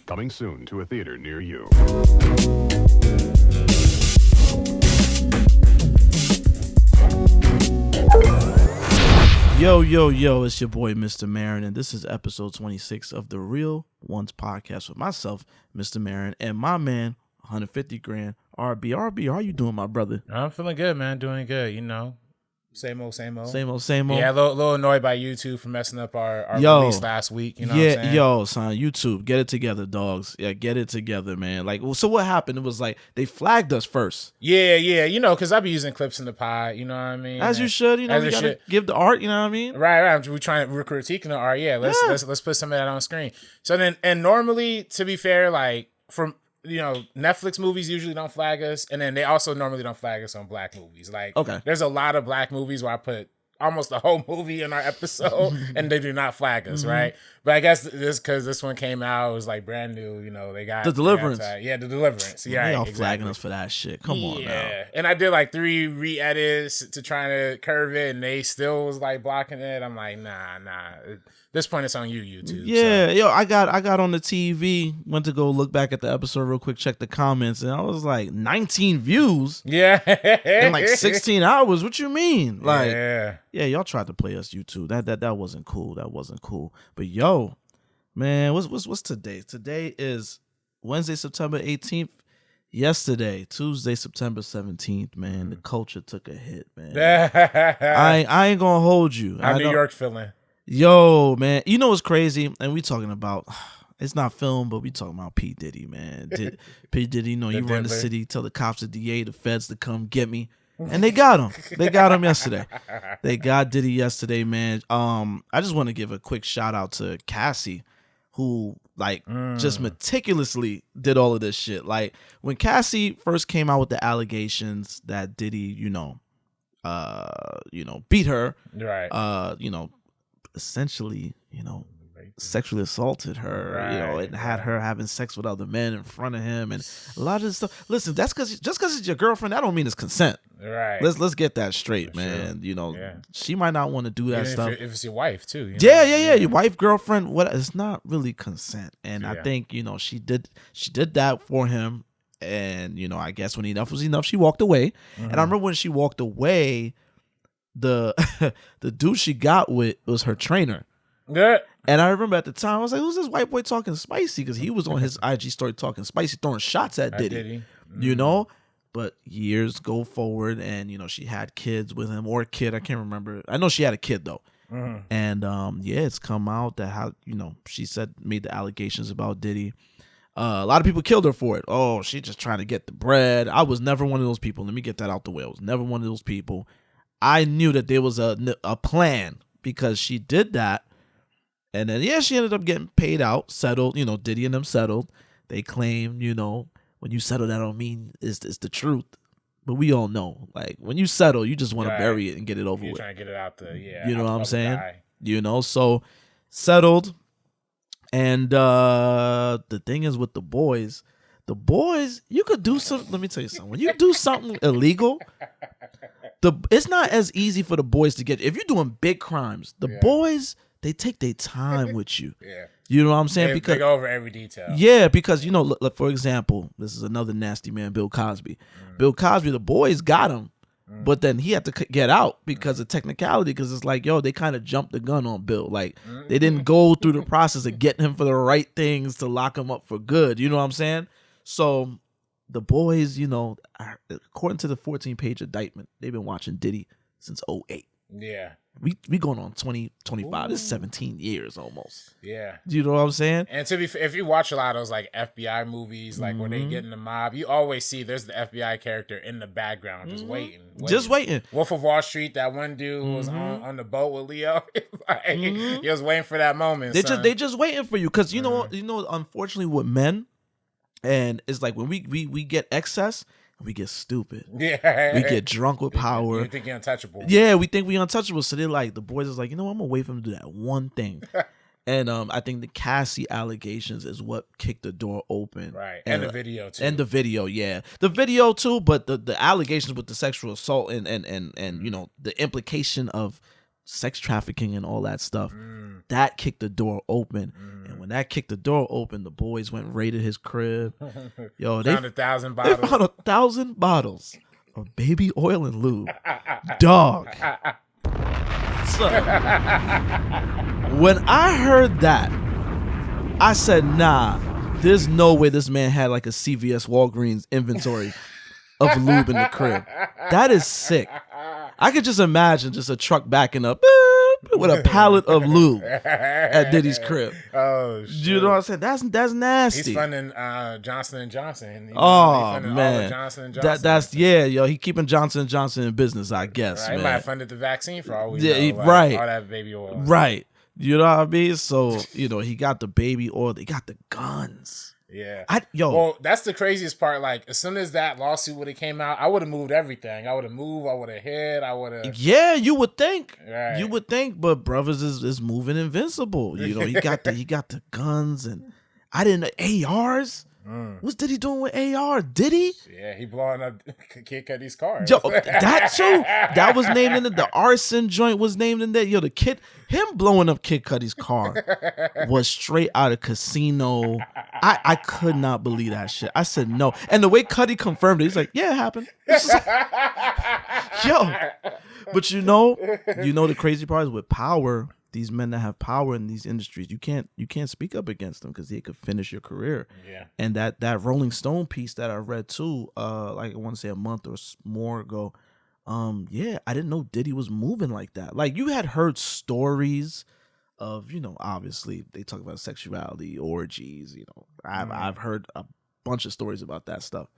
Coming soon to a theater near you. Yo, it's your boy, Mr. Marin, and this is episode 26 of the Real Ones podcast with myself, Mr. Marin, and my man, 150 grand, RB. RB, how you doing, my brother? I'm feeling good, man. Doing good, you know. Same old. Same old. Yeah, a little annoyed by YouTube for messing up our release last week. You know what I'm saying? Yo, son, YouTube, get it together, dogs. Yeah, get it together, man. Like, so what happened? It was like they flagged us first. Yeah, you know, because I be using clips in the pod, you know what I mean? As you should, you know, you gotta give the art, you know what I mean? Right. We're critiquing the art. Yeah, let's put some of that on screen. So then, and normally, to be fair, like from Netflix movies usually don't flag us, and then they also normally don't flag us on black movies. Like, okay, there's a lot of black movies where I put almost the whole movie in our episode and they do not flag us, right? But I guess because this one came out, it was like brand new, you know, they got The Deliverance. The Deliverance. Yeah, they all flagging us for that shit. Come on now. And I did like 3 re-edits to try to curve it, and they still was like blocking it. I'm like, nah. At this point, it's on YouTube. Yeah, so. I got on the TV, went to go look back at the episode real quick, check the comments, and I was like, 19 views? Yeah. In like 16 hours? What you mean? Like, yeah, y'all tried to play us YouTube. That wasn't cool. That wasn't cool. But yo, man, what's today? Today is Wednesday, September 18th. Yesterday, Tuesday, September 17th, man, the culture took a hit, man. I ain't gonna hold you. How New York feeling? Yo, man, you know what's crazy? And we talking about, it's not film, but we talking about P. Diddy, man. P. Diddy, you know, you run the city, tell the cops, the DA, the feds to come get me. And they got him. They got him yesterday. They got Diddy yesterday, man. I just want to give a quick shout out to Cassie, who just meticulously did all of this shit. Like when Cassie first came out with the allegations that Diddy, beat her, right? Essentially, sexually assaulted her, right, and had her having sex with other men in front of him, and a lot of this stuff. Listen, that's just because it's your girlfriend, that don't mean it's consent. Right. Let's get that straight, man. Sure. She might not want to do that stuff. If it's your wife too. Yeah. Your wife, girlfriend, what? It's not really consent, and I think she did that for him, and I guess when enough was enough, she walked away. And I remember when she walked away, the dude she got with was her trainer. Yeah. And I remember at the time, I was like, who's this white boy talking spicy? Because he was on his IG story talking spicy, throwing shots at Diddy. But years go forward, and, she had kids with him, or a kid. I can't remember. I know she had a kid, though. And, it's come out that how, she made the allegations about Diddy. A lot of people killed her for it. Oh, she just trying to get the bread. I was never one of those people. Let me get that out the way. I was never one of those people. I knew that there was a plan because she did that. And then, she ended up getting paid out, settled. Diddy and them settled. They claim, when you settle, that don't mean it's the truth. But we all know, like, when you settle, you just want to bury it and get it over with. You're trying to get it out the, You know what I'm saying? So settled. And the thing is with the boys, you could do something. Let me tell you something. When you do something illegal, it's not as easy for the boys to get. If you're doing big crimes, the boys, they take their time with you. You know what I'm saying? Because they go over every detail. Yeah, because look, for example, this is another nasty man, Bill Cosby. Bill Cosby, the boys got him, but then he had to get out because of technicality. Because it's like, they kind of jumped the gun on Bill. Like they didn't go through the process of getting him for the right things to lock him up for good. You know what I'm saying? So the boys, according to the 14-page indictment, they've been watching Diddy since 2008. Yeah. We going on 2025. This is 17 years almost. Yeah. Do you know what I'm saying? And to be fair, if you watch a lot of those like FBI movies, like where they get in the mob, you always see there's the FBI character in the background just waiting. Just waiting. Wolf of Wall Street, that one dude who was on the boat with Leo. He was waiting for that moment. They just waiting for you. Because unfortunately with men, and it's like when we get excess, we get stupid. Yeah. We get drunk with power. You think you're untouchable. Yeah, we think we're untouchable. So they're like, the boys is like, I'm going to wait for him to do that one thing. And I think the Cassie allegations is what kicked the door open. Right. And the video, too. And the video, yeah. The video, too, but the allegations with the sexual assault and the implication of sex trafficking and all that stuff, that kicked the door open. And when that kicked the door open, the boys went and raided his crib. Yo, found 1,000 bottles. They found 1,000 bottles of baby oil and lube. Dog. So, when I heard that, I said, nah, there's no way this man had like a CVS Walgreens inventory of lube in the crib. That is sick. I could just imagine just a truck backing up with a pallet of lube at Diddy's crib. Oh, shit. You know what I'm saying? That's nasty. He's funding Johnson & Johnson. Oh, man. Johnson & Johnson. That's yo. He keeping Johnson & Johnson in business, I guess, right? man. He might have funded the vaccine for all we Yeah, know. right. All that baby oil. Right. You know what I mean? So, he got the baby oil. They got the guns. Yeah. Well, that's the craziest part. Like, as soon as that lawsuit would have came out, I would have moved everything. I would have moved. I would have hid. I would have. Yeah, you would think. Right. You would think, but brothers is moving invincible. He got the guns, and I didn't know ARs. What's Diddy doing with AR? Did he? Yeah, he blowing up Kid Cudi's car. Yo, that too. That was named in the arson joint was named in there. Yo, him blowing up Kid Cudi's car was straight out of Casino. I could not believe that shit. I said no. And the way Cudi confirmed it, he's like, yeah, it happened. Yo. But the crazy part is with power, these men that have power in these industries, you can't speak up against them because they could finish your career. Yeah. And that Rolling Stone piece that I read too, like I want to say a month or more ago, I didn't know Diddy was moving like that. Like you had heard stories of, obviously they talk about sexuality, orgies, I've heard a bunch of stories about that stuff.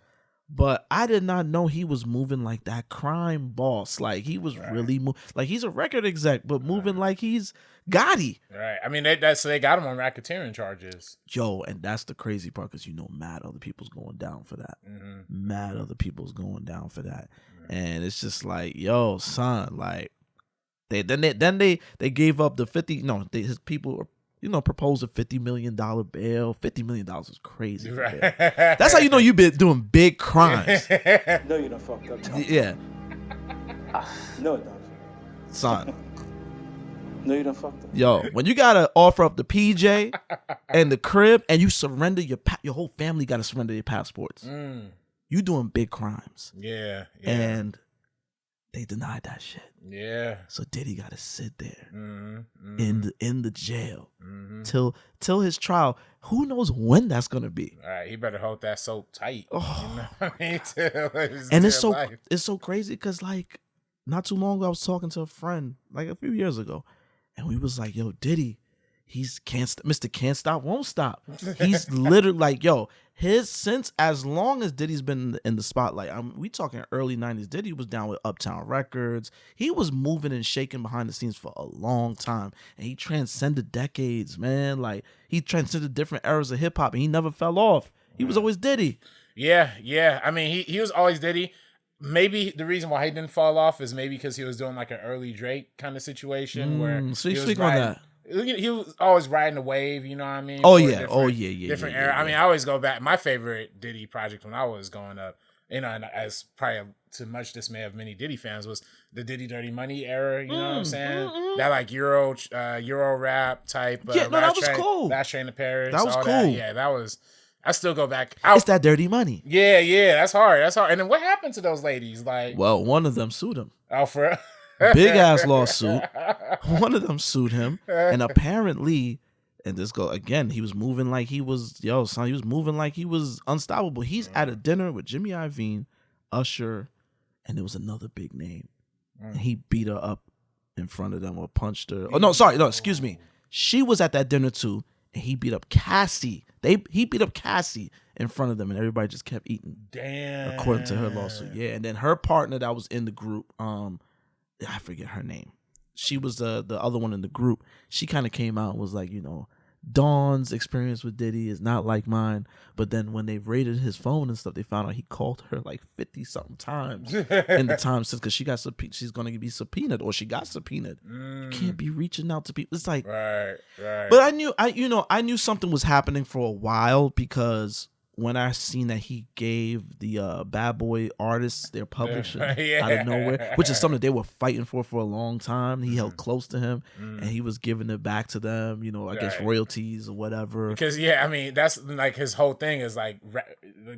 But I did not know he was moving like that crime boss. Like he was really like he's a record exec, but moving like he's Gotti. Right. I mean, so they got him on racketeering charges. Yo, and that's the crazy part because mad other people's going down for that. Mm-hmm. Mad other people's going down for that, and it's just like, yo, son, like they gave up the 50. No, his people. Proposed a $50 million bail. $50 million is crazy. Right. That's how you've been doing big crimes. No, you done fucked up, Tom. Yeah. No, it don't. Son. No, you done fucked up. Yo, when you gotta offer up the PJ and the crib and you surrender your whole family gotta surrender their passports. You doing big crimes. Yeah. And they denied that shit. Yeah. So Diddy got to sit there in the jail till his trial. Who knows when that's gonna be? All right, he better hold that soap tight. Oh. You know what I mean? And it's so crazy because like not too long ago I was talking to a friend like a few years ago, and we was like, "Yo, Diddy, Mr. Can't Stop, Won't Stop." He's literally like, yo, since as long as Diddy's been in the spotlight, we talking early 90s, Diddy was down with Uptown Records. He was moving and shaking behind the scenes for a long time. And he transcended decades, man. Like, he transcended different eras of hip-hop, and he never fell off. He was always Diddy. Yeah. I mean, he was always Diddy. Maybe the reason why he didn't fall off is maybe because he was doing like an early Drake kind of situation where so you speak on that. He was always riding the wave, you know what I mean? Oh yeah. Different era. I mean, I always go back. My favorite Diddy project when I was growing up, and as probably to much dismay of many Diddy fans, was the Diddy Dirty Money era. You know what I'm saying? That like Euro rap type. That was cool. Last Train to Paris. That was cool. That. Yeah, that was. I still go back. It's that dirty money. Yeah. That's hard. And then what happened to those ladies? Like, well, one of them sued him. Oh, for big ass lawsuit. One of them sued him, and apparently, and this go again, he was moving like he was he was moving like he was unstoppable. He's at a dinner with Jimmy Iovine, Usher, and there was another big name, and he beat her up in front of them or punched her. Oh no, excuse me. She was at that dinner too, and he beat up Cassie. He beat up Cassie in front of them, and everybody just kept eating. Damn. According to her lawsuit, yeah. And then her partner that was in the group, I forget her name. She was the other one in the group. She kind of came out and was like, Dawn's experience with Diddy is not like mine. But then when they raided his phone and stuff, they found out he called her like 50-something times in the time since, because she's going to be subpoenaed, or she got subpoenaed. You can't be reaching out to people. It's like, right. But I knew something was happening for a while, because when I seen that he gave the Bad Boy artists their publishing out of nowhere, which is something they were fighting for a long time. He held close to him, and he was giving it back to them, you know, I guess royalties or whatever. Because, I mean, that's like his whole thing is like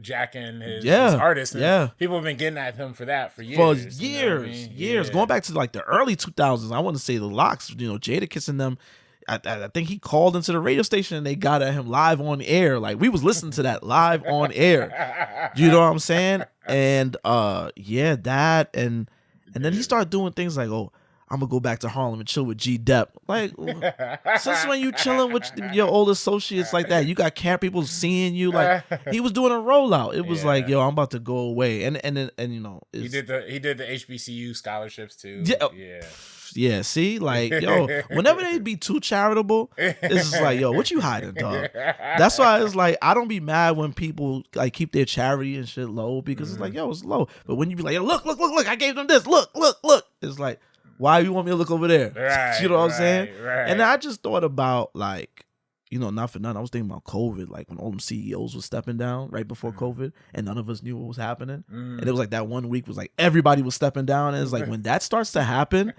jacking his artists. And people have been getting at him for that for years. For years, you know what I mean? Years. Going back to like the early 2000s, I want to say the Locks, you know, Jada kissing them. I think he called into the radio station and they got at him live on air. Like we was listening to that live on air. You know what I'm saying? And that and then he started doing things like, oh, I'm gonna go back to Harlem and chill with G Dep. Like since when you chilling with your old associates like that? You got camp people seeing you. Like he was doing a rollout. It was like, yo, I'm about to go away. And you know, he did the HBCU scholarships too. Yeah, see, like, yo, whenever they be too charitable, it's just like, yo, what you hiding, dog? That's why it's like, I don't be mad when people like keep their charity and shit low because it's like, yo, it's low. But when you be like, yo, look, I gave them this, look, it's like, why you want me to look over there? Right, you know what I'm saying? Right. And I just thought about like, you know, not for nothing. I was thinking about COVID, like when all them CEOs was stepping down right before COVID, and none of us knew what was happening. And it was like that 1 week was like everybody was stepping down, and it's like when that starts to happen,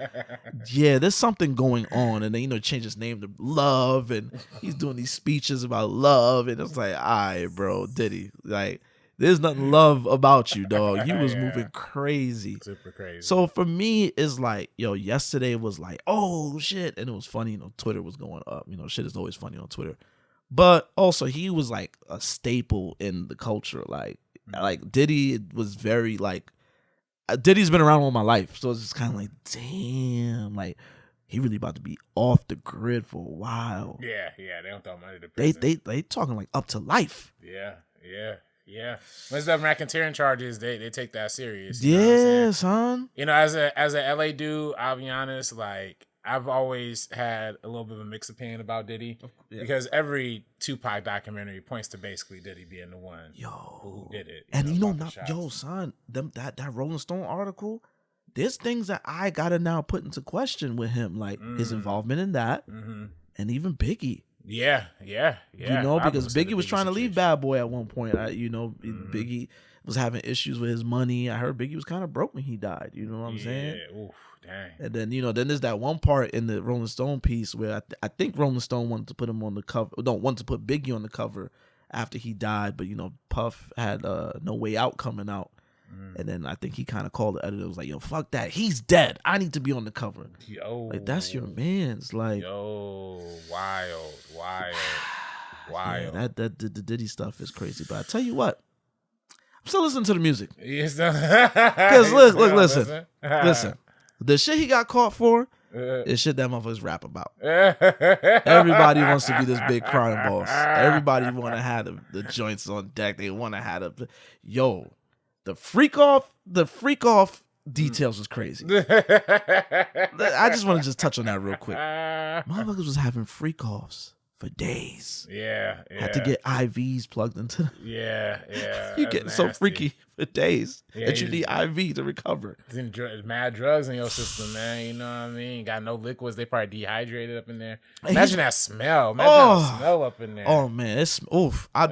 there's something going on. And then, you know, change his name to Love, and he's doing these speeches about love, and it's like, all right, bro, Diddy, like. There's nothing love about you, dog. You was moving crazy. Super crazy. So for me, it's like, yo, yesterday was like, oh, shit. And it was funny. You know, Twitter was going up. You know, shit is always funny on Twitter. But also, he was like a staple in the culture. Like Diddy was very, like, Diddy's been around all my life. So it's just kind of like, damn, like, he really about to be off the grid for a while. Yeah. They don't throw money to prison. They talking like up to life. Yeah. Once the racketeering charges, they take that serious. Yeah, son. You know, as a LA dude, I'll be honest, like I've always had a little bit of a mixed opinion about Diddy because every Tupac documentary points to basically Diddy being the one who did it. And you know, son, that Rolling Stone article, there's things that I gotta now put into question with him, like his involvement in that, and even Biggie. Yeah. You know, because Biggie was trying to leave Bad Boy at one point. Biggie was having issues with his money. I heard Biggie was kind of broke when he died. You know what I'm saying? Oof, dang. And then, you know, then there's that one part in the Rolling Stone piece where I think Rolling Stone wanted to put him on the cover. Wanted to put Biggie on the cover after he died. But, you know, Puff had No Way Out coming out. And then I think he kind of called the editor. Was like, yo, fuck that. He's dead. I need to be on the cover. Yo. Like, that's your man's. Like, yo, wild. Yeah, that the Diddy stuff is crazy. But I tell you what, I'm still listening to the music. Because listen. The shit he got caught for is shit that motherfuckers rap about. Everybody wants to be this big crime boss. Everybody want to have the joints on deck. They want to have the freak off details was crazy. I just want to just touch on that real quick. Motherfuckers was having freak offs for days. Yeah. Had to get IVs plugged into them. Yeah. You get so freaky for days that you need IV to recover. Mad drugs in your system, man. You know what I mean? Got no liquids. They probably dehydrated up in there. Imagine that smell. That smell up in there. Oh man, it's oof. I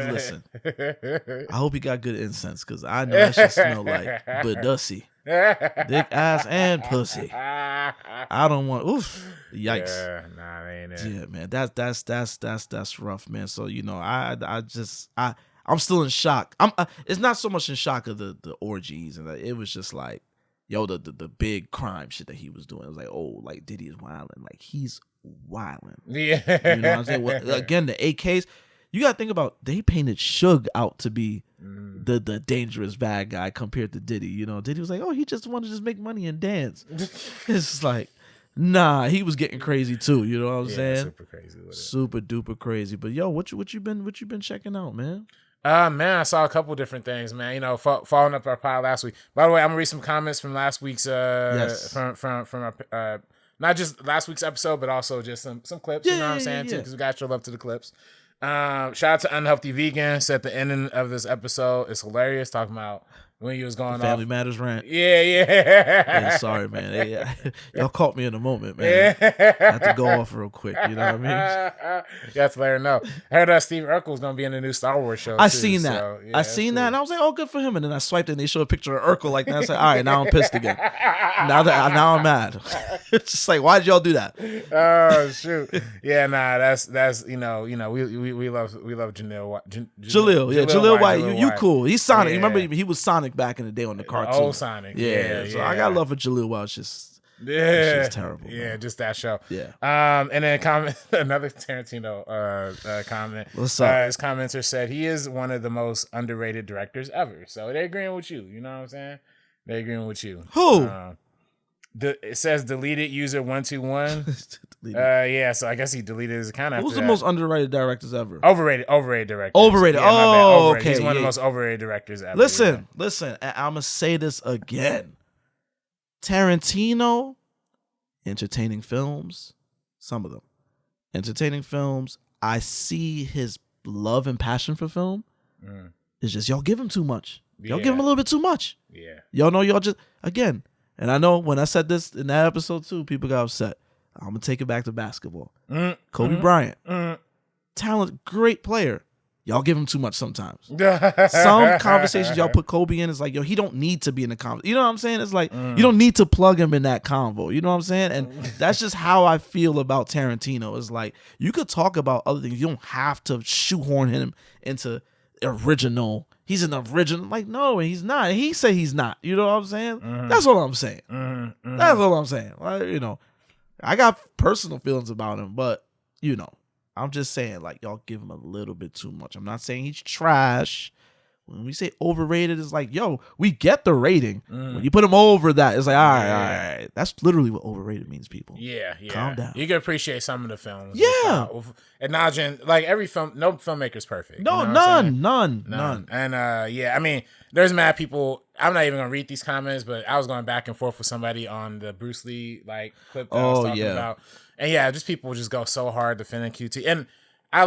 listen. I hope he got good incense because I know that shit smell like Badussy. Dick, ass, and pussy. I don't want. Oof, yikes. Yeah, nah, that ain't it. Yeah, man, that's rough, man. So you know, I'm still in shock. It's not so much in shock of the orgies, and it was just like, yo, the big crime shit that he was doing. It was like, oh, like Diddy is wilding, like he's wilding. Yeah, you know what I'm saying. Well, again, the AKs. You gotta think about, they painted Suge out to be the dangerous bad guy compared to Diddy. You know, Diddy was like, oh, he just wanted to just make money and dance. It's like, nah, he was getting crazy too. You know what I'm saying? Super crazy with it. Super duper crazy. But yo, what you been checking out, man? Man, I saw a couple different things, man. You know, following up our pile last week. By the way, I'm gonna read some comments from last week's from our not just last week's episode, but also just some clips. You know what I'm saying too, because we got your love to the clips. Shout out to Unhealthy Vegan. Said the ending of this episode is hilarious. Talking about when you was going Family off. Matters rant. Yeah. Sorry, man. Y'all caught me in a moment, man. I had to go off real quick. You know what I mean? You have to let her know. I heard Steve Urkel was going to be in the new Star Wars show. I too, seen that. so, I seen that, and I was like, "Oh, good for him." And then I swiped it, and they showed a picture of Urkel like that. I said, "All right, now I'm pissed again. Now I'm mad." It's just like, why did y'all do that? Oh shoot! Yeah, nah. That's we love Jaleel. Jaleel White. You cool? He's Sonic. Yeah. Remember he was Sonic back in the day on the cartoon. Old Sonic. Yeah. So I got love for Jaleel White. It's just terrible. Yeah, man. just that show. Yeah. And then another Tarantino comment. What's up? His commenter said he is one of the most underrated directors ever. So they're agreeing with you. You know what I'm saying? They're agreeing with you. Who? It says deleted user 121. Yeah, so I guess he deleted his account. Who's the most underrated directors ever? Overrated directors. Overrated. Yeah, oh, overrated. okay. He's one of the most overrated directors ever. Listen. And I'm gonna say this again. Tarantino, entertaining films, some of them, entertaining films. I see his love and passion for film. It's just y'all give him too much. Y'all give him a little bit too much. Yeah. Y'all know y'all just again. And I know when I said this in that episode too, people got upset. I'm gonna take it back to basketball. Kobe Bryant, talent, great player. Y'all give him too much sometimes. Some conversations y'all put Kobe in is like, yo, he don't need to be in the convo. You know what I'm saying? It's like you don't need to plug him in that convo. You know what I'm saying? And that's just how I feel about Tarantino. It's like you could talk about other things. You don't have to shoehorn him into original. He's an original. Like, no, he's not. He say he's not. You know what I'm saying? That's all I'm saying. That's all I'm saying. Like, I got personal feelings about him, but I'm just saying, like, y'all give him a little bit too much. I'm not saying he's trash. When we say overrated, it's like, yo, we get the rating. When you put him over that, it's like, all right. That's literally what overrated means, people. Yeah. Calm down. You can appreciate some of the films. Yeah. Acknowledging, like, every film, no filmmaker's perfect. No, you know none. And, I mean, there's mad people. I'm not even going to read these comments, but I was going back and forth with somebody on the Bruce Lee, like, clip that I was talking about. And yeah, just people just go so hard defending QT. And I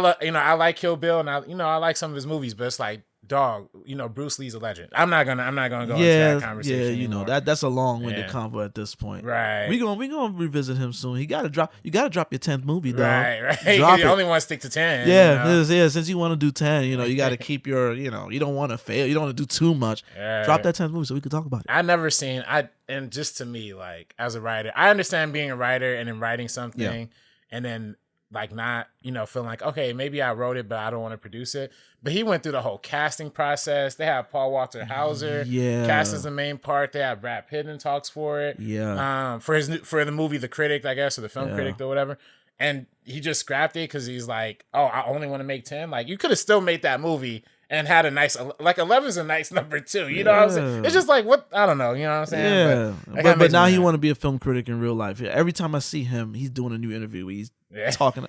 like Kill Bill, and I like some of his movies, but it's like, dog, Bruce Lee's a legend. I'm not gonna go into that conversation. Yeah, that's a long-winded convo at this point. Right. We gonna revisit him soon. You gotta drop your 10th movie, dog. Right. Drop you it. only want to stick to 10. Yeah, since you want to do 10, you gotta keep your, you don't want to fail. You don't want to do too much. Right. Drop that 10th movie so we can talk about it. I never seen and just to me, like, as a writer, I understand being a writer and then writing something and then like not, feeling like, okay, maybe I wrote it, but I don't want to produce it. But he went through the whole casting process. They have Paul Walter Hauser cast as the main part. They have Brad Pitt in talks for it. Yeah. For the movie The Critic, I guess, or the film critic or whatever. And he just scrapped it because he's like, oh, I only want to make 10. Like, you could have still made that movie and had a nice, like 11's a nice number too. You know what I'm saying? It's just like, what? I don't know. You know what I'm saying? Yeah. But now he want to be a film critic in real life. Every time I see him, he's doing a new interview. He's talking.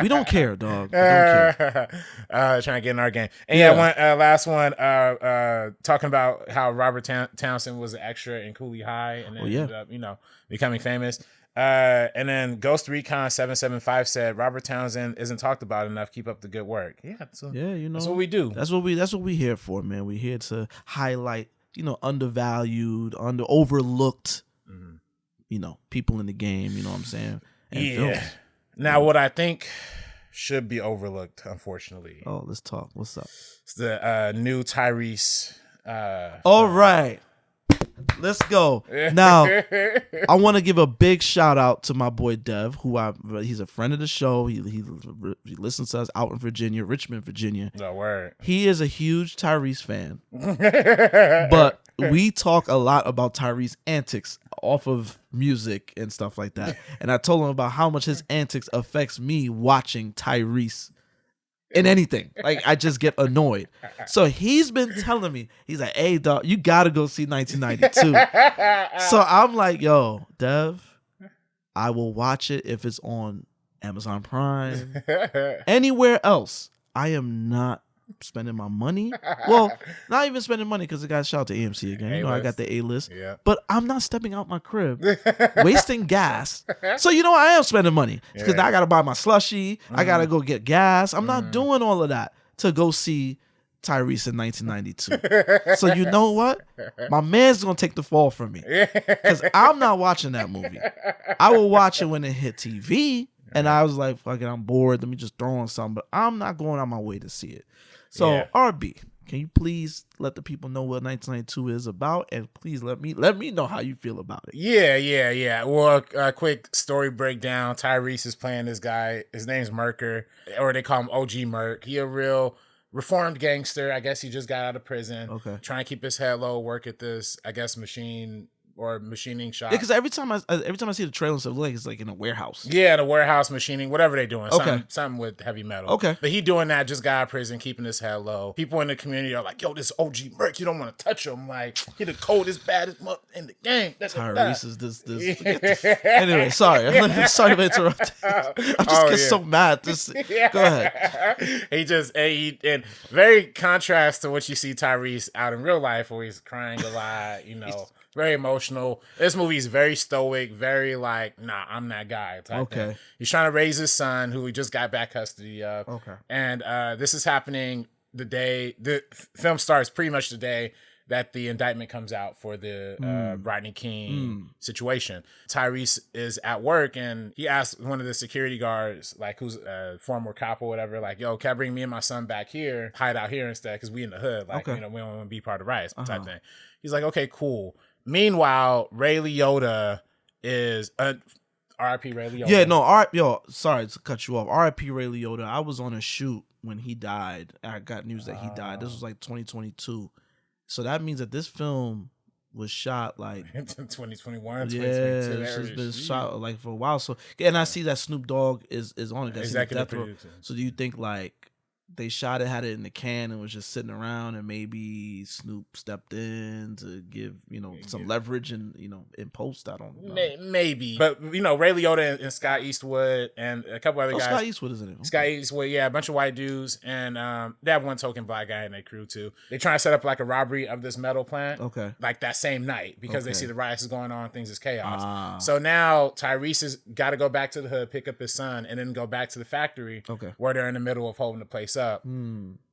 We don't care, dog. We don't care. Trying to get in our game. And last one, talking about how Robert Townsend was an extra in Cooley High and then ended up, becoming famous. And then Ghost Recon 775 said Robert Townsend isn't talked about enough. Keep up the good work. That's what we do. That's what we here for, man. We here to highlight, undervalued, overlooked, people in the game. You know what I'm saying? And films. Now, what I think should be overlooked, unfortunately. Oh, let's talk. What's up? It's the new Tyrese. All right. Let's go. Now, I want to give a big shout out to my boy Dev, he's a friend of the show. He listens to us out in Virginia, Richmond, Virginia. No word. He is a huge Tyrese fan. But we talk a lot about Tyrese antics off of music and stuff like that. And I told him about how much his antics affects me watching Tyrese in anything. Like, I just get annoyed. So he's been telling me, he's like, hey, dog, you got to go see 1992. So I'm like, yo, Dev, I will watch it if it's on Amazon Prime. Anywhere else, I am not spending my money. Well, not even spending money because it got shout out to AMC again. I got the A-list. Yeah. But I'm not stepping out my crib, wasting gas. So I am spending money because now I got to buy my slushie. I got to go get gas. I'm not doing all of that to go see Tyrese in 1992. So you know what? My man's gonna take the fall from me because I'm not watching that movie. I will watch it when it hit TV, and I was like, "Fuck it, I'm bored. Let me just throw on something." But I'm not going out my way to see it. So RB, can you please let the people know what 1992 is about, and please let me know how you feel about it? Yeah. Well, a quick story breakdown. Tyrese is playing this guy. His name's Merker, or they call him OG Merk. He a real reformed gangster. I guess he just got out of prison. Okay. Trying to keep his head low, work at this, I guess, machining shop. Yeah, because every time I see the trailer, it looks like it's like in a warehouse. Yeah, the warehouse machining, whatever they're doing. Okay. Something with heavy metal. Okay. But he doing that, just got out of prison, keeping his head low. People in the community are like, yo, this OG Merc, you don't want to touch him. Like, he the coldest, baddest in the game. Tyrese is this. Anyway, sorry. I'm sorry to interrupt. I'm just getting so mad. Go ahead. And very contrast to what you see Tyrese out in real life, where he's crying a lot, very emotional. This movie is very stoic, very like, nah, I'm that guy type thing. He's trying to raise his son, who he just got back custody of. Okay. And this is happening the film starts pretty much the day that the indictment comes out for the Rodney King situation. Tyrese is at work, and he asked one of the security guards, like, who's a former cop or whatever, like, yo, can I bring me and my son back here, hide out here instead, because we in the hood, like, we don't want to be part of riots type thing. He's like, okay, cool. Meanwhile, Ray Liotta is R.I.P. Ray Liotta. Yeah, no, sorry to cut you off. R.I.P. Ray Liotta. I was on a shoot when he died. I got news that he died. This was like 2022. So that means that this film was shot like 2021, 2022. Yeah, it's been shot like for a while. So, and I see that Snoop Dogg is on it. Executive producer. So do you think like they shot it, had it in the can, and was just sitting around, and maybe Snoop stepped in to give some leverage and in post? I don't know. Maybe, but Ray Liotta and Scott Eastwood and a couple other guys. Scott Eastwood is in it. Scott Eastwood, yeah, a bunch of white dudes, and they have one token black guy in their crew too. They try to set up like a robbery of this metal plant, like that same night, because they see the riots is going on, things is chaos. So now Tyrese has got to go back to the hood, pick up his son, and then go back to the factory, where they're in the middle of holding the place up.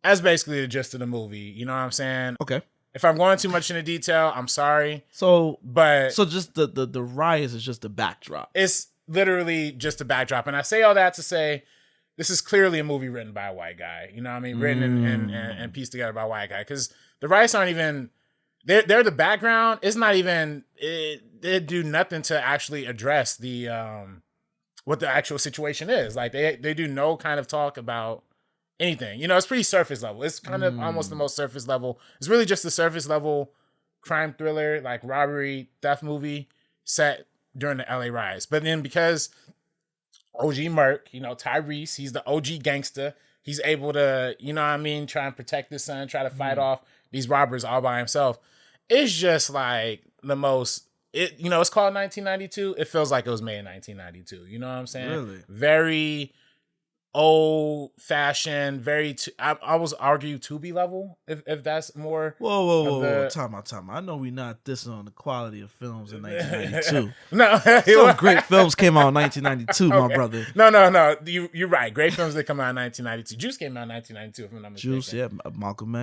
That's basically the gist of the movie. You know what I'm saying? Okay. If I'm going too much into detail, I'm sorry. So just the riots is just the backdrop. It's literally just a backdrop, and I say all that to say this is clearly a movie written by a white guy. You know what I mean? Written and pieced together by a white guy, because the riots aren't even. They're the background. It's not even. They do nothing to actually address the what the actual situation is. Like they do no kind of talk about anything. It's pretty surface level. It's kind of almost the most surface level. It's really just a surface level crime thriller, like robbery, theft movie set during the LA riots. But then because OG Merc, Tyrese, he's the OG gangster. He's able to, try and protect his son, try to fight off these robbers all by himself. It's just like the most, it's called 1992. It feels like it was made in 1992. You know what I'm saying? Really? Very old fashioned, I was argue Tubi level, if that's more. Whoa. Time out. I know we not dissing on the quality of films in 1992. No. Some great films came out in 1992, my brother. No. You're right. Great films that come out in 1992. Juice came out in 1992, if I'm not mistaken. Juice, yeah. Malcolm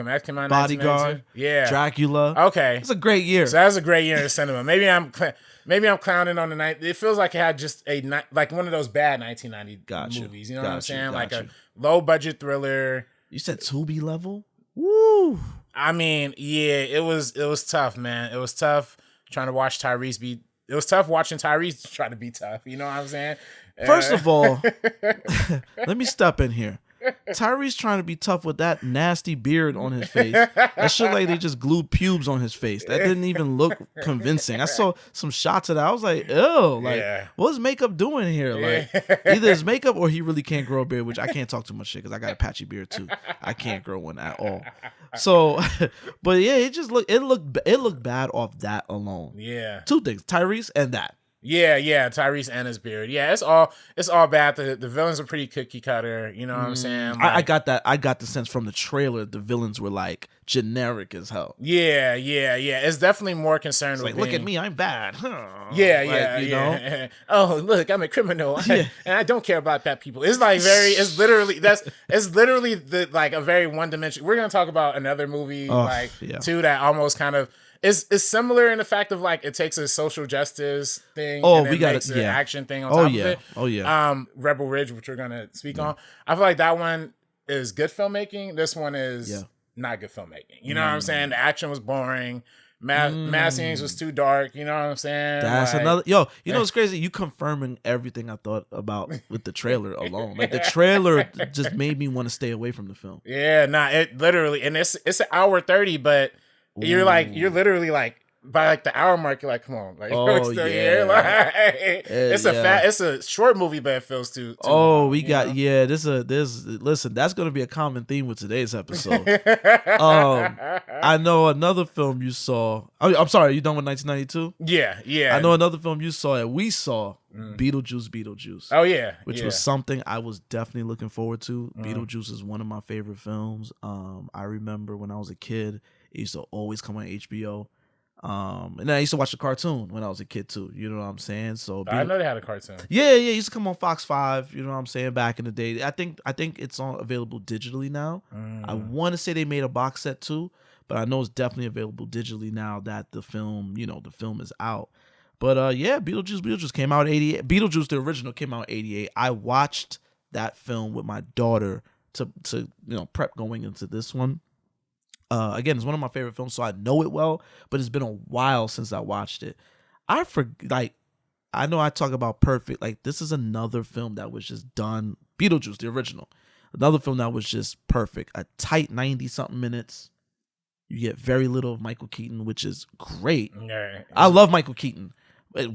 X came out in Bodyguard, 1992. Yeah. Dracula. Okay. It's a great year. So that's a great year in cinema. Maybe I'm clowning on the night. It feels like it had just like one of those bad 1990 movies. You know what I'm saying? Like a low budget thriller. You said Tubi level? Woo! I mean, yeah, it was tough, man. It was tough trying to watch Tyrese be. It was tough watching Tyrese try to be tough. You know what I'm saying? First of all, let me step in here. Tyrese trying to be tough with that nasty beard on his face. That shit like they just glued pubes on his face. That didn't even look convincing. I saw some shots of that. I was like, ew, like, what's makeup doing here? Like, either it's makeup or he really can't grow a beard, which I can't talk too much shit because I got a patchy beard too. I can't grow one at all. So, but yeah, it looked bad off that alone. Yeah. Two things, Tyrese and that. Yeah, Tyrese and his beard. Yeah, it's all bad. The villains are pretty cookie cutter. You know what I'm saying? I got that. I got the sense from the trailer the villains were like generic as hell. Yeah. It's definitely more concerned with look at me, I'm bad. Yeah. You know? Oh, look, I'm a criminal, and I don't care about bad people. It's like it's literally the like a very one dimensional. We're gonna talk about another movie too that almost kind of. It's similar in the fact of like it takes a social justice thing and then makes an action thing on top of it. Oh yeah. Rebel Ridge, which we're gonna speak on. I feel like that one is good filmmaking. This one is not good filmmaking. You know what I'm saying? The action was boring. Mass scenes was too dark. You know what I'm saying? That's like, another. Yo, you know what's crazy? You confirming everything I thought about with the trailer alone. Like the trailer just made me want to stay away from the film. Yeah, it literally, and it's an hour 30, but. You're literally like by like the hour mark. You're like, come on, like it's still here. Like, it's a short movie, but it feels too. Listen, that's gonna be a common theme with today's episode. I know another film you saw. I'm sorry, are you done with 1992? Yeah. I know another film you saw that we saw. Beetlejuice. Oh yeah, which was something I was definitely looking forward to. Beetlejuice is one of my favorite films. I remember when I was a kid. It used to always come on HBO. And then I used to watch the cartoon when I was a kid too. You know what I'm saying? So I know they had a cartoon. Yeah. It used to come on Fox 5. You know what I'm saying? Back in the day. I think it's available digitally now. I want to say they made a box set too, but I know it's definitely available digitally now that the film is out. But Beetlejuice came out 88. Beetlejuice, the original, came out 88. I watched that film with my daughter to prep going into this one. Again, it's one of my favorite films, so I know it well, but it's been a while since I watched it. I know I talk about perfect. Like, this is another film that was just done. Beetlejuice, the original. Another film that was just perfect. A tight 90-something minutes. You get very little of Michael Keaton, which is great. Yeah. I love Michael Keaton.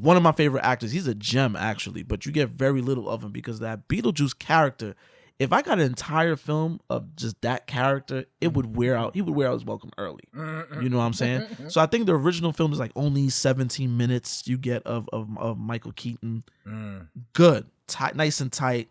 One of my favorite actors. He's a gem, actually, but you get very little of him because that Beetlejuice character, if I got an entire film of just that character, it would wear out. He would wear out his welcome early. You know what I'm saying? So I think the original film is like only 17 minutes you get of Michael Keaton. Good. Tight, nice and tight.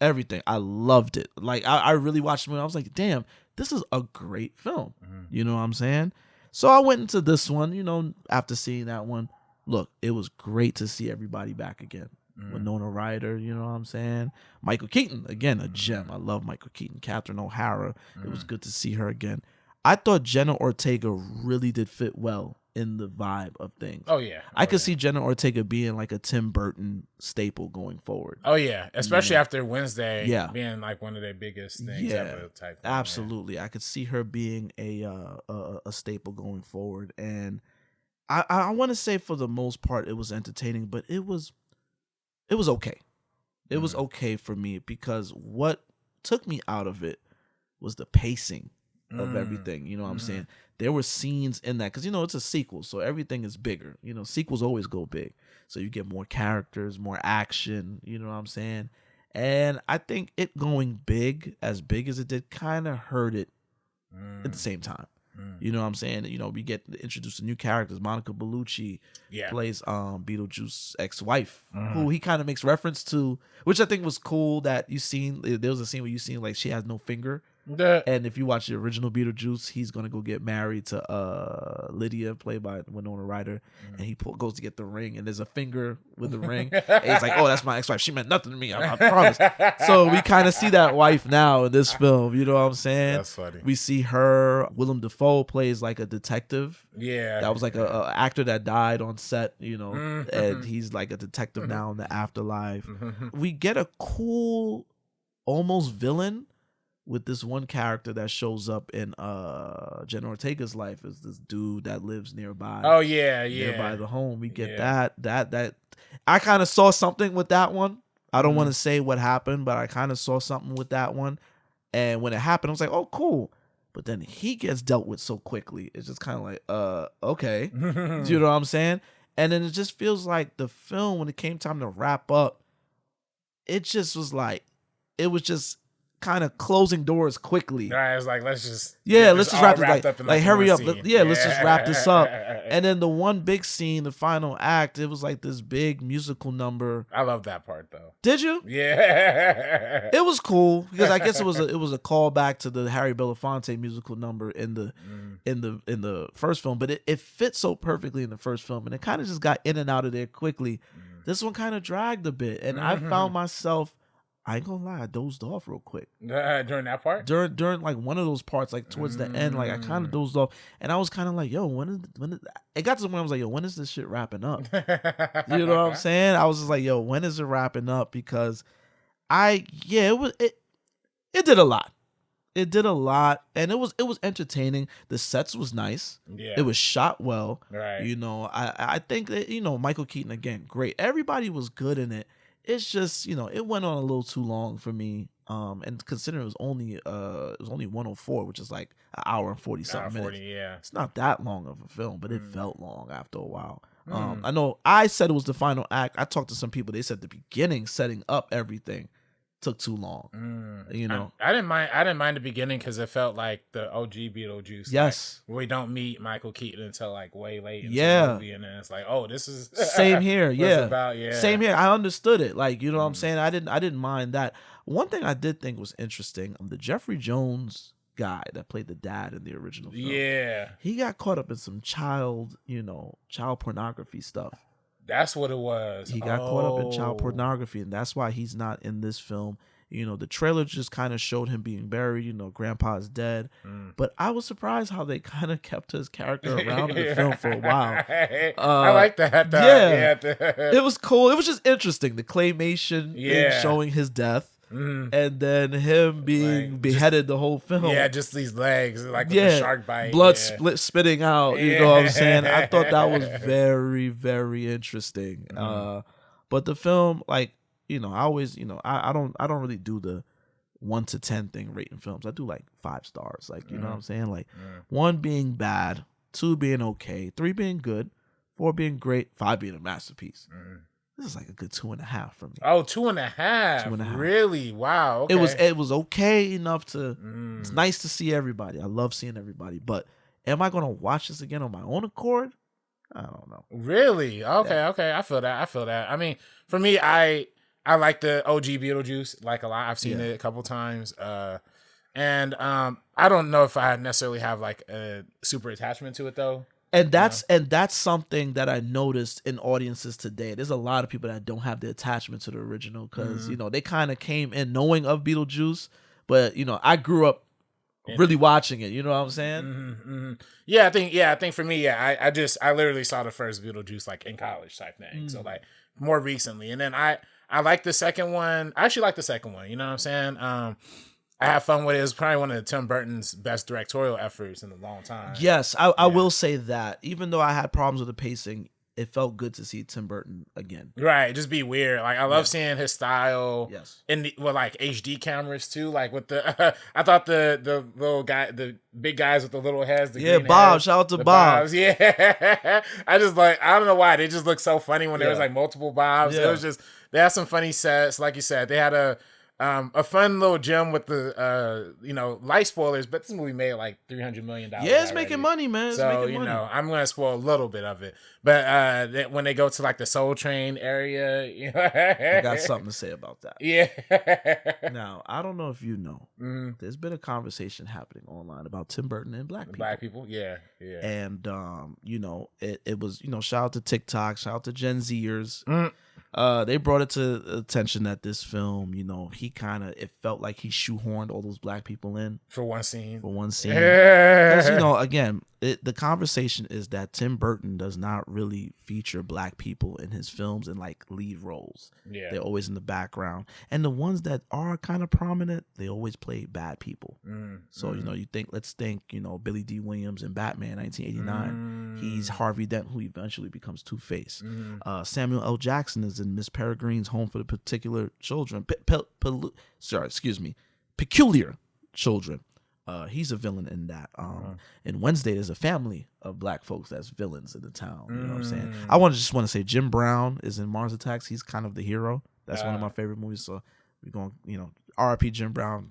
Everything. I loved it. Like, I really watched it and I was like, damn, this is a great film. You know what I'm saying? So I went into this one, after seeing that one. Look, it was great to see everybody back again. Winona Ryder, you know what I'm saying? Michael Keaton, again, a gem. I love Michael Keaton. Catherine O'Hara, it was good to see her again. I thought Jenna Ortega really did fit well in the vibe of things. Oh, yeah. I could see Jenna Ortega being like a Tim Burton staple going forward. Oh, yeah. Especially after Wednesday being like one of their biggest things ever type thing. Absolutely. Yeah. I could see her being a staple going forward. And I want to say for the most part it was entertaining, but it was okay. It was okay for me because what took me out of it was the pacing of everything. You know what I'm saying? There were scenes in that because, it's a sequel, so everything is bigger. Sequels always go big. So you get more characters, more action, you know what I'm saying? And I think it going as big as it did, kind of hurt it at the same time. You know what I'm saying? We get introduced to new characters. Monica Bellucci plays Beetlejuice's ex-wife, who he kind of makes reference to, which I think was cool that you seen. There was a scene where you seen like she has no finger. And if you watch the original Beetlejuice, he's gonna go get married to Lydia, played by Winona Ryder, and he goes to get the ring, and there's a finger with the ring. And he's like, "Oh, that's my ex-wife. She meant nothing to me. I promise." So we kind of see that wife now in this film. You know what I'm saying? That's funny. We see her. Willem Dafoe plays like a detective. Yeah, that was like a actor that died on set. And he's like a detective now in the afterlife. We get a cool, almost villain. With this one character that shows up in Jenna Ortega's life is this dude that lives nearby. Oh yeah, nearby the home. We get that. I kind of saw something with that one. I don't want to say what happened, but I kind of saw something with that one. And when it happened, I was like, oh, cool. But then he gets dealt with so quickly. It's just kind of like, okay. Do you know what I'm saying? And then it just feels like the film, when it came time to wrap up, it just was like, it was just kind of closing doors quickly. All right, it's like let's just wrap this up in like hurry up. scene. Let's just wrap this up. And then the one big scene, the final act, it was like this big musical number. I love that part though. Did you? Yeah. It was cool because I guess it was a callback to the Harry Belafonte musical number in the first film, but it fit so perfectly in the first film, and it kind of just got in and out of there quickly. This one kind of dragged a bit, and I found myself, I ain't gonna lie, I dozed off real quick during that part. During like one of those parts, like towards the end, like I kind of dozed off, and I was kind of like, "Yo, when is?" It got to the point I was like, "Yo, when is this shit wrapping up?" You know what I'm saying? I was just like, "Yo, when is it wrapping up?" Because it did a lot. It did a lot, and it was entertaining. The sets was nice. Yeah, it was shot well. Right. You know, I think that Michael Keaton again, great. Everybody was good in it. It's just, it went on a little too long for me. And considering it was only 104, which is like an hour and 40-something minutes. Yeah. It's not that long of a film, but it felt long after a while. I know I said it was the final act. I talked to some people. They said the beginning, setting up everything, took too long. I didn't mind the beginning because it felt like the OG Beetlejuice. Yes. Like, we don't meet Michael Keaton until like way late into the movie, and then it's like, oh, this is same here. About, same here. I understood it. Like, you know what I'm saying? I didn't mind that. One thing I did think was interesting, the Jeffrey Jones guy that played the dad in the original film. Yeah. He got caught up in some child pornography stuff. That's what it was. He got caught up in child pornography, and that's why he's not in this film. The trailer just kind of showed him being buried. Grandpa's dead. But I was surprised how they kind of kept his character around in the film for a while. I like that. It was cool. It was just interesting. The claymation thing showing his death. And then him being beheaded the whole film. Yeah, just these legs, like with the shark bite. Blood spitting out. You know what I'm saying? I thought that was very, very interesting. But the film, like, I always, I don't really do the 1 to 10 thing rating films. I do like 5 stars. Like, you know what I'm saying? Like 1 being bad, 2 being okay, 3 being good, 4 being great, 5 being a masterpiece. This is like a good 2.5 for me. Oh, 2.5. 2.5. Really? Wow. Okay. It was okay enough to. It's nice to see everybody. I love seeing everybody. But am I gonna watch this again on my own accord? I don't know. Really? Okay. Okay. I feel that. I mean, for me, I like the OG Beetlejuice like a lot. I've seen it a couple times. And I don't know if I necessarily have like a super attachment to it though. And that's something that I noticed in audiences today. There's a lot of people that don't have the attachment to the original because they kind of came in knowing of Beetlejuice, but I grew up really watching it. You know what I'm saying? Yeah, I think for me, I literally saw the first Beetlejuice like in college type thing. So like more recently, and then I like the second one. I actually like the second one. You know what I'm saying? I have fun with it. It was probably one of Tim Burton's best directorial efforts in a long time. Yes, I will say that. Even though I had problems with the pacing, it felt good to see Tim Burton again. Right, just be weird. Like I love seeing his style. Yes, with like HD cameras too. Like with the, I thought the little guy, the big guys with the little heads. The Bob. Heads, shout out to Bob. Bobs, yeah, I just like I don't know why they just look so funny when there was like multiple Bobs. It was just they had some funny sets. Like you said, they had a fun little gem with the light spoilers, but this movie made like $300 million. Yeah, it's making money, man. I'm gonna spoil a little bit of it, but when they go to like the Soul Train area, I got something to say about that. Yeah. Now I don't know if you know, there's been a conversation happening online about Tim Burton and black people. Black people, yeah. And it was shout out to TikTok, shout out to Gen Zers. They brought it to attention that this film, it felt like he shoehorned all those black people in for one scene. Because, again, the conversation is that Tim Burton does not really feature black people in his films in like lead roles. Yeah, they're always in the background, and the ones that are kind of prominent, they always play bad people. So let's think, Billy D. Williams in Batman 1989. He's Harvey Dent, who eventually becomes Two-Face. Samuel L. Jackson is in Miss Peregrine's Home for the Particular Children. Peculiar Children. He's a villain in that. In Wednesday, there's a family of black folks that's villains in the town. You know what I'm saying? I just want to say Jim Brown is in Mars Attacks. He's kind of the hero. That's one of my favorite movies. So we're going, R.I.P. Jim Brown.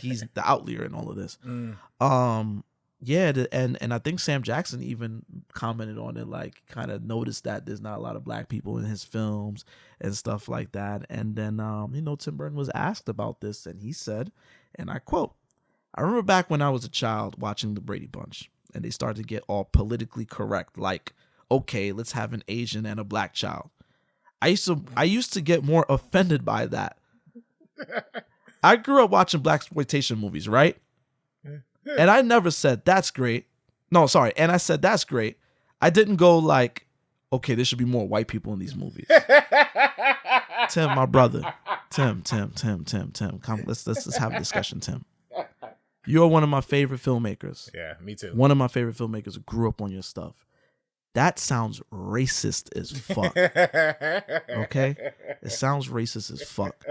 He's the outlier in all of this. And I think Sam Jackson even commented on it, like kind of noticed that there's not a lot of black people in his films and stuff like that. And then, Tim Burton was asked about this, and he said, and I quote, "I remember back when I was a child watching the Brady Bunch, and they started to get all politically correct, like, okay, let's have an Asian and a black child. I used to get more offended by that. I grew up watching blaxploitation movies, right? And I never said that's great. No, sorry. And I said that's great. I didn't go like, okay, there should be more white people in these movies." Tim, my brother. Tim. Come, let's have a discussion, Tim. You're one of my favorite filmmakers. Yeah, me too. One of my favorite filmmakers who grew up on your stuff. That sounds racist as fuck. Okay? It sounds racist as fuck.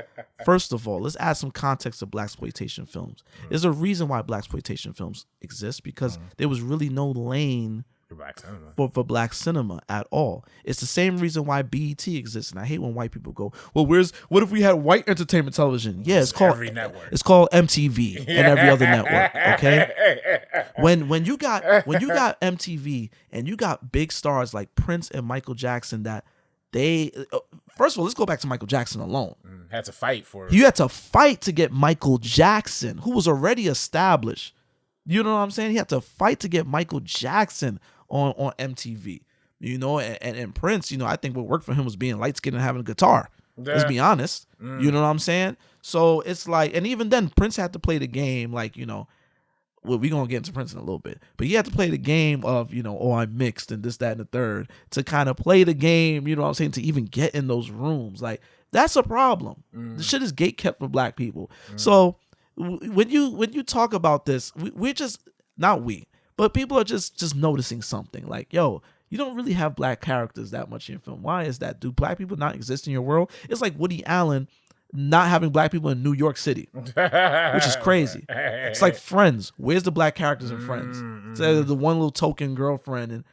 First of all, let's add some context to blaxploitation films. There's a reason why blaxploitation films exist, because there was really no lane for black cinema at all. It's the same reason why BET exists. And I hate when white people go, well, what if we had white entertainment television? Yeah, it's called every network. It's called MTV and every other network. Okay. When you got MTV and you got big stars like Prince and Michael Jackson, that they first of all, let's go back to Michael Jackson alone. Had to fight for it. You had to fight to get Michael Jackson, who was already established. You know what I'm saying? He had to fight to get Michael Jackson on MTV, and Prince, I think what worked for him was being light skinned and having a guitar. Yeah. Let's be honest. You know what I'm saying? So it's like, and even then Prince had to play the game, like, well, we're going to get into Prince in a little bit, but he had to play the game of, I'm mixed and this, that, and the third, to kind of play the game, you know what I'm saying, to even get in those rooms. Like, that's a problem. The shit is gatekept for black people. So when you talk about this, we're just, not we, but people are just noticing something like, yo, you don't really have black characters that much in film. Why is that? Do black people not exist in your world? It's like Woody Allen not having black people in New York City, which is crazy. It's like Friends. Where's the black characters in Friends? It's the one little token girlfriend, and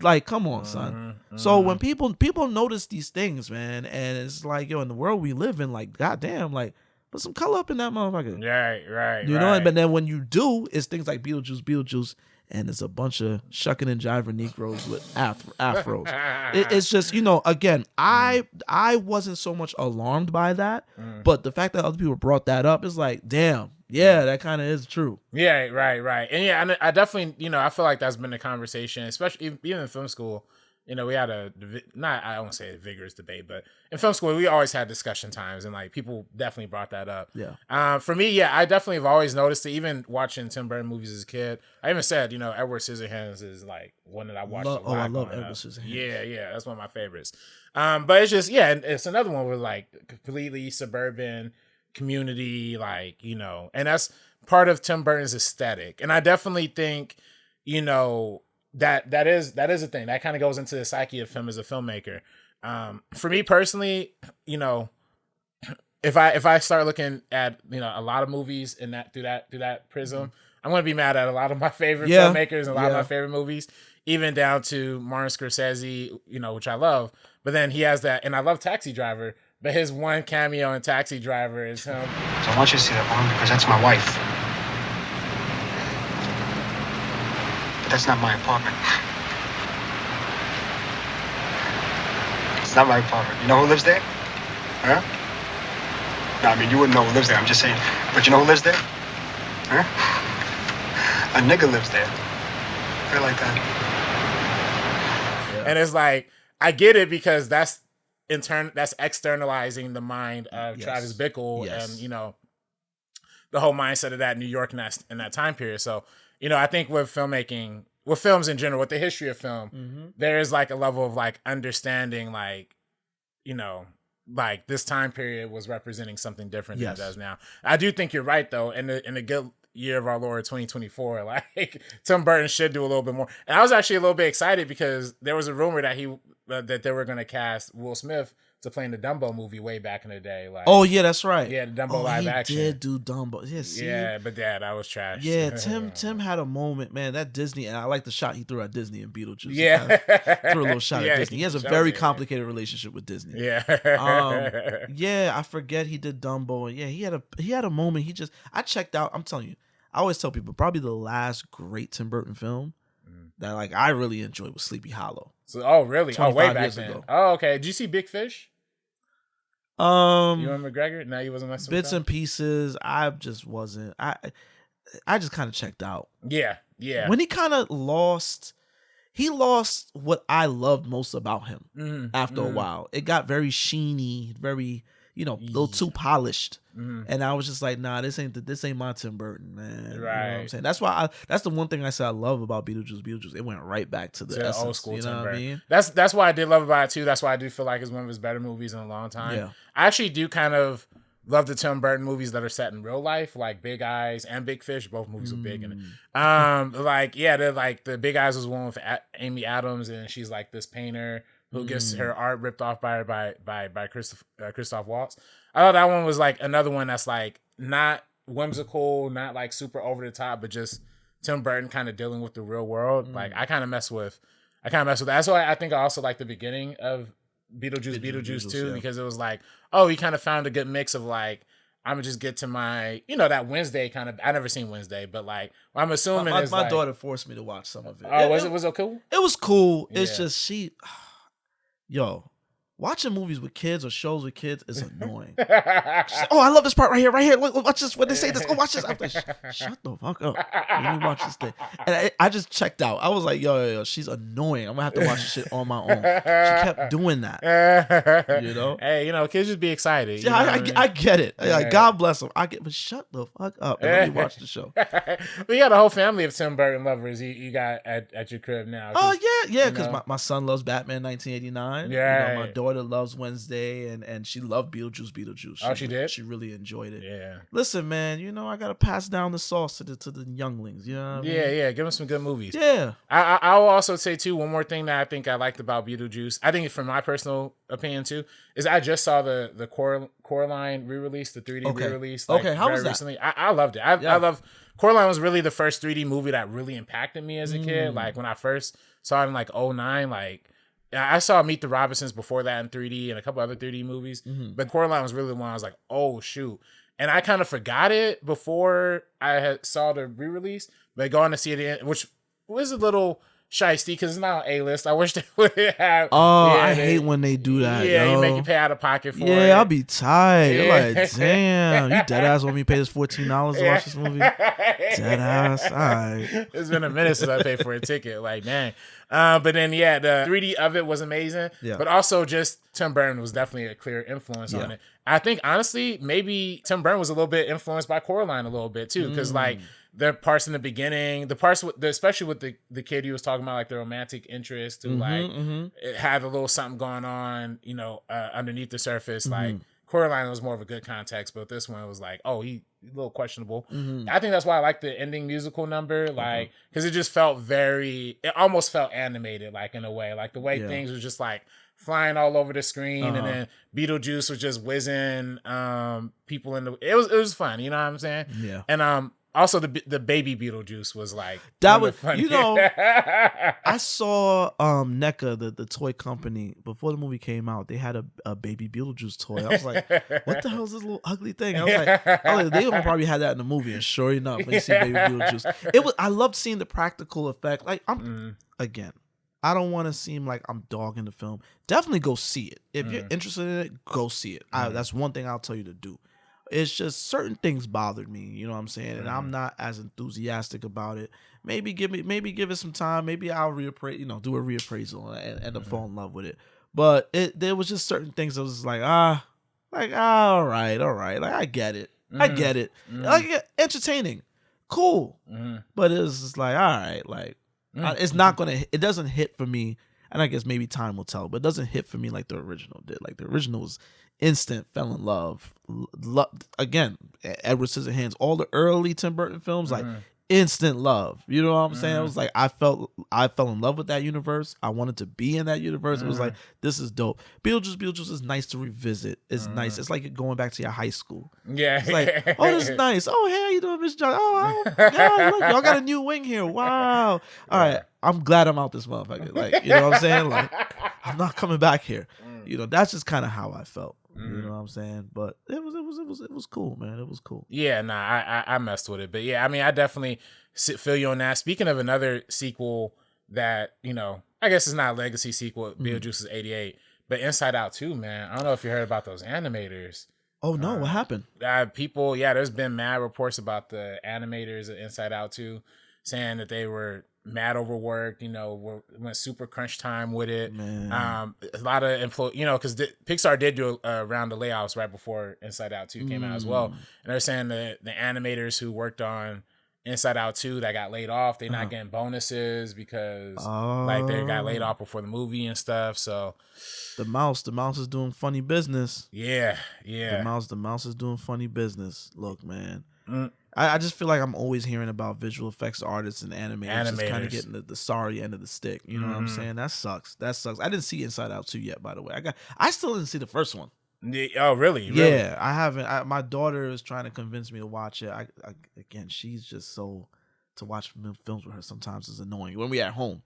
like, come on, son. So when people notice these things, man, and it's like, yo, in the world we live in, like, goddamn, like, put some color up in that motherfucker. Right. You know, but then when you do, it's things like Beetlejuice, and it's a bunch of shucking and jiving Negroes with afros. It's just, again, I wasn't so much alarmed by that, but the fact that other people brought that up is like, damn, yeah, that kind of is true. Yeah, right. And yeah, I definitely, I feel like that's been a conversation, especially even in film school. We had I won't say a vigorous debate, but in film school, we always had discussion times, and like people definitely brought that up. Yeah. For me, I definitely have always noticed it, even watching Tim Burton movies as a kid. I even said, Edward Scissorhands is like one that I watched a lot. I love Edward Scissorhands. Yeah, that's one of my favorites. But it's just, it's another one with like completely suburban community, like, and that's part of Tim Burton's aesthetic. And I definitely think, that is a thing that kind of goes into the psyche of him as a filmmaker. For me personally, if I start looking at a lot of movies in that through that prism, I'm gonna be mad at a lot of my favorite filmmakers and a lot of my favorite movies, even down to Martin Scorsese, which I love. But then he has that, and I love Taxi Driver, but his one cameo in Taxi Driver is him. So I want you to see that one, because that's my wife. But that's not my apartment. It's not my apartment. You know who lives there? Huh? No, I mean, you wouldn't know who lives there. I'm just saying. But you know who lives there? Huh? A nigga lives there. I feel like that. Yeah. And it's like, I get it, because that's externalizing the mind of Travis Bickle and, the whole mindset of that New York in that time period. So, I think with filmmaking, with films in general, with the history of film, there is like a level of like understanding, like, like this time period was representing something different than it does now. I do think you're right, though. In the good year of our Lord 2024, like Tim Burton should do a little bit more. And I was actually a little bit excited, because there was a rumor that that they were going to cast Will Smith to play in the Dumbo movie way back in the day. Like, oh yeah, that's right. Yeah, the Dumbo live action. He did do Dumbo. Yeah, see? Yeah, but that was trash. Yeah, Tim had a moment, man. That Disney, and I like the shot he threw at Disney and Beetlejuice. Yeah, threw a little shot at Disney. He has a very complicated relationship with Disney. Yeah, yeah. I forget he did Dumbo, and yeah, he had a moment. I checked out. I'm telling you, I always tell people probably the last great Tim Burton film that like I really enjoyed was Sleepy Hollow. So, oh really? Oh, way back then. Ago. Oh, okay. Did you see Big Fish? You remember McGregor? No, he wasn't messing bits and pieces. I just wasn't. I just kind of checked out. Yeah. When he kind of lost, what I loved most about him. After a while, it got very sheeny, very a little too polished, and I was just like, nah, this ain't my Tim Burton, man. Right. You know what I'm saying? That's why that's the one thing I said I love about Beetlejuice. It went right back to the essence, old school you know Tim what Burton. I mean? That's why I did love about it too. That's why I do feel like it's one of his better movies in a long time. Yeah. I actually do kind of love the Tim Burton movies that are set in real life, like Big Eyes and Big Fish. Both movies are big in it. They're like the Big Eyes was one with Amy Adams, and she's like this painter who gets her art ripped off by Christoph Waltz. I thought that one was like another one that's like not whimsical, not like super over the top, but just Tim Burton kind of dealing with the real world. Like I kind of mess with that. That's why I think I also like the beginning of Beetlejuice too, because it was like, oh, he kind of found a good mix of like, I'm gonna just get to my, that Wednesday kind of. I never seen Wednesday, but like I'm assuming my daughter forced me to watch some of it. Oh, was it cool? It was cool. Yeah. It's just watching movies with kids or shows with kids is annoying. She's like, oh, I love this part right here. Look, watch this. When they say this, oh, watch this. I'm like, shut the fuck up. Let me watch this thing. And I just checked out. I was like, yo, she's annoying. I'm gonna have to watch this shit on my own. She kept doing that. Hey, kids just be excited. Yeah, I get it. Like, God bless them. But shut the fuck up and let me watch the show. We got a whole family of Tim Burton lovers. You got at your crib now. Oh yeah, because my son loves Batman 1989. Yeah, my daughter loves Wednesday, and she loved Beetlejuice. Oh, she did? She really enjoyed it. Yeah. Listen, man, I gotta pass down the sauce to the younglings. You know what I mean? Yeah. Give them some good movies. Yeah. I will also say too, one more thing that I think I liked about Beetlejuice. I think from my personal opinion too, is I just saw the Coraline re-release, the 3D re-release. Like, how was that? Recently. I loved it. I love Coraline. Was really the first 3D movie that really impacted me as a kid. Like when I first saw it in like 2009, like. I saw Meet the Robinsons before that in 3D and a couple other 3D movies. But Coraline was really the one I was like, oh, shoot. And I kind of forgot it before I saw the re-release. But going to see it, which was a little shiesty because it's not on A-list. I wish they would have. Oh, I hate when they do that. Yeah, you make you pay out of pocket for it. Yeah, I'll be tight. Yeah. Like, damn, you dead ass want me to pay this $14 to watch this movie? Dead ass. All right. It's been a minute since I paid for a ticket. Like, man. But then, the 3D of it was amazing. Yeah. But also just Tim Burton was definitely a clear influence on it. I think, honestly, maybe Tim Burton was a little bit influenced by Coraline a little bit, too. Because, like, the parts in the beginning, especially with the kid he was talking about, like, the romantic interest, who, it had a little something going on, underneath the surface. Like, Coraline was more of a good context, but this one was like, oh, he's a little questionable. I think that's why I like the ending musical number, like, because it just felt it almost felt animated, like, in a way. Like, the way things were just, like, flying all over the screen, and then Beetlejuice was just whizzing people in it was fun, you know what I'm saying? Yeah. And also the baby Beetlejuice was like that was funny. I saw NECA, the toy company, before the movie came out. They had a baby Beetlejuice toy. I was like, what the hell is this little ugly thing? I was like they probably had that in the movie, and sure enough, when you see baby Beetlejuice, I loved seeing the practical effect. Like again, I don't want to seem like I'm dogging the film. Definitely go see it. If you're interested in it, go see it. That's one thing I'll tell you to do. It's just certain things bothered me, you know what I'm saying? And I'm not as enthusiastic about it. Maybe give it some time. Maybe I'll do a reappraisal and fall in love with it. But there was just certain things that was like, all right. Like, I get it. Like, entertaining. Cool. But it was just like, all right, like, it's not it doesn't hit for me. And I guess maybe time will tell, but it doesn't hit for me like the original did. Like, the original was instant, fell in love. Again, Edward Scissorhands, all the early Tim Burton films, like, instant love. You know what I'm saying? It was like I fell in love with that universe. I wanted to be in that universe. It was like, this is dope. Beetlejuice is nice to revisit. It's nice. It's like going back to your high school. Yeah. It's like, oh, this is nice. Oh, hey, how you doing, Miss John? Oh, God, look, y'all got a new wing here. Wow. All right. I'm glad I'm out this motherfucker. Like, you know what I'm saying? Like, I'm not coming back here. You know, that's just kind of how I felt. You know what I'm saying? But it was cool, man. It was cool. Yeah, I messed with it. But yeah, I mean, I definitely feel you on that. Speaking of another sequel that, you know, I guess it's not a legacy sequel, Beetlejuice is 88, but Inside Out 2, man. I don't know if you heard about those animators. Oh, no, what happened? People, there's been mad reports about the animators of Inside Out 2 saying that they were mad overworked, you know, went super crunch time with it. Man. A lot of employees, you know, because Pixar did do a round of layoffs right before Inside Out 2 came out as well. And they're saying that the animators who worked on Inside Out 2 that got laid off, they're not getting bonuses because like they got laid off before the movie and stuff. So the mouse is doing funny business. Yeah. The mouse is doing funny business. Look, man. I just feel like I'm always hearing about visual effects artists and animators just kind of getting the sorry end of the stick. You know what I'm saying? That sucks. I didn't see Inside Out 2 yet, by the way. I still didn't see the first one. Oh, really? Yeah, I haven't. My daughter is trying to convince me to watch it. Again, she's just so... To watch films with her sometimes is annoying when we at home.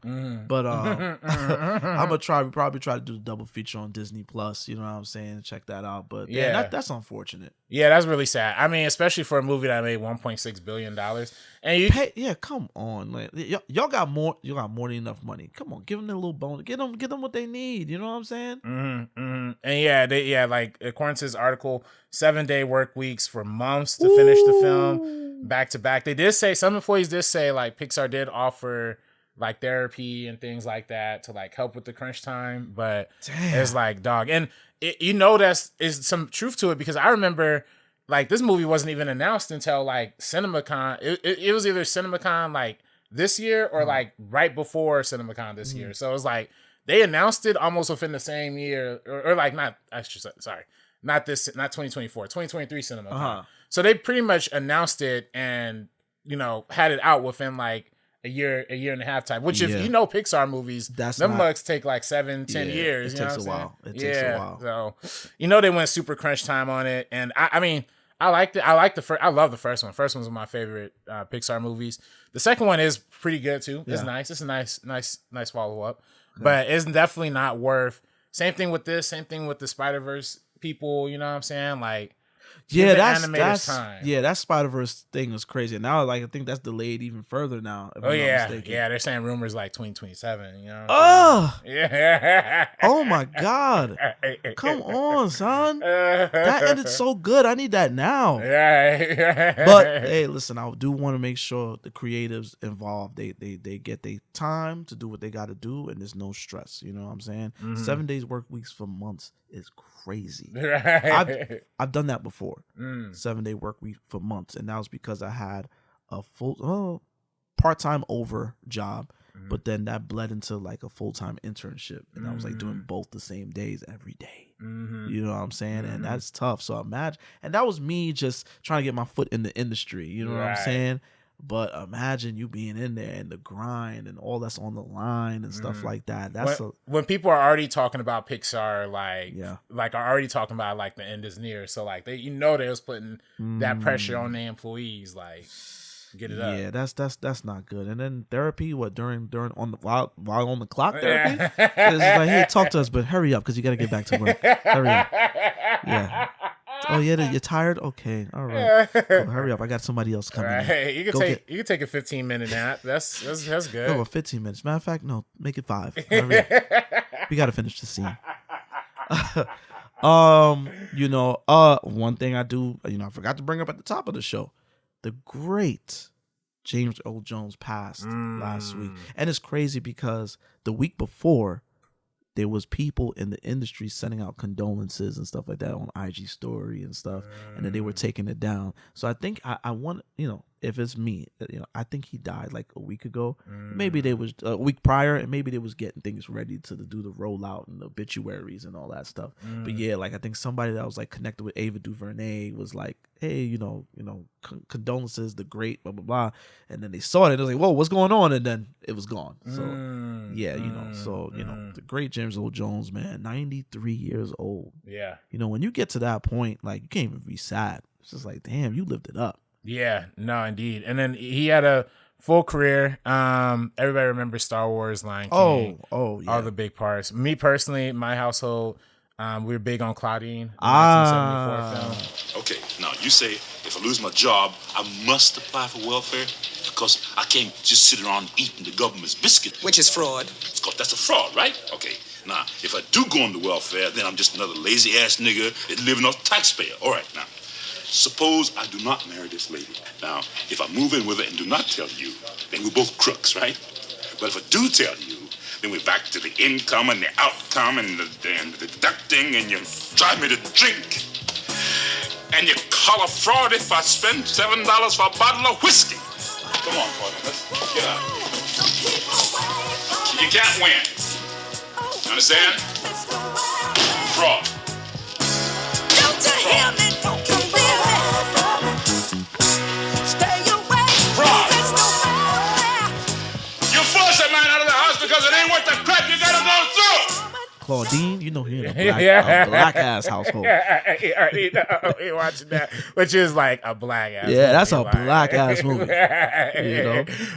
But I'm gonna probably try to do the double feature on Disney Plus. You know what I'm saying? Check that out. But yeah, that's unfortunate. Yeah, that's really sad. I mean, especially for a movie that made $1.6 billion. And come on, like, y'all got more. You got more than enough money. Come on, give them a little bonus. Get them what they need. You know what I'm saying? And like according to this article, 7-day work weeks for months to finish the film. Back to back. They did say, some employees did say like Pixar did offer like therapy and things like that to like help with the crunch time, but it's like, dog, and is some truth to it, because I remember like this movie wasn't even announced until like CinemaCon. It was either CinemaCon like this year or like right before CinemaCon this year. So it was like they announced it almost within the same year, or like not 2024, 2023 CinemaCon. So they pretty much announced it and, you know, had it out within like a year and a half time, which if you know Pixar movies, them mugs take like 7-10 years. It takes a while. Takes a while. So, you know, they went super crunch time on it. And I mean, I liked it. I love the first one. First one's one of my favorite Pixar movies. The second one is pretty good too. It's nice. It's a nice follow up, but it's definitely not worth. Same thing with this. Same thing with the Spider-Verse people. You know what I'm saying? Like, that Spider-Verse thing was crazy. Now, like, I think that's delayed even further now. If I'm not mistaken. They're saying rumors like 2027. You know? Oh my God! Come on, son. That ended so good. I need that now. But hey, listen, I do want to make sure the creatives involved they get their time to do what they got to do, and there's no stress. You know what I'm saying? 7 days work weeks for months is crazy. I've done that before. 7-day work week for months, and that was because I had a full part-time over job, but then that bled into like a full-time internship, and I was like doing both the same days every day. You know what I'm saying? And that's tough. So imagine, and that was me just trying to get my foot in the industry. You know what I'm saying? But imagine you being in there and the grind and all that's on the line and stuff like that. That's when people are already talking about Pixar, like are already talking about like the end is near. So like they was putting that pressure on their employees, like get it up. Yeah, that's not good. And then therapy, during on the while on the clock therapy? It's like, hey, talk to us, but hurry up because you got to get back to work. Hurry up. Yeah. Oh yeah, you're tired. Okay, all right. Well, hurry up! I got somebody else coming. Right. You can take a 15-minute nap. That's good. No, 15 minutes. Matter of fact, no, make it 5. Hurry up. We got to finish the scene. One thing I do, I forgot to bring up at the top of the show, the great James Earl Jones passed last week, and it's crazy because the week before, there was people in the industry sending out condolences and stuff like that on IG story and stuff, and then they were taking it down. So I think I want, if it's me, I think he died like a week ago. Maybe they was a week prior, and maybe they was getting things ready to do the rollout and the obituaries and all that stuff. But yeah, like I think somebody that was like connected with Ava DuVernay was like, hey, condolences, the great, blah blah blah. And then they saw it, and it was like, whoa, what's going on? And then it was gone. So yeah, the great James Earl Jones, man, 93 years old. Yeah. When you get to that point, like you can't even be sad. It's just like, damn, you lived it up. Yeah, no, indeed. And then he had a full career. Everybody remembers Star Wars, Lion King. Oh, yeah. All the big parts. Me personally, my household, we were big on Claudine, the 1974 film. Okay, now you say if I lose my job, I must apply for welfare because I can't just sit around eating the government's biscuit. Which is fraud. Of course, that's a fraud, right? Okay. Now, if I do go into welfare, then I'm just another lazy-ass nigga that's living off taxpayer. All right, now. Suppose I do not marry this lady. Now, if I move in with her and do not tell you, then we're both crooks, right? But if I do tell you, then we're back to the income and the outcome and the deducting, and you drive me to drink. And you call a fraud if I spend $7 for a bottle of whiskey. Come on, partner, let's get out. You can't win. Understand? Fraud. Don't you hear me? Don't you hear me? Stay away. Fraud. There's no way. You force a man out of the house because it ain't worth the crap you gotta go through. Claudine, he in a black ass household. He watching that, which is like a black ass. Yeah, that's a like, black ass movie.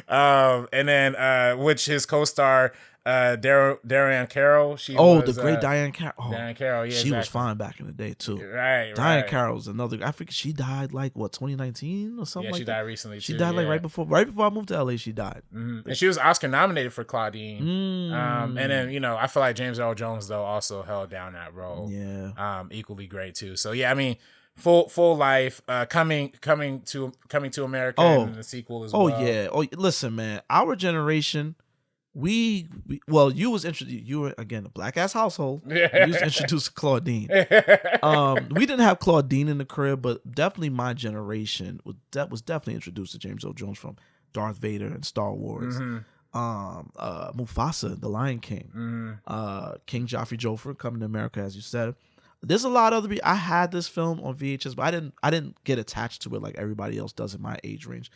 And then which his co-star Diane Carroll. She the great Diane Carroll. Oh, Diane Carroll, yeah, she was fine back in the day too. Right, Diane Carroll's another. I think she died like 2019 or something. Yeah, like she that. died recently. She too, died like yeah. right before I moved to LA. She died, and she was Oscar nominated for Claudine. And then I feel like James Earl Jones though also held down that role. Yeah, equally great too. So yeah, I mean. Full life, coming to America, and the sequel as well. Oh yeah. Oh, listen, man. Our generation, you was introduced. You were again a black ass household. You was introduced to Claudine. We didn't have Claudine in the crib, but definitely my generation was definitely introduced to James Earl Jones from Darth Vader and Star Wars. Mufasa, the Lion King, King Joffrey Joffrey coming to America, as you said. There's a lot of other. I had this film on VHS, but I didn't get attached to it like everybody else does in my age range.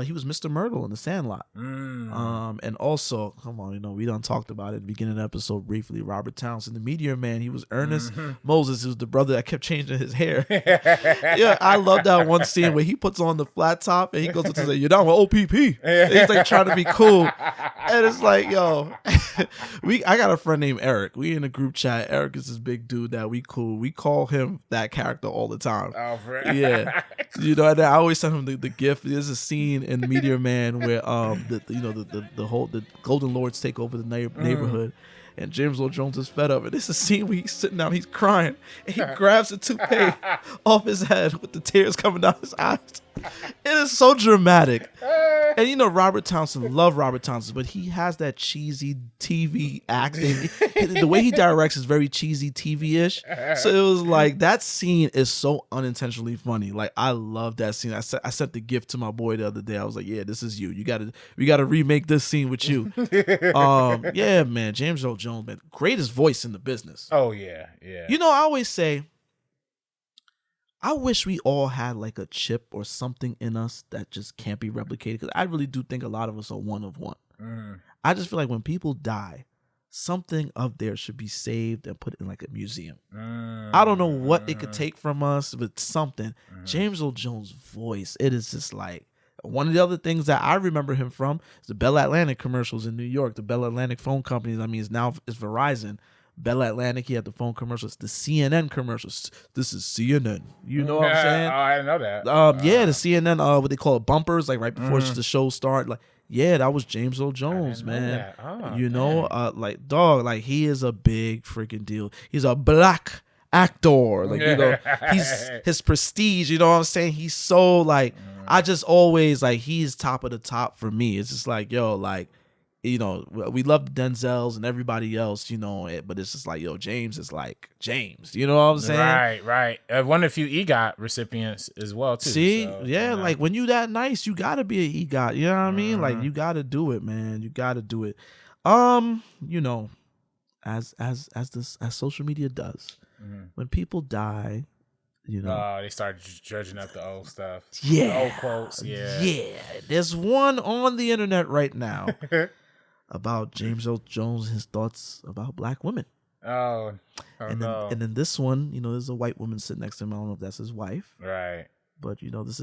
He was Mr. Myrtle in The Sandlot. And also, come on, we done talked about it at the beginning of the episode briefly. Robert Townsend, the Meteor Man. He was Ernest Moses. He was the brother that kept changing his hair. Yeah, I love that one scene where he puts on the flat top and he goes up to say, "You're down with OPP." And he's like trying to be cool, and it's like, yo, I got a friend named Eric. We in a group chat. Eric is this big dude that we cool. We call him that character all the time. Oh, friend. Yeah, and I always send him the gift. There's a scene in Meteor Man where the Golden Lords take over the neighborhood, and James Earl Jones is fed up. And it's a scene where he's sitting down, he's crying, and he grabs a toupee off his head with the tears coming down his eyes. It is so dramatic. And Robert Townsend, love Robert Townsend, but he has that cheesy TV acting. The way he directs is very cheesy TV-ish. So it was like, that scene is so unintentionally funny. Like, I love that scene. I sent the gift to my boy the other day. I was like, yeah, this is you. We gotta remake this scene with you. Yeah, man, James Earl Jones, man, greatest voice in the business. Oh yeah. I always say, I wish we all had like a chip or something in us that just can't be replicated, because I really do think a lot of us are one of one. I just feel like when people die, something of theirs should be saved and put in like a museum. I don't know what it could take from us, but something. James Earl Jones' voice, it is just like, one of the other things that I remember him from is the Bell Atlantic commercials in New York. The Bell Atlantic phone companies, it's Verizon. Bell Atlantic, he had the phone commercials, the CNN commercials. This is CNN. You know what I'm saying? Oh, I didn't know that. Yeah, the CNN, what they call it, bumpers, like right before the show start. Like, yeah, that was James Earl Jones, man. Like, dog, like, he is a big freaking deal. He's a black actor. Like, he's his prestige, you know what I'm saying? He's so like, I just always like, he's top of the top for me. It's just like, yo, like, you know, we love Denzels and everybody else, you know, but it's just like, yo, James is like James. You know what I'm saying? Right. I've won a few EGOT recipients as well, too. See? So, yeah, you know. like when you that nice, you got to be an EGOT. You know what I mean? Like, you got to do it, man. You got to do it. You know, as social media does, when people die, you know, they start judging up the old stuff. Yeah. The old quotes. Yeah. There's one on the internet right now about James Earl Jones, his thoughts about black women. Oh and no. then this one, you know, there's a white woman sitting next to him. I don't know if that's his wife. Right. But you know, this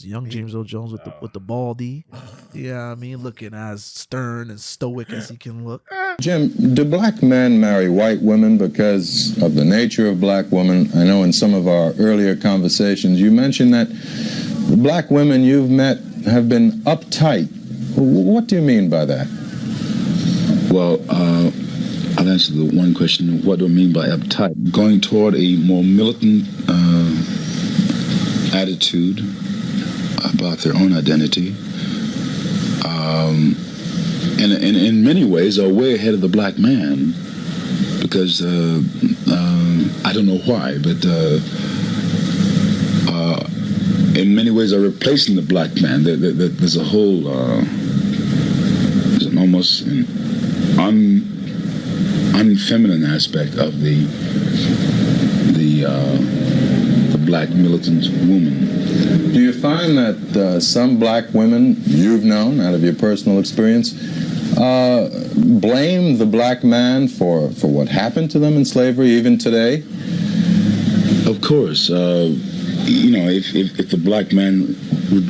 young James Earl Jones with the baldy. Yeah, I mean, looking as stern and stoic as he can look. Jim, do black men marry white women because of the nature of black women? I know in some of our earlier conversations you mentioned that the black women you've met have been uptight. What do you mean by that? Well, I'll answer the one question. What do I mean by uptight? Going toward a more militant attitude about their own identity, and in many ways are way ahead of the black man, because I don't know why, but in many ways are replacing the black man. There's a whole there's an almost unfeminine aspect of the black militant woman. Do you find that some black women you've known, out of your personal experience, blame the black man for what happened to them in slavery even today? Of course. You know, if the black man,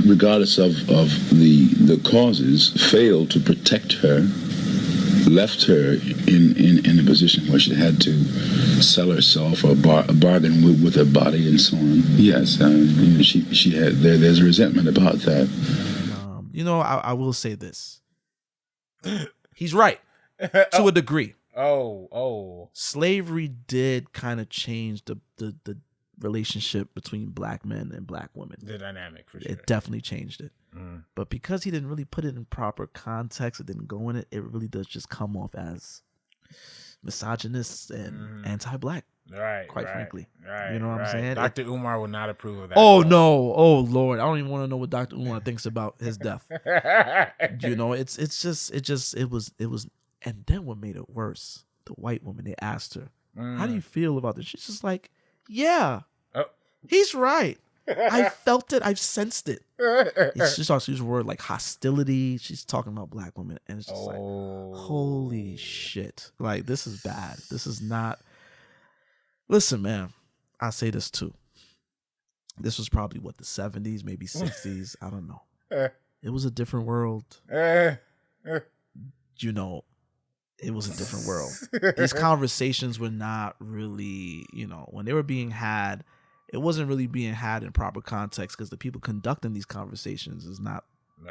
regardless of the causes, failed to protect her, left her in a position where she had to sell herself or bargain with her body and so on. Yes, you know, she had there's a resentment about that. You know, I will say this. He's right to a degree. Slavery did kind of change the relationship between black men and black women. The dynamic, for sure. It definitely changed it. But because he didn't really put it in proper context, it didn't go in it, it really does just come off as misogynist and anti-black. Right. Quite frankly. Right. You know what I'm saying? Dr. Umar would not approve of that. Oh, no. Oh, Lord. I don't even want to know what Dr. Umar thinks about his death. You know, it was, and then what made it worse, the white woman, they asked her, how do you feel about this? She's just like, yeah, he's right. I felt it. I've sensed it. She starts to use a word like hostility. She's talking about black women. And it's just like, holy shit. Like, this is bad. This is not. Listen, man, I say this too. This was probably the 70s, maybe 60s. I don't know. It was a different world. You know, it was a different world. These conversations were not really, you know, when they were being had, it wasn't really being had in proper context because the people conducting these conversations is not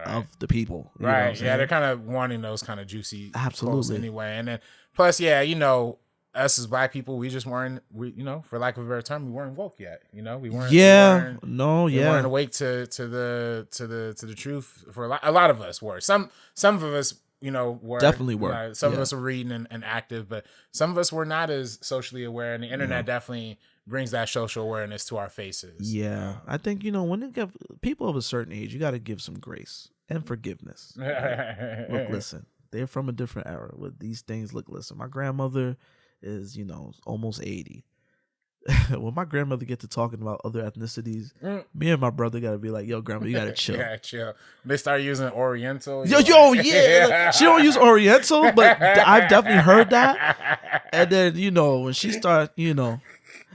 of the people. You know what I'm saying? Yeah, they're kind of wanting those kind of juicy absolutely anyway. And then plus, yeah, you know, us as black people, we just weren't, you know, for lack of a better term, we weren't woke yet. You know, we weren't. We weren't awake to the truth. For a lot of us were. Some of us, you know, were definitely were. Some of us were reading and active, but some of us were not as socially aware. And the internet definitely brings that social awareness to our faces. Yeah, I think, you know, when it get people of a certain age, you got to give some grace and forgiveness. Look, listen, they're from a different era with these things. Look, listen, my grandmother is, you know, almost 80. When my grandmother get to talking about other ethnicities, me and my brother got to be like, yo, grandma, you got to chill. You gotta chill. They start using Oriental. Yeah. She don't use Oriental, but I've definitely heard that. And then, you know, when she start, you know,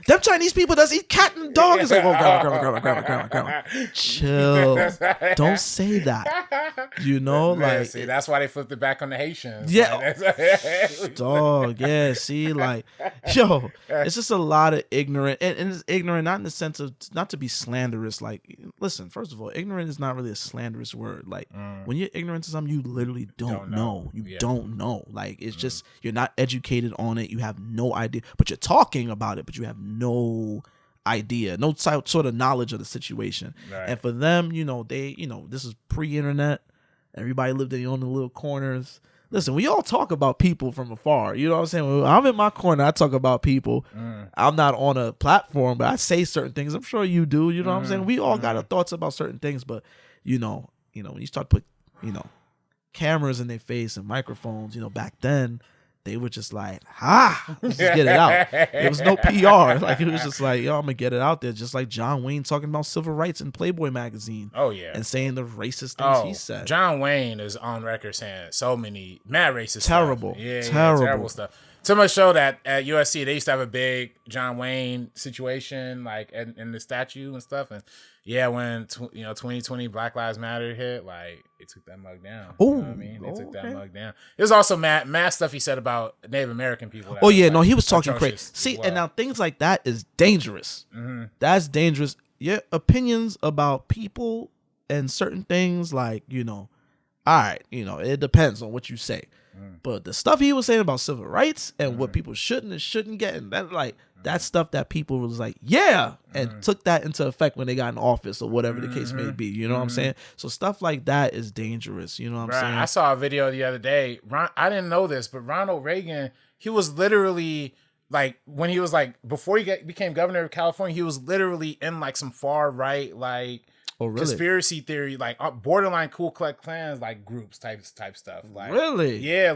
them Chinese people does eat cat and dog. It's like, oh, grandma. Chill. Don't say that. You know, like. See, that's why they flipped it back on the Haitians. Yeah. Dog, yeah. See, like, yo, it's just a lot of ignorant. And it's ignorant, not in the sense of, not to be slanderous. Like, listen, first of all, ignorant is not really a slanderous word. Like, when you're ignorant to something, you literally don't know. You don't know. Like, it's just, you're not educated on it. You have no idea. But you're talking about it, but you have no idea, no sort of knowledge of the situation. Right. And for them, you know, they, you know, this is pre-internet. Everybody lived in their own little corners. listen, we all talk about people from afar. You know what I'm saying? When I'm in my corner, I talk about people. I'm not on a platform, but I say certain things. I'm sure you do. You know what I'm saying? We all got our thoughts about certain things, but you know, when you start put, cameras in their face and microphones, back then, they were just like, let's just get it out. There was no PR. Like, it was just like, yo, I'm going to get it out there. Just like John Wayne talking about civil rights in Playboy magazine. Oh, yeah. And saying the racist things he said. John Wayne is on record saying so many mad racist terrible. stuff. Yeah, terrible stuff. So much so that at USC, they used to have a big John Wayne situation, like in the statue and stuff. And yeah, when 2020 Black Lives Matter hit, like they took that mug down. Oh, you know what I mean, they took that mug down. There's also mad stuff he said about Native American people. He was talking crazy. See, and now things like that is dangerous. That's dangerous. Your opinions about people and certain things, like all right, it depends on what you say. But the stuff he was saying about civil rights and what people shouldn't and shouldn't get, and that stuff that people was like, and took that into effect when they got in office or whatever the case may be. You know what I'm saying? So stuff like that is dangerous. You know what I'm saying? I saw a video the other day. I didn't know this, but Ronald Reagan, he was literally like, when he was like, before he became governor of California, he was literally in like some far right, like, conspiracy theory, like borderline Ku Klux Klans, like groups type stuff. Like, really? Yeah,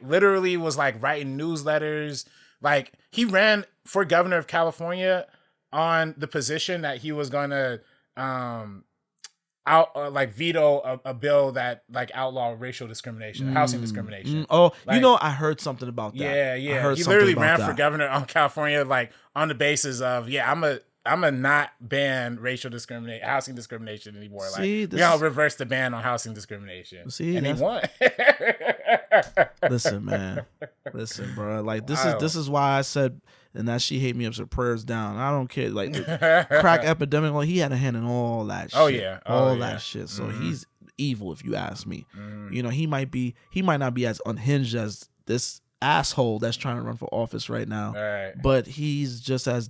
literally was like writing newsletters. Like, he ran for governor of California on the position that he was gonna veto a bill that like outlaw racial discrimination, housing discrimination. I heard something about that. Yeah. He literally ran for governor of California, like on the basis of I'm a not ban housing discrimination anymore. Like, we all reverse the ban on housing discrimination. And he won. Listen, man. Listen, bro. Like, this is why I said, and that she hate me up, so prayers down. I don't care. Like, the crack epidemic, well, he had a hand in all that shit. Oh yeah. That shit. So he's evil, if you ask me. He might not be as unhinged as this asshole that's trying to run for office right now, but he's just as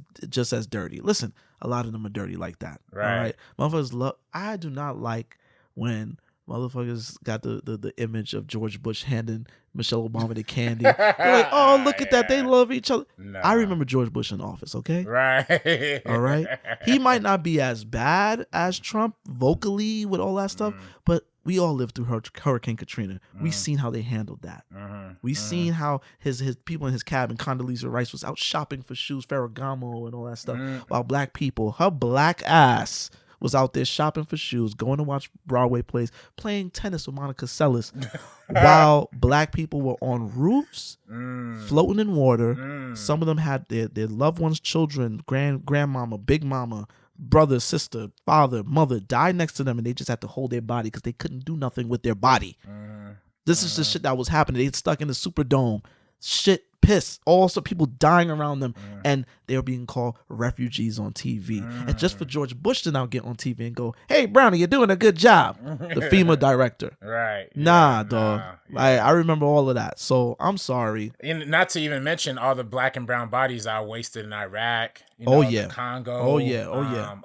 dirty. Listen, a lot of them are dirty like that. All right, motherfuckers I do not like when motherfuckers got the image of George Bush handing Michelle Obama the candy. They're like, oh, look at that, they love each other. No. I remember George Bush in office. Okay, right. All right, he might not be as bad as Trump vocally with all that stuff, but we all lived through Hurricane Katrina. We seen how they handled that. We seen how his people in his cabin, Condoleezza Rice, was out shopping for shoes, Ferragamo and all that stuff. While black people, her black ass was out there shopping for shoes, going to watch Broadway plays, playing tennis with Monica Seles, while black people were on roofs, floating in water. Some of them had their loved ones, children, grandmama, big mama, brother, sister, father, mother died next to them, and they just had to hold their body because they couldn't do nothing with their body. This is the shit that was happening. They stuck in the Superdome. Shit, piss. Also, people dying around them, and they were being called refugees on TV. And just for George Bush to now get on TV and go, "Hey, Brownie, you're doing a good job," the FEMA director. Right. Nah, dog. I remember all of that. So I'm sorry. And not to even mention all the black and brown bodies that are wasted in Iraq. The Congo.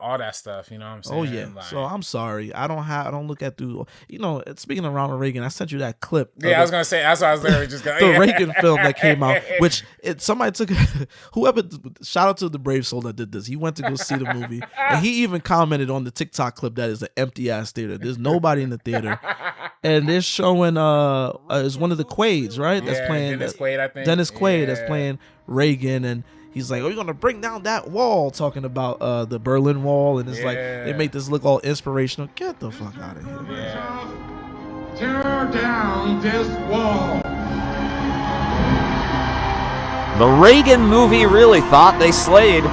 All that stuff. You know what I'm saying? Oh yeah. Like, so I'm sorry. I don't look at through. Speaking of Ronald Reagan, I sent you that clip. Yeah, I was gonna say. That's what I was literally just going. The Reagan film that came out, which somebody took. Whoever. Shout out to the brave soul that did this. He went to go see the movie, and he even commented on the TikTok clip that is an empty ass theater. There's nobody in the theater, and they're showing is one of the Quaids, right? That's playing Dennis Quaid, I think. Dennis Quaid that's playing Reagan, and he's like, "Oh, you're gonna bring down that wall," talking about the Berlin Wall, and it's like they make this look all inspirational. Get the fuck out of here! Tear down this wall. The Reagan movie really thought they slayed.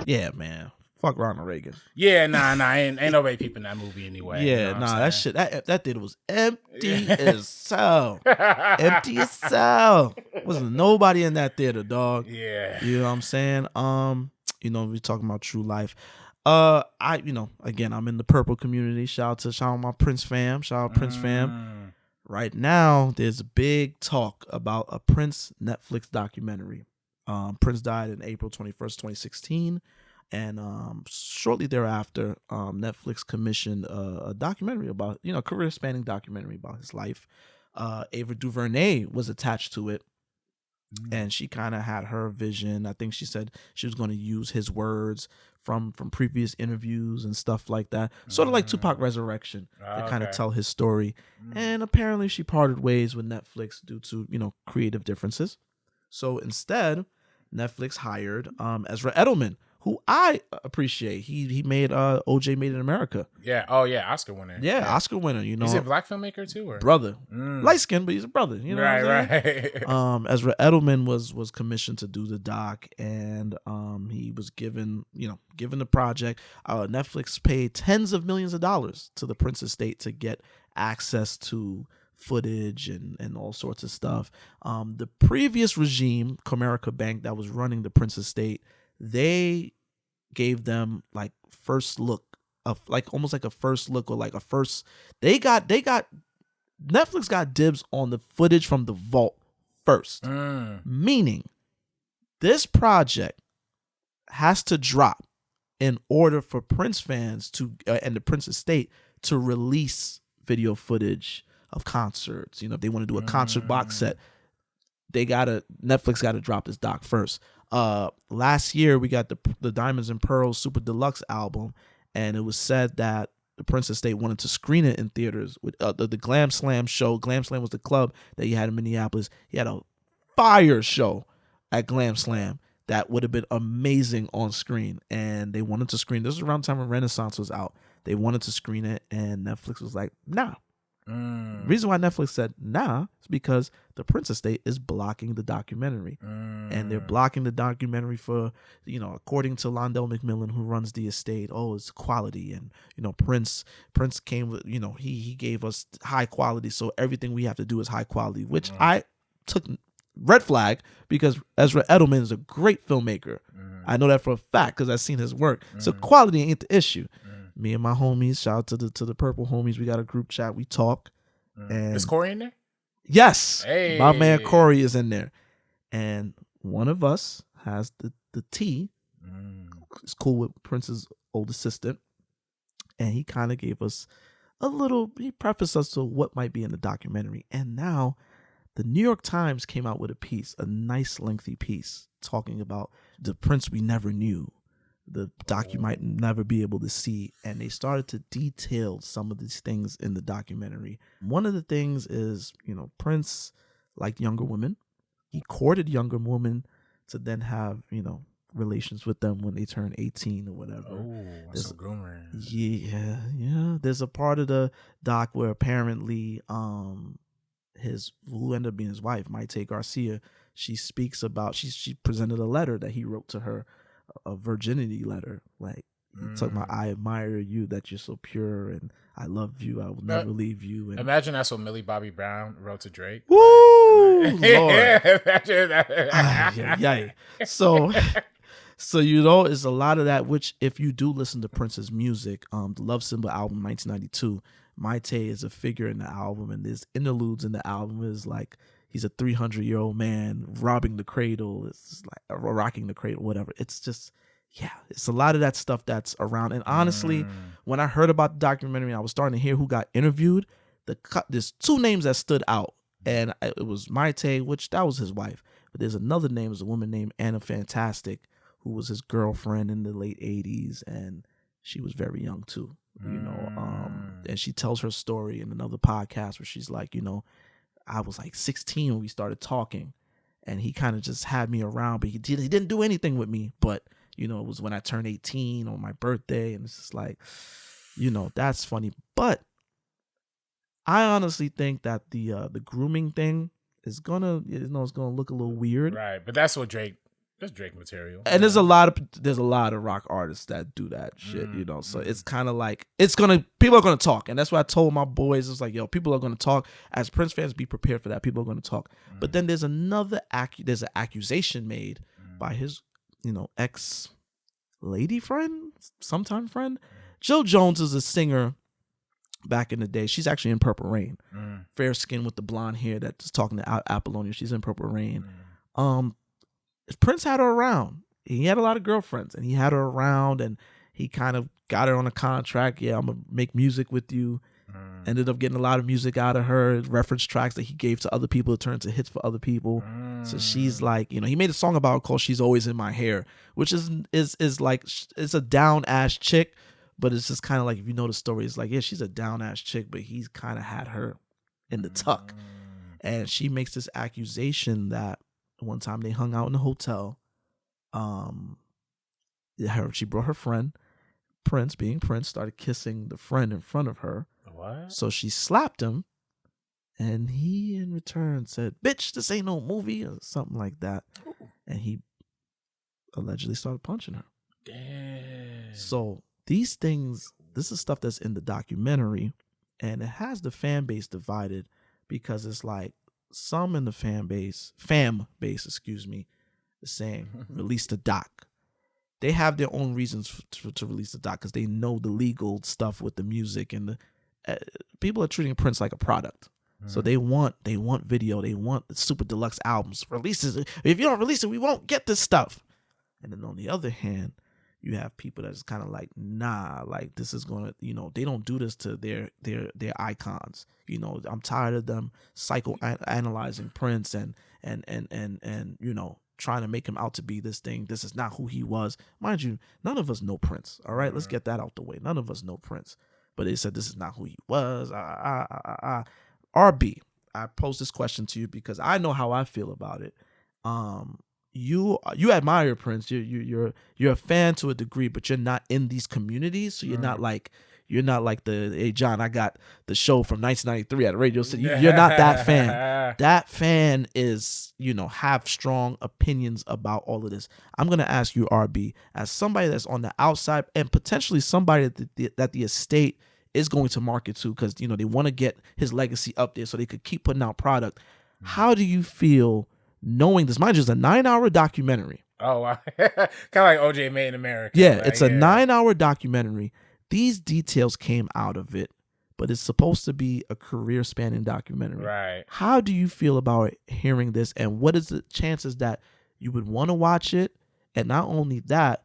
Yeah, man. Fuck Ronald Reagan. Yeah, nah. Ain't nobody peeping that movie anyway. Yeah, that shit. That theater was empty as hell. Empty as hell. Wasn't nobody in that theater, dog. Yeah. You know what I'm saying? We talking about true life. Again, I'm in the purple community. Shout out my Prince fam. Prince fam. right now there's a big talk about a Prince Netflix documentary. Prince died in April 21st, 2016. And shortly thereafter, Netflix commissioned a documentary about, career-spanning documentary about his life. Ava DuVernay was attached to it, and she kind of had her vision. I think she said she was going to use his words from previous interviews and stuff like that, sort of like Tupac Resurrection, to kind of tell his story. And apparently, she parted ways with Netflix due to creative differences. So instead, Netflix hired Ezra Edelman, who I appreciate. He made OJ Made in America. Yeah. Oh yeah, Oscar winner. Yeah, Oscar winner. He's a black filmmaker too, or brother, light skinned, but he's a brother. Right. Ezra Edelman was commissioned to do the doc, and he was given the project. Netflix paid tens of millions of dollars to the Prince estate to get access to footage and all sorts of stuff. The previous regime, Comerica Bank, that was running the Prince estate, they gave them like first look of almost like a first look, or like a first. They got Netflix got dibs on the footage from the vault first, meaning this project has to drop in order for Prince fans to and the Prince estate to release video footage of concerts. If they want to do a concert box set, Netflix got to drop this doc first. Last year we got the Diamonds and Pearls Super Deluxe album, and it was said that the Prince estate wanted to screen it in theaters with the Glam Slam show. Glam Slam was the club that he had in Minneapolis. He had a fire show at Glam Slam that would have been amazing on screen, and they wanted to screen. This was around the time when Renaissance was out. They wanted to screen it, and Netflix was like, nah. Reason why Netflix said nah is because the Prince estate is blocking the documentary, and they're blocking the documentary for, according to Londell McMillan, who runs the estate, it's quality, and Prince came with, he gave us high quality, so everything we have to do is high quality, which I took red flag, because Ezra Edelman is a great filmmaker. I know that for a fact because I've seen his work. So quality ain't the issue. Me and my homies, shout out to the Purple homies. We got a group chat. We talk. And is Corey in there? Yes. Hey. My man Corey is in there. And one of us has the T. It's cool with Prince's old assistant. And he kind of gave us he prefaced us to what might be in the documentary. And now the New York Times came out with a piece, a nice lengthy piece, talking about the Prince we never knew. The doc you might never be able to see, and they started to detail some of these things in the documentary. One of the things is, Prince liked younger women. He courted younger women to then have, relations with them when they turn 18 or whatever. Oh, that's a groomer. Yeah. There's a part of the doc where apparently who ended up being his wife, Maite Garcia, she speaks about, she presented a letter that he wrote to her, a virginity letter, like talking about, I admire you, that you're so pure, and I love you, I will never leave you. And imagine that's what Millie Bobby Brown wrote to Drake. Woo, Lord. Yeah. So it's a lot of that, which if you do listen to Prince's music, the Love Symbol album 1992, Maite is a figure in the album, and there's interludes in the album is like he's a 300-year-old man robbing the cradle. It's like rocking the cradle, whatever. It's just, it's a lot of that stuff that's around. And honestly, when I heard about the documentary, I was starting to hear who got interviewed. There's two names that stood out, and it was Maite, which that was his wife. But there's another name, it was a woman named Anna Fantastic, who was his girlfriend in the late 80s, and she was very young too, and she tells her story in another podcast where she's like, I was like 16 when we started talking, and he kind of just had me around, but he didn't do anything with me. But, it was when I turned 18 on my birthday, and it's just like, that's funny. But I honestly think that the grooming thing is gonna, it's gonna look a little weird. Right, but that's Drake material. And there's a lot of rock artists that do that shit, so it's kind of like, people are gonna talk. And that's what I told my boys. It's like, people are gonna talk. As Prince fans, be prepared for that. People are gonna talk. But then there's there's an accusation made by his ex lady friend, sometime friend. Jill Jones is a singer back in the day. She's actually in Purple Rain. Fair skin with the blonde hair that's talking to Apollonia. She's in Purple Rain. Prince had her around. He had a lot of girlfriends, and he had her around, and he kind of got her on a contract. Yeah, I'm going to make music with you. Ended up getting a lot of music out of her, reference tracks that he gave to other people to turn to hits for other people. So she's like, he made a song about her called She's Always in My Hair, which is like, it's a down ass chick, but it's just kind of like, if you know the story, it's like, yeah, she's a down ass chick, but he's kind of had her in the tuck. And she makes this accusation that one time they hung out in a hotel. She brought her friend, Prince, being Prince, started kissing the friend in front of her. What? So she slapped him, and he in return said, "Bitch, this ain't no movie," or something like that. And he allegedly started punching her. Damn. So these things, this is stuff that's in the documentary, and it has the fan base divided because it's like some in the fam base, is saying release the doc. They have their own reasons to release the doc because they know the legal stuff with the music, and the people are treating Prince like a product. So they want video, they want the super deluxe albums. Releases it. If you don't release it, we won't get this stuff. And then on the other hand, you have people that's kind of like, nah, like this is gonna, they don't do this to their icons. I'm tired of them psychoanalyzing Prince and trying to make him out to be this thing. This is not who he was. Mind you, none of us know Prince. All right, let's get that out the way. None of us know Prince. But they said this is not who he was. RB, I pose this question to you because I know how I feel about it. You admire Prince. You're a fan to a degree, but you're not in these communities, so you're not like the, hey John, I got the show from 1993 at Radio City. You're not that fan. That fan is, have strong opinions about all of this. I'm gonna ask you, RB, as somebody that's on the outside and potentially somebody that the estate is going to market to, because they want to get his legacy up there so they could keep putting out product. How do you feel knowing this? Mind you, it's a 9-hour documentary. Oh, wow. Kind of like OJ Made in America. Yeah, like, it's a 9-hour documentary. These details came out of it, but it's supposed to be a career-spanning documentary. Right. How do you feel about hearing this, and what is the chances that you would want to watch it? And not only that,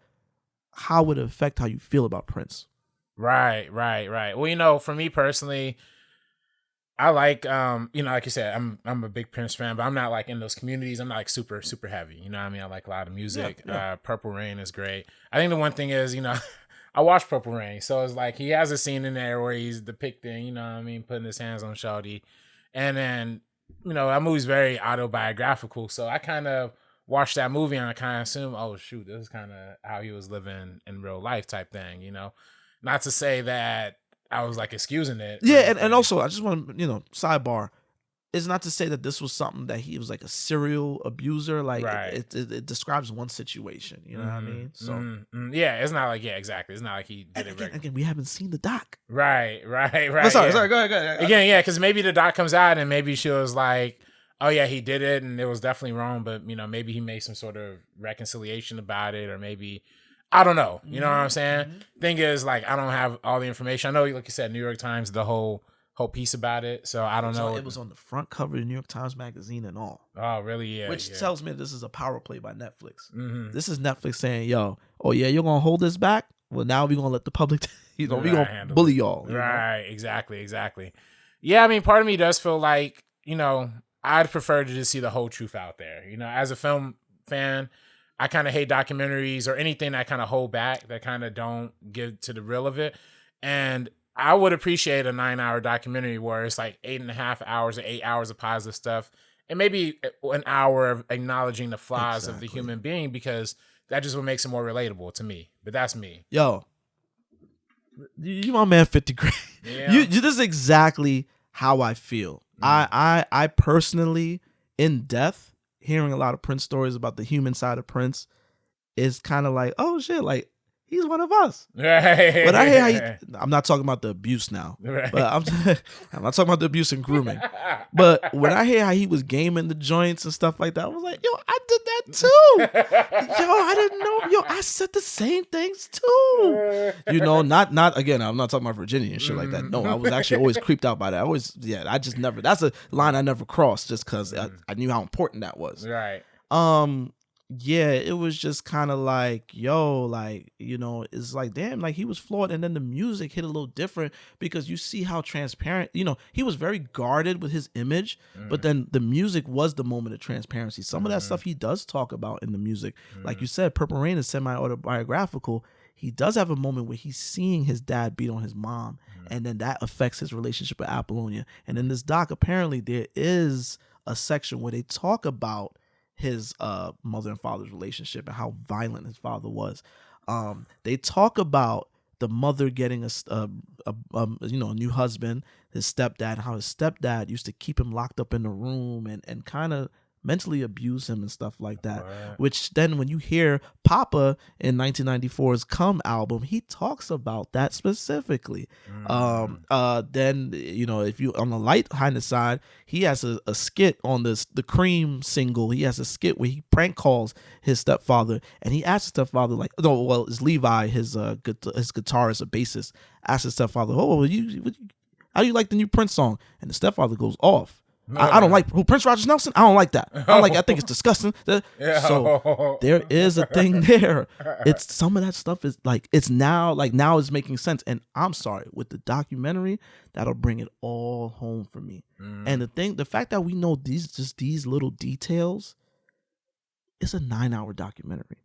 how would it affect how you feel about Prince? Right. Well, for me personally, I like, like you said, I'm a big Prince fan, but I'm not like in those communities. I'm not like super, super heavy. You know what I mean? I like a lot of music. Yeah. Purple Rain is great. I think the one thing is, I watched Purple Rain. So it's like he has a scene in there where he's depicting, putting his hands on Shawty. And then, that movie's very autobiographical. So I kind of watched that movie and I kind of assumed, oh, shoot, this is kind of how he was living in real life type thing, Not to say that I was like excusing it. Yeah, and also I just want to, sidebar. It's not to say that this was something that he was like a serial abuser. Like it describes one situation. You know what I mean? So yeah, it's not like exactly. It's not like he did it. Again, we haven't seen the doc. Right. Oh, sorry. Go ahead. Again, yeah, because maybe the doc comes out and maybe she was like, oh yeah, he did it and it was definitely wrong, but maybe he made some sort of reconciliation about it, or maybe. I don't know. You know what I'm saying? Thing is, like, I don't have all the information. I know, like you said, New York Times, the whole piece about it. So I don't know. It was on the front cover of the New York Times Magazine and all. Oh, really? Yeah. Which tells me this is a power play by Netflix. This is Netflix saying, yo, oh yeah, you're going to hold this back? Well, now we're going to let the public, we're going to bully y'all. Right. Exactly. Yeah, I mean, part of me does feel like, I'd prefer to just see the whole truth out there. As a film fan, I kind of hate documentaries or anything that kind of hold back, that kind of don't give to the real of it. And I would appreciate a 9-hour documentary where it's like 8.5 hours or 8 hours of positive stuff, and maybe an hour of acknowledging the flaws of the human being, because that just what makes it more relatable to me. But that's me. Yo, you my man 50 Grand. Yeah. This is exactly how I feel. I personally, in death, hearing a lot of Prince stories about the human side of Prince is kind of like, oh shit, like He's one of us. Right. But I hear I'm not talking about the abuse now. Right. But I'm not talking about the abuse and grooming. But when I hear how he was gaming the joints and stuff like that, I was like, yo, I did that too. Yo, I didn't know. Yo, I said the same things too. You know, not again, I'm not talking about Virginia and shit like that. No, I was actually always creeped out by that. I just never, that's a line I never crossed just because I knew how important that was. Right. Yeah, it was just kind of like, yo, like, you know, it's like, damn, like he was flawed. And then the music hit a little different because you see how transparent, you know, he was very guarded with his image, but then the music was the moment of transparency. Some of that stuff he does talk about in the music. Like you said, Purple Rain is semi-autobiographical. He does have a moment where he's seeing his dad beat on his mom, and then that affects his relationship with Apollonia. And in this doc, apparently there is a section where they talk about his mother and father's relationship and how violent his father was. They talk about the mother getting a new husband, his stepdad, how his stepdad used to keep him locked up in the room and kind of mentally abuse him and stuff like that. Right. Which then when you hear Papa in 1994's Come album, he talks about that specifically. Then, you know, if you on the light behind the side, he has a skit on the Cream single. He has a skit where he prank calls his stepfather, and he asks his stepfather, like, no, well, it's Levi, his guitarist, a bassist, asks his stepfather, how do you like the new Prince song? And the stepfather goes off. I don't like Prince Rogers Nelson. I don't like that. I think it's disgusting. So there is a thing there. It's some of that stuff is like now it's making sense. And I'm sorry, with the documentary, that'll bring it all home for me. And the fact that we know these little details, it's a 9-hour documentary.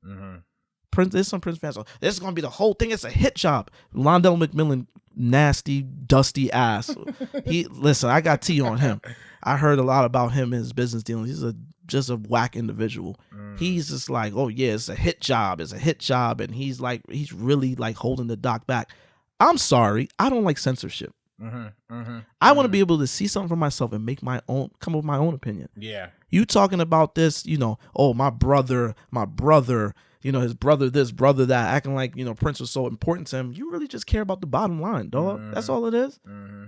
Prince, there's some Prince fans. This is gonna be the whole thing. It's a hit job. Londell McMillan, nasty, dusty ass. Listen, I got tea on him. I heard a lot about him and his business dealings. He's just a whack individual. He's just like, oh yeah, it's a hit job. It's a hit job, and he's really like holding the doc back. I'm sorry, I don't like censorship. I want to be able to see something for myself and come up with my own opinion. Yeah, you talking about this? You know, oh my brother. You know, his brother this, brother that, acting like, you know, Prince was so important to him. You really just care about the bottom line, dog. That's all it is.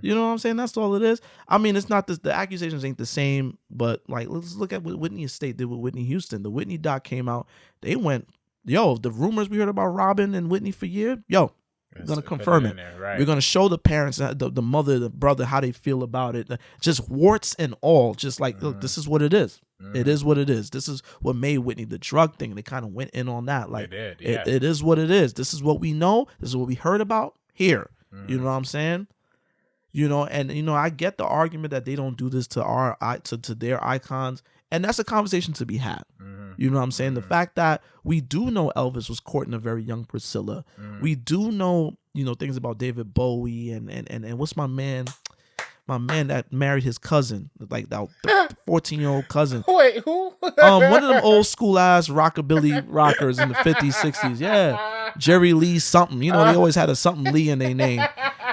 You know what I'm saying? That's all it is. I mean, it's not the accusations ain't the same, but like, let's look at what Whitney Estate did with Whitney Houston. The Whitney doc came out. They went, yo, the rumors we heard about Robin and Whitney for years, yo, we're going to confirm it. Right. We're going to show the parents, the mother, the brother, how they feel about it. Just warts and all. Just like, look, this is what it is. It is what it is. This is what made Whitney the drug thing. They kind of went in on that. Like, it is what it is. This is what we know. This is what we heard about here. You know what I'm saying? You know, and you know, I get the argument that they don't do this to their icons, and that's a conversation to be had. You know what I'm saying? The fact that we do know Elvis was courting a very young Priscilla. We do know, you know, things about David Bowie and what's my man that married his cousin, like that 14-year-old cousin. Wait, who? One of them old school ass rockabilly rockers in the 50s, 60s. Yeah, Jerry Lee something. You know, they always had a something Lee in their name.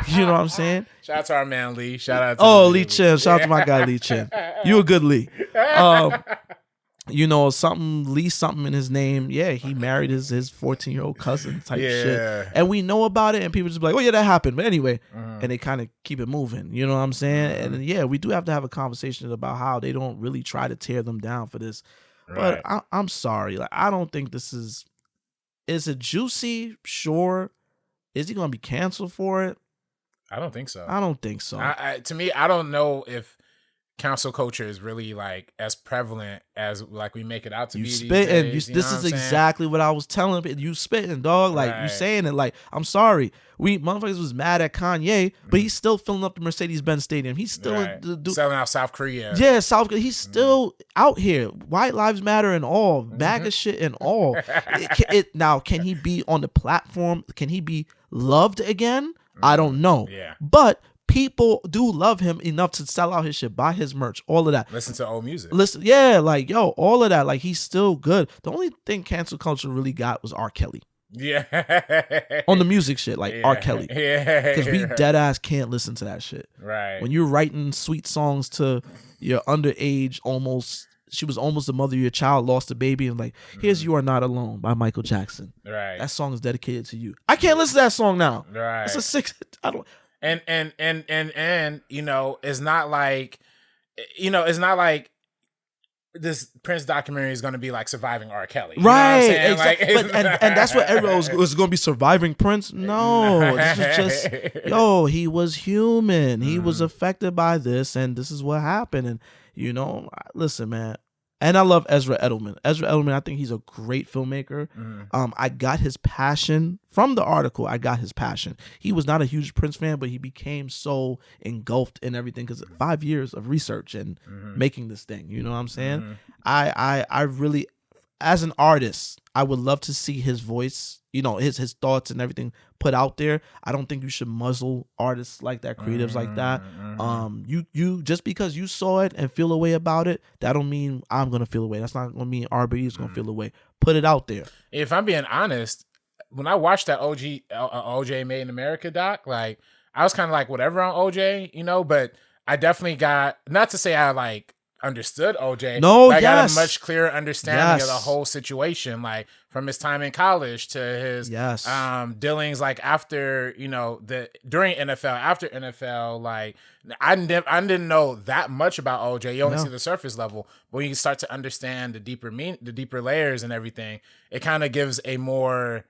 You know what I'm saying? Shout out to our man Lee. Shout out to Lee Chin. Shout out to my guy Lee Chin. You a good Lee. You know, Lee something in his name. Yeah, he married his 14-year-old cousin type shit. And we know about it, and people just be like, oh yeah, that happened. But anyway, and they kind of keep it moving. You know what I'm saying? And yeah, we do have to have a conversation about how they don't really try to tear them down for this. Right. But I'm sorry. Like, I don't think this is it juicy? Sure. Is he going to be canceled for it? I don't think so. To me, I don't know if cancel culture is really like as prevalent as like we make it out to be. Spitting. This is exactly what I was telling people. You spitting, dog. Like, you saying it. Like, I'm sorry. We motherfuckers was mad at Kanye, but he's still filling up the Mercedes-Benz Stadium. He's still selling out South Korea. Yeah, South Korea. He's still out here. White Lives Matter and all. Bag of shit and all. Now, can he be on the platform? Can he be loved again? I don't know. Yeah. But people do love him enough to sell out his shit, buy his merch, all of that. Listen to old music. Like, yo, all of that. Like, he's still good. The only thing cancel culture really got was R. Kelly. Yeah. On the music shit, like R. Kelly. Yeah. Because we dead ass can't listen to that shit. Right. When you're writing sweet songs to your underage, almost she was almost the mother of your child, lost a baby, and like, here's "You Are Not Alone" by Michael Jackson. Right. That song is dedicated to you. I can't listen to that song now. Right. It's a 6. I don't. And you know, it's not like this Prince documentary is going to be like surviving R. Kelly. You right. Know what I'm saying? Exactly. And that's what everyone was going to be surviving Prince. No, this is just, he was human. He was affected by this, and this is what happened. And, you know, listen, man. And I love Ezra Edelman. I think he's a great filmmaker. I got his passion from the article. I got his passion. He was not a huge Prince fan, but he became so engulfed in everything because 5 years of research and making this thing. You know what I'm saying? I really, as an artist, I would love to see his voice, you know, his thoughts and everything put out there. I don't think you should muzzle artists like that, creatives like that. You just because you saw it and feel a way about it, that don't mean I'm gonna feel a way. That's not gonna mean RB is gonna feel a way. Put it out there. If I'm being honest, when I watched that OJ Made in America doc, like I was kind of like whatever on OJ, you know, but I definitely got, not to say I like understood OJ. No, I got a much clearer understanding of the whole situation, like from his time in college to his dealings, like after, you know, during NFL, after NFL. Like I didn't know that much about OJ. You only see the surface level, but when you start to understand the deeper layers and everything, it kind of gives a more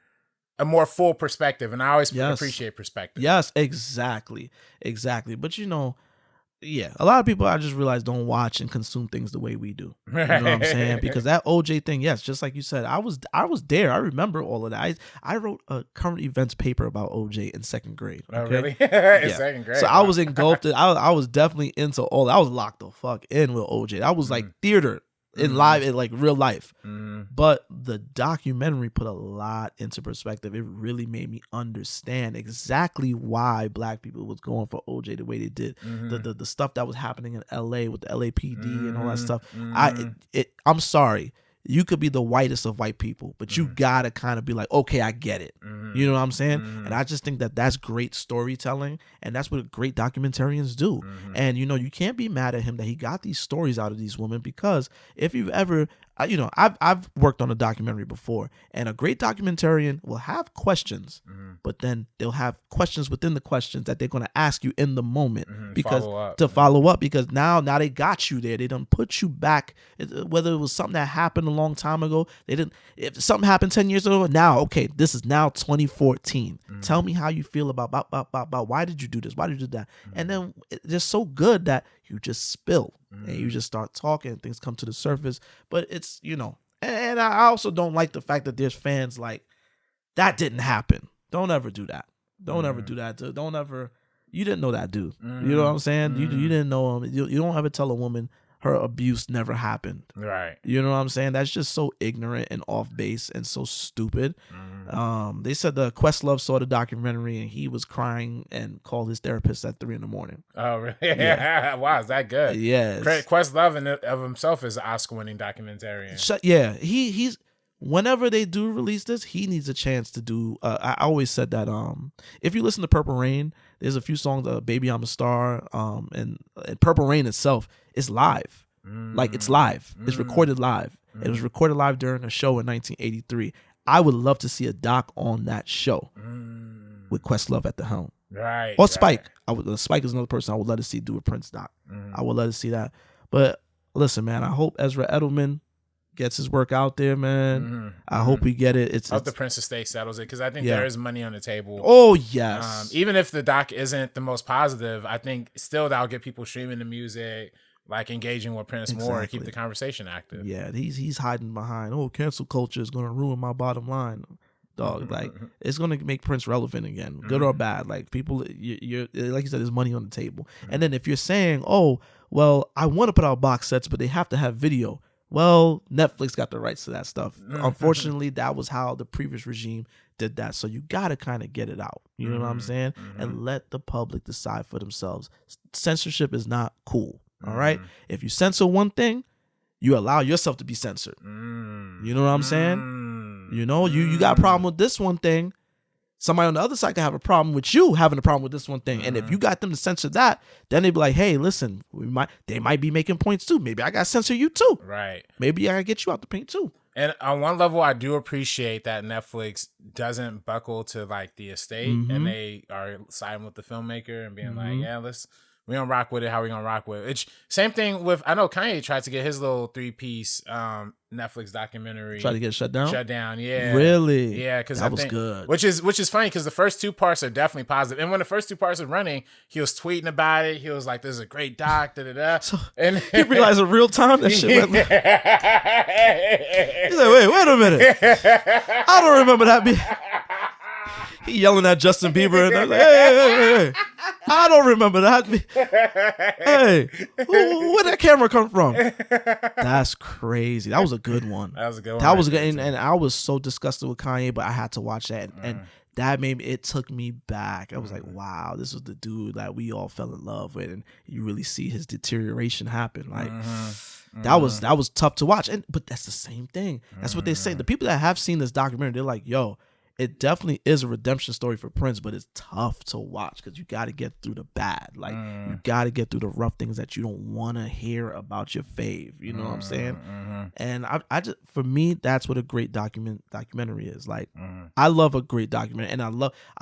full perspective. And I always appreciate perspective. Yes, exactly. But you know, yeah, a lot of people, I just realized, don't watch and consume things the way we do. You know what I'm saying? Because that OJ thing, yes, just like you said, I was there. I remember all of that. I wrote a current events paper about OJ in 2nd grade. Okay? Oh, really? In 2nd grade. So I was engulfed. I was definitely into all that. I was locked the fuck in with OJ. I was like theater in live, in like real life. But the documentary put a lot into perspective. It really made me understand exactly why black people was going for OJ the way they did. The stuff that was happening in LA with the LAPD and all that stuff. I'm sorry. You could be the whitest of white people, but you gotta kind of be like, okay, I get it. You know what I'm saying? And I just think that that's great storytelling, and that's what great documentarians do. And you know, you can't be mad at him that he got these stories out of these women, because if you've ever, you know, I've worked on a documentary before, and a great documentarian will have questions, but then they'll have questions within the questions that they're going to ask you in the moment because follow up, because now they got you there. They done put you back, whether it was something that happened a long time ago. If something happened 10 years ago, now, okay, this is now 2014. Tell me how you feel about why did you do this? Why did you do that? And then it's just so good that you just spill and you just start talking and things come to the surface. But it's, you know, and I also don't like the fact that there's fans like, that didn't happen. Don't ever do that. Don't ever do that. Don't ever, you didn't know that dude. You know what I'm saying? You didn't know him. You don't ever tell a woman her abuse never happened. Right. You know what I'm saying? That's just so ignorant and off base and so stupid. They said the Questlove saw the documentary and he was crying and called his therapist at 3 a.m. Oh, really? Yeah. Wow, is that good? Yes. Questlove of himself is an Oscar-winning documentarian. Yeah, he's whenever they do release this, he needs a chance to do. I always said that. If you listen to Purple Rain, there's a few songs, "Baby I'm a Star," and Purple Rain itself is live. Like it's live. It's recorded live. It was recorded live during a show in 1983. I would love to see a doc on that show with Questlove at the helm. Right. Or Spike. Spike is another person I would love to see do a Prince doc. I would love to see that. But listen, man, I hope Ezra Edelman gets his work out there, man. I hope we get it. I hope the Prince estate settles it, because I think there is money on the table. Oh, yes. Even if the doc isn't the most positive, I think still that'll get people streaming the music, like engaging with Prince more and keep the conversation active. Yeah, he's hiding behind, cancel culture is going to ruin my bottom line. Dog, like it's going to make Prince relevant again, good or bad. Like people, you're like you said, there's money on the table. And then if you're saying, oh, well, I want to put out box sets, but they have to have video. Well, Netflix got the rights to that stuff. Unfortunately, that was how the previous regime did that. So you got to kind of get it out. You know what I'm saying? And let the public decide for themselves. Censorship is not cool. All right? If you censor one thing, you allow yourself to be censored. You know what I'm saying? You know, you got a problem with this one thing. somebody on the other side could have a problem with you having a problem with this one thing. And if you got them to censor that, then they'd be like, hey, listen, they might be making points too. Maybe I got to censor you too. Right. Maybe I got to get you out the paint too. And on one level, I do appreciate that Netflix doesn't buckle to like the estate and they are siding with the filmmaker and being like, yeah, we gonna rock with it. How we gonna rock with it? It's same thing with, I know Kanye tried to get his little 3-piece Netflix documentary. Try to get shut down? Shut down, yeah. Really? Yeah, because that was good. Which is funny because the first 2 parts are definitely positive. And when the first 2 parts are running, he was tweeting about it. He was like, "This is a great doc." Da da da. So and he realized in real time that shit went. He's like, wait a minute. I don't remember that. He yelling at Justin Bieber and I was like, hey. I don't remember that. Hey, where'd that camera come from? That's crazy. That was a good one. That was a good one. That was good. And I was so disgusted with Kanye, but I had to watch that. And that it took me back. I was like, wow, this was the dude that we all fell in love with. And you really see his deterioration happen. Like, that was tough to watch. But that's the same thing. That's what they say. The people that have seen this documentary, they're like, yo, it definitely is a redemption story for Prince, but it's tough to watch because you got to get through the bad. Like, you got to get through the rough things that you don't want to hear about your fave. You know what I'm saying? And I just, for me, that's what a great documentary is. Like, I love a great documentary, and I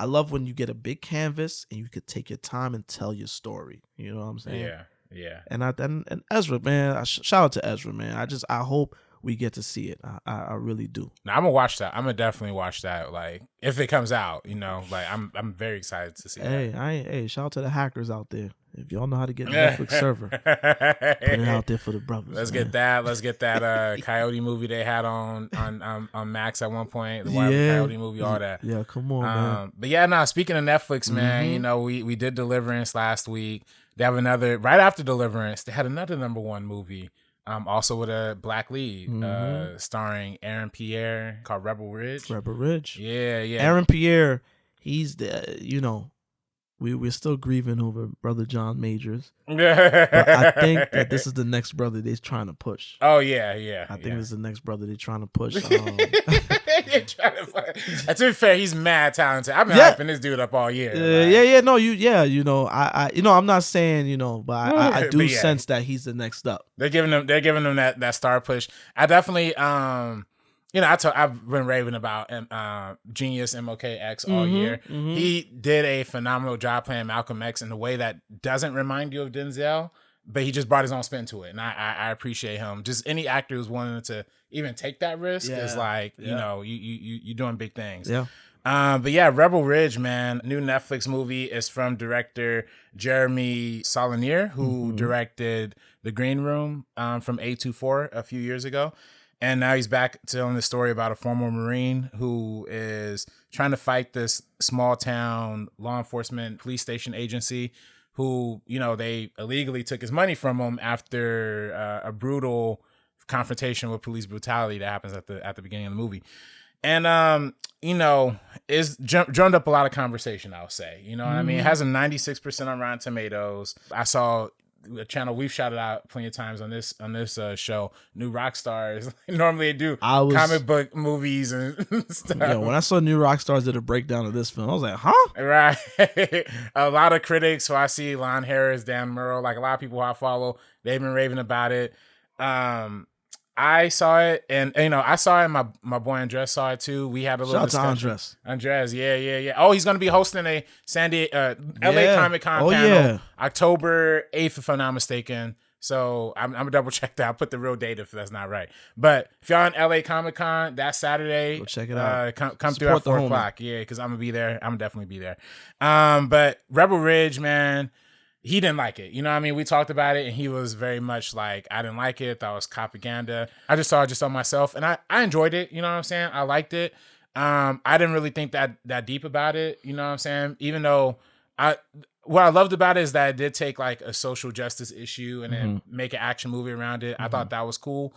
love when you get a big canvas and you could take your time and tell your story. You know what I'm saying? Yeah. And Ezra, man, shout out to Ezra, man. I hope we get to see it. I really do. Now, I'm gonna watch that. I'm gonna definitely watch that. Like, if it comes out, you know, like I'm very excited to see that. Hey, shout out to the hackers out there. If y'all know how to get a Netflix server, put it out there for the brothers. Let's get that Coyote movie they had on Max at one point. The Wild Coyote movie, all that. Yeah, come on, man. But yeah, speaking of Netflix, man, you know, we did Deliverance last week. They have another right after Deliverance. They had another #1 movie. Also with a black lead, starring Aaron Pierre, called Rebel Ridge. Yeah. Aaron Pierre, he's the, you know, we're still grieving over Brother John Majors. But I think that this is the next brother they're trying to push. Oh yeah. I think this is the next brother they're trying to push. To be fair, he's mad talented. I've been hyping this dude up all year. I'm not saying, you know, but I do sense that he's the next up. They're giving him that star push. I definitely you know, I've been raving about Genius MOKX all year. He did a phenomenal job playing Malcolm X in a way that doesn't remind you of Denzel, but he just brought his own spin to it, and I appreciate him. Just any actor who's willing to even take that risk is like, you know, you're doing big things. Yeah. But yeah, Rebel Ridge, man, new Netflix movie is from director Jeremy Saulnier, who directed The Green Room from A24 a few years ago. And now he's back telling the story about a former Marine who is trying to fight this small town law enforcement police station agency who, you know, they illegally took his money from him after a brutal confrontation with police brutality that happens at the beginning of the movie. And, you know, it's drummed up a lot of conversation, I'll say. You know what I mean? It has a 96% on Rotten Tomatoes. I saw a channel we've shouted out plenty of times on this show, New Rock Stars. Normally they do comic book movies and stuff. Yeah, when I saw New Rock Stars did a breakdown of this film, I was like, huh? Right. A lot of critics who I see, Lon Harris, Dan Murrow, like a lot of people who I follow, they've been raving about it. I saw it, and you know, I saw it. My boy Andres saw it too. We had a little discussion. Andres, yeah. Oh, he's gonna be hosting a LA Comic Con panel October 8th, if I'm not mistaken. So I'm gonna double check that. I'll put the real date if that's not right. But if y'all in LA Comic Con that Saturday, go check it out. Come through at 4 o'clock. Yeah, because I'm gonna be there. I'm definitely be there. But Rebel Ridge, man. He didn't like it. You know what I mean? We talked about it and he was very much like, I didn't like it. That was propaganda. I just saw it just on myself and I enjoyed it. You know what I'm saying? I liked it. I didn't really think that deep about it. You know what I'm saying? Even though what I loved about it is that it did take like a social justice issue and then make an action movie around it. I thought that was cool.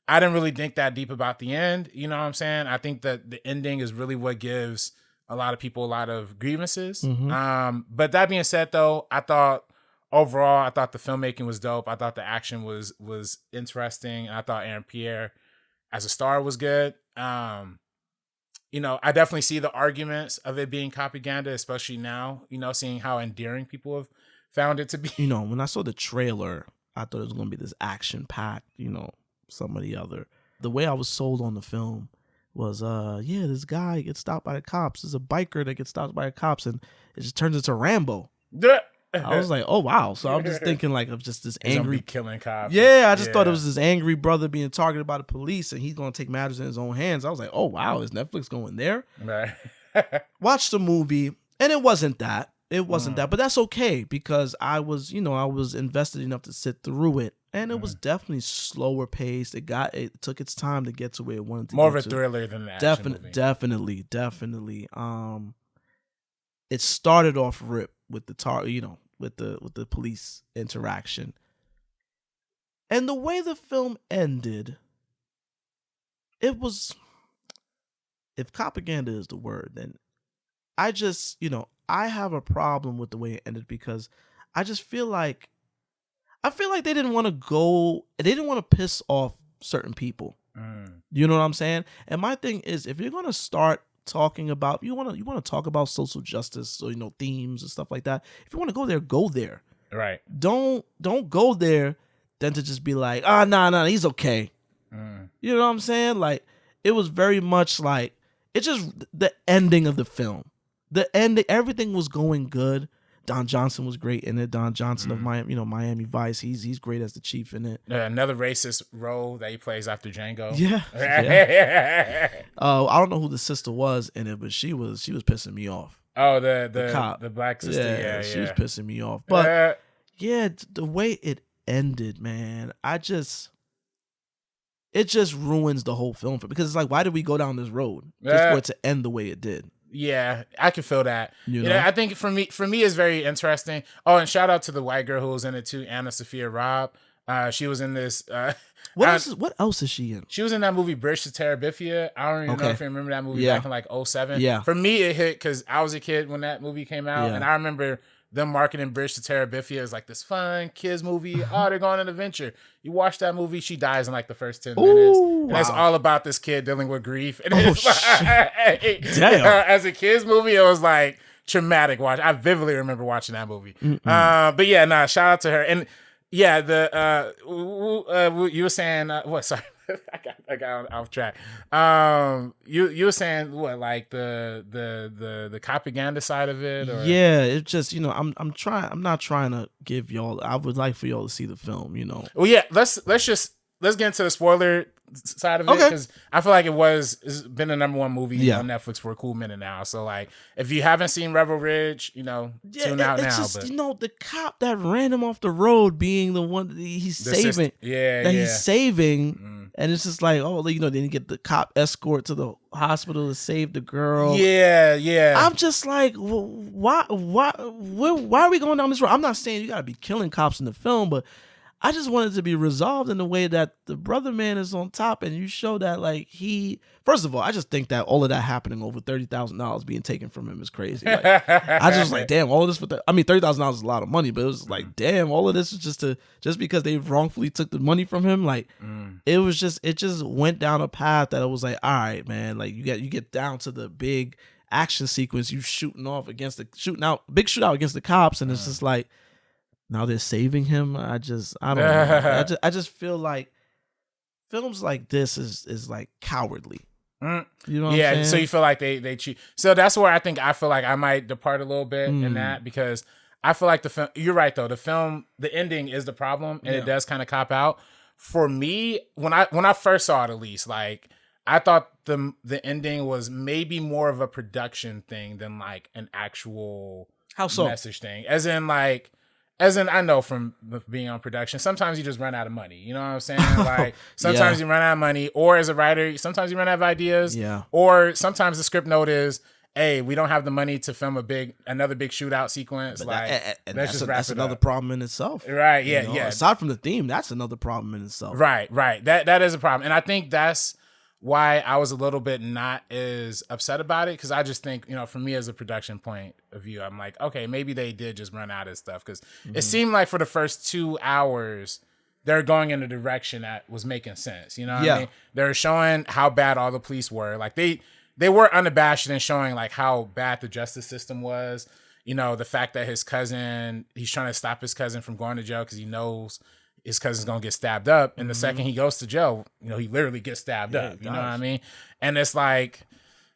I didn't really think that deep about the end. You know what I'm saying? I think that the ending is really what gives a lot of people a lot of grievances. But that being said though, Overall, I thought the filmmaking was dope. I thought the action was interesting. And I thought Aaron Pierre as a star was good. I definitely see the arguments of it being propaganda, especially now, seeing how endearing people have found it to be. When I saw the trailer, I thought it was going to be this action-packed, some of the other. The way I was sold on the film was, this guy gets stopped by the cops. There's a biker that gets stopped by the cops, and it just turns into Rambo. I was like, oh, wow. So I'm just thinking like of just this angry killing cops. Yeah, I just thought it was this angry brother being targeted by the police, and he's going to take matters in his own hands. I was like, oh, wow, is Netflix going there? Right. Watched the movie, and it wasn't that. It wasn't that, but that's okay because I was invested enough to sit through it, and it was definitely slower paced. It took its time to get to where it wanted to. More of a thriller than that. Definitely. It started off rip with with the police interaction, and the way the film ended, it was. If propaganda is the word, then I just I have a problem with the way it ended because I just feel like they didn't want to piss off certain people. You know what I'm saying? And my thing is, if you're gonna start talking about you want to talk about social justice or themes and stuff like that, if you want to go there. Right. Don't go there then to just be like, nah, he's okay. You know what I'm saying? Like, it was very much like it's just the ending of the film. The ending, everything was going good. Don Johnson was great in it. Don Johnson of Miami Vice. He's great as the chief in it. Another racist role that he plays after Django. Yeah. I don't know who the sister was in it, but she was pissing me off. Oh, the cop, the black sister. Yeah, she was pissing me off. But the way it ended, man, it just ruins the whole film because it's like, why did we go down this road just for it to end the way it did? Yeah, I can feel that. I think for me, it's very interesting. Oh, and shout out to the white girl who was in it too, Anna Sophia Robb. She was in this. What else is she in? She was in that movie Bridge to Terabithia. I don't even know if you remember that movie back in like 2007. Yeah. For me, it hit because I was a kid when that movie came out, and I remember them marketing Bridge to Terabithia as like this fun kids movie. Oh, they're going on an adventure. You watch that movie, she dies in like the first 10 minutes. And it's all about this kid dealing with grief. And it's as a kids movie, it was like traumatic watch. I vividly remember watching that movie. But yeah, shout out to her. And yeah, you were saying what? Sorry, I got off track. You were saying what, like the propaganda side of it? Or? Yeah, it's just I'm not trying to give y'all. I would like for y'all to see the film. Well, yeah, let's get into the spoiler side of it because I feel like it's been the number one movie on Netflix for a cool minute now. So like, if you haven't seen Rebel Ridge, tune out now. Just, the cop that ran him off the road being the one that he's saving. He's saving. And it's just like, then you get the cop escort to the hospital to save the girl. Yeah. I'm just like, why are we going down this road? I'm not saying you got to be killing cops in the film, but I just want it to be resolved in a way that the brother man is on top, and you show that like first of all, I just think that all of that happening over $30,000 being taken from him is crazy. Like, I just like, damn, all of this $30,000 is a lot of money, but it was like, damn, all of this is just because they wrongfully took the money from him. Like, it just went down a path that it was like, all right, man, like you get down to the big action sequence, you big shootout against the cops, and it's just like, now they're saving him. I don't know. I just feel like films like this is like cowardly. You know what I'm saying? So you feel like they cheat. So that's where I feel like I might depart a little bit in that, because I feel like the film, you're right though, the ending is the problem, and it does kind of cop out. For me, when I first saw it, at least, like, I thought the ending was maybe more of a production thing than like an actual message thing. As in, I know from being on production, sometimes you just run out of money. You know what I'm saying? Like, sometimes you run out of money, or as a writer, sometimes you run out of ideas. Yeah. Or sometimes the script note is, hey, we don't have the money to film another big shootout sequence. But that's another problem in itself. Right. Yeah. Yeah. Aside from the theme, that's another problem in itself. Right. That is a problem. And I think that's why I was a little bit not as upset about it, because I just think, for me as a production point of view, I'm like, okay, maybe they did just run out of stuff, because it seemed like for the first 2 hours they're going in a direction that was making sense. You know what I mean? They're showing how bad all the police were. Like, they were unabashed in showing like how bad the justice system was. You know, the fact that his cousin, he's trying to stop his cousin from going to jail because he knows his cousin's gonna get stabbed up. And the second he goes to jail, you know, he literally gets stabbed up. You know what I mean? And it's like,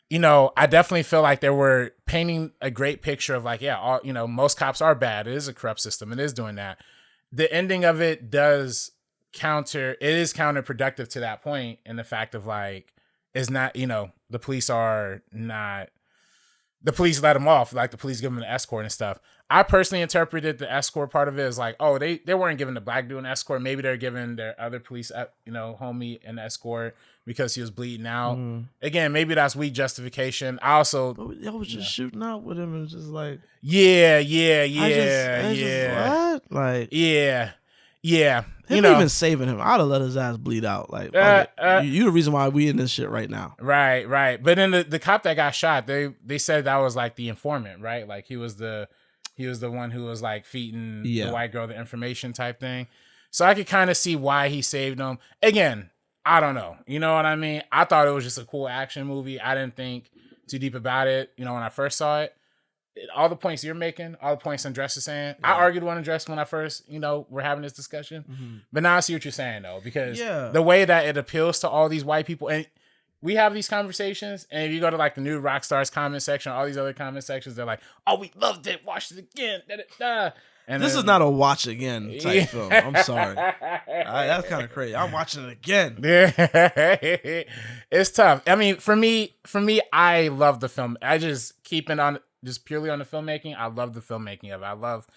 you know, I definitely feel like they were painting a great picture of like, yeah, all, you know, most cops are bad. It is a corrupt system. It is doing that. The ending of it is counterproductive to that point. And the fact of like, it's not, you know, the police let them off. Like the police give them an escort and stuff. I personally interpreted the escort part of it as like, oh, they weren't giving the black dude an escort. Maybe they're giving their other police, you know, homie an escort because he was bleeding out. Again, maybe that's weak justification. I also, y'all was just shooting out with him and just like, yeah. What? Like, yeah. Him You know, even saving him, I'd have let his ass bleed out. Like, you the reason why we in this shit right now. Right. But then the cop that got shot, they said that was like the informant, right? Like he was the one who was like feeding the white girl the information type thing. So I could kind of see why he saved him. Again, I don't know. You know what I mean? I thought it was just a cool action movie. I didn't think too deep about it. You know, when I first saw it, all the points you're making, all the points Andres is saying, I argued with Andres when I first, you know, we're having this discussion. But now I see what you're saying though, because the way that it appeals to all these white people, and we have these conversations, and if you go to like the new Rockstars comment section, all these other comment sections, they're like, "Oh, we loved it, watched it again." And this is not a watch again type film. I'm sorry, that's kind of crazy. I'm watching it again. Yeah, it's tough. I mean, for me, I love the film. I just keep it on just purely on the filmmaking. I love the filmmaking of it. I love,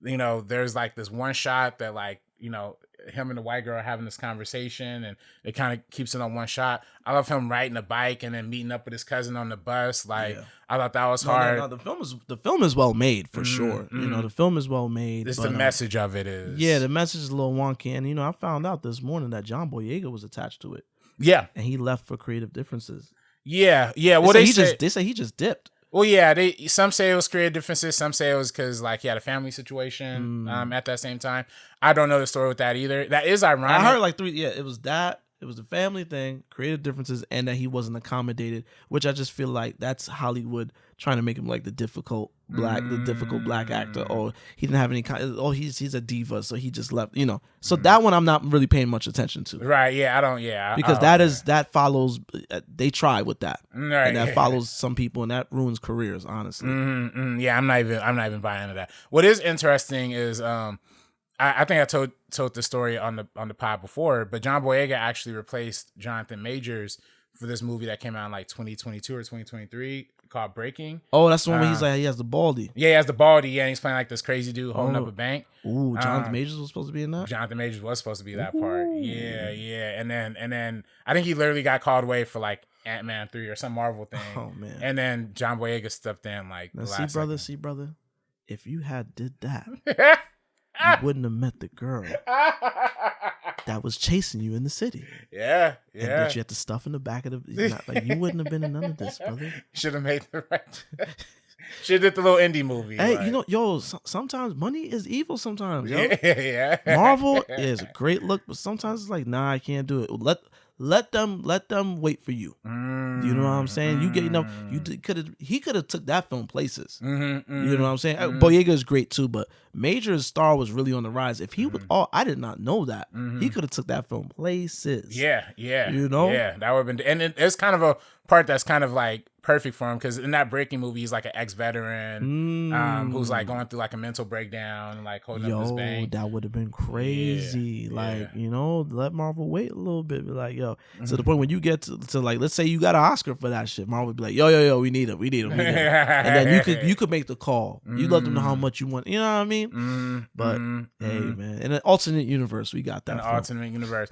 you know, there's like this one shot that like, you know, him and the white girl are having this conversation and it kind of keeps it on one shot. I love him riding a bike and then meeting up with his cousin on the bus. Like, I thought that was hard. No, the film is well made for sure. You know, the film is well made. Just the message of it is. Yeah, the message is a little wonky. And, you know, I found out this morning that John Boyega was attached to it. Yeah. And he left for creative differences. Yeah. Well, they say he just dipped. Well, yeah, some say it was creative differences. Some say it was because like he had a family situation at that same time. I don't know the story with that either. That is ironic. I heard like it was that. It was the family thing, creative differences, and that he wasn't accommodated, which I just feel like that's Hollywood trying to make him like the difficult black actor. Or he didn't have any he's a diva, so he just left, you know. So that one I'm not really paying much attention to. Right, yeah, I don't, yeah. Because that follows, they try with that. Right. And that follows some people, and that ruins careers, honestly. Yeah, I'm not even buying into that. What is interesting is I think I told the story on the pod before, but John Boyega actually replaced Jonathan Majors for this movie that came out in like 2022 or 2023 called Breaking. Oh, that's the one where he's like, he has the baldy. Yeah, he has the baldy. Yeah, and he's playing like this crazy dude holding up a bank. Ooh, Jonathan Majors was supposed to be in that? Jonathan Majors was supposed to be that part. Yeah. And then I think he literally got called away for like Ant-Man 3 or some Marvel thing. Oh, man. And then John Boyega stepped in like now, see, brother, if you had did that, you wouldn't have met the girl that was chasing you in the city. Yeah. And that you had the stuff in the back of the... you wouldn't have been in none of this, brother. Should have made the right... Should have did the little indie movie. Hey, like. You know, sometimes money is evil sometimes, yo. Yeah. Marvel is a great look, but sometimes it's like, nah, I can't do it. Let them wait for you. You know what I'm saying? You get he could have took that film places. You know what I'm saying? Boyega is great too, but Major's star was really on the rise. If he was I did not know that. He could have took that film places. Yeah. You know? Yeah, that would have been, and it's kind of a part that's kind of like perfect for him because in that Breaking movie, he's like an ex-veteran who's like going through like a mental breakdown and like holding up his bank. That would have been crazy. You know, let Marvel wait a little bit. Be like, yo, to the point when you get to like, let's say you got an Oscar for that shit, Marvel would be like, yo, we need him. And then you could make the call. You let them know how much you want. You know what I mean? But hey, man, in an alternate universe, we got that. Alternate universe,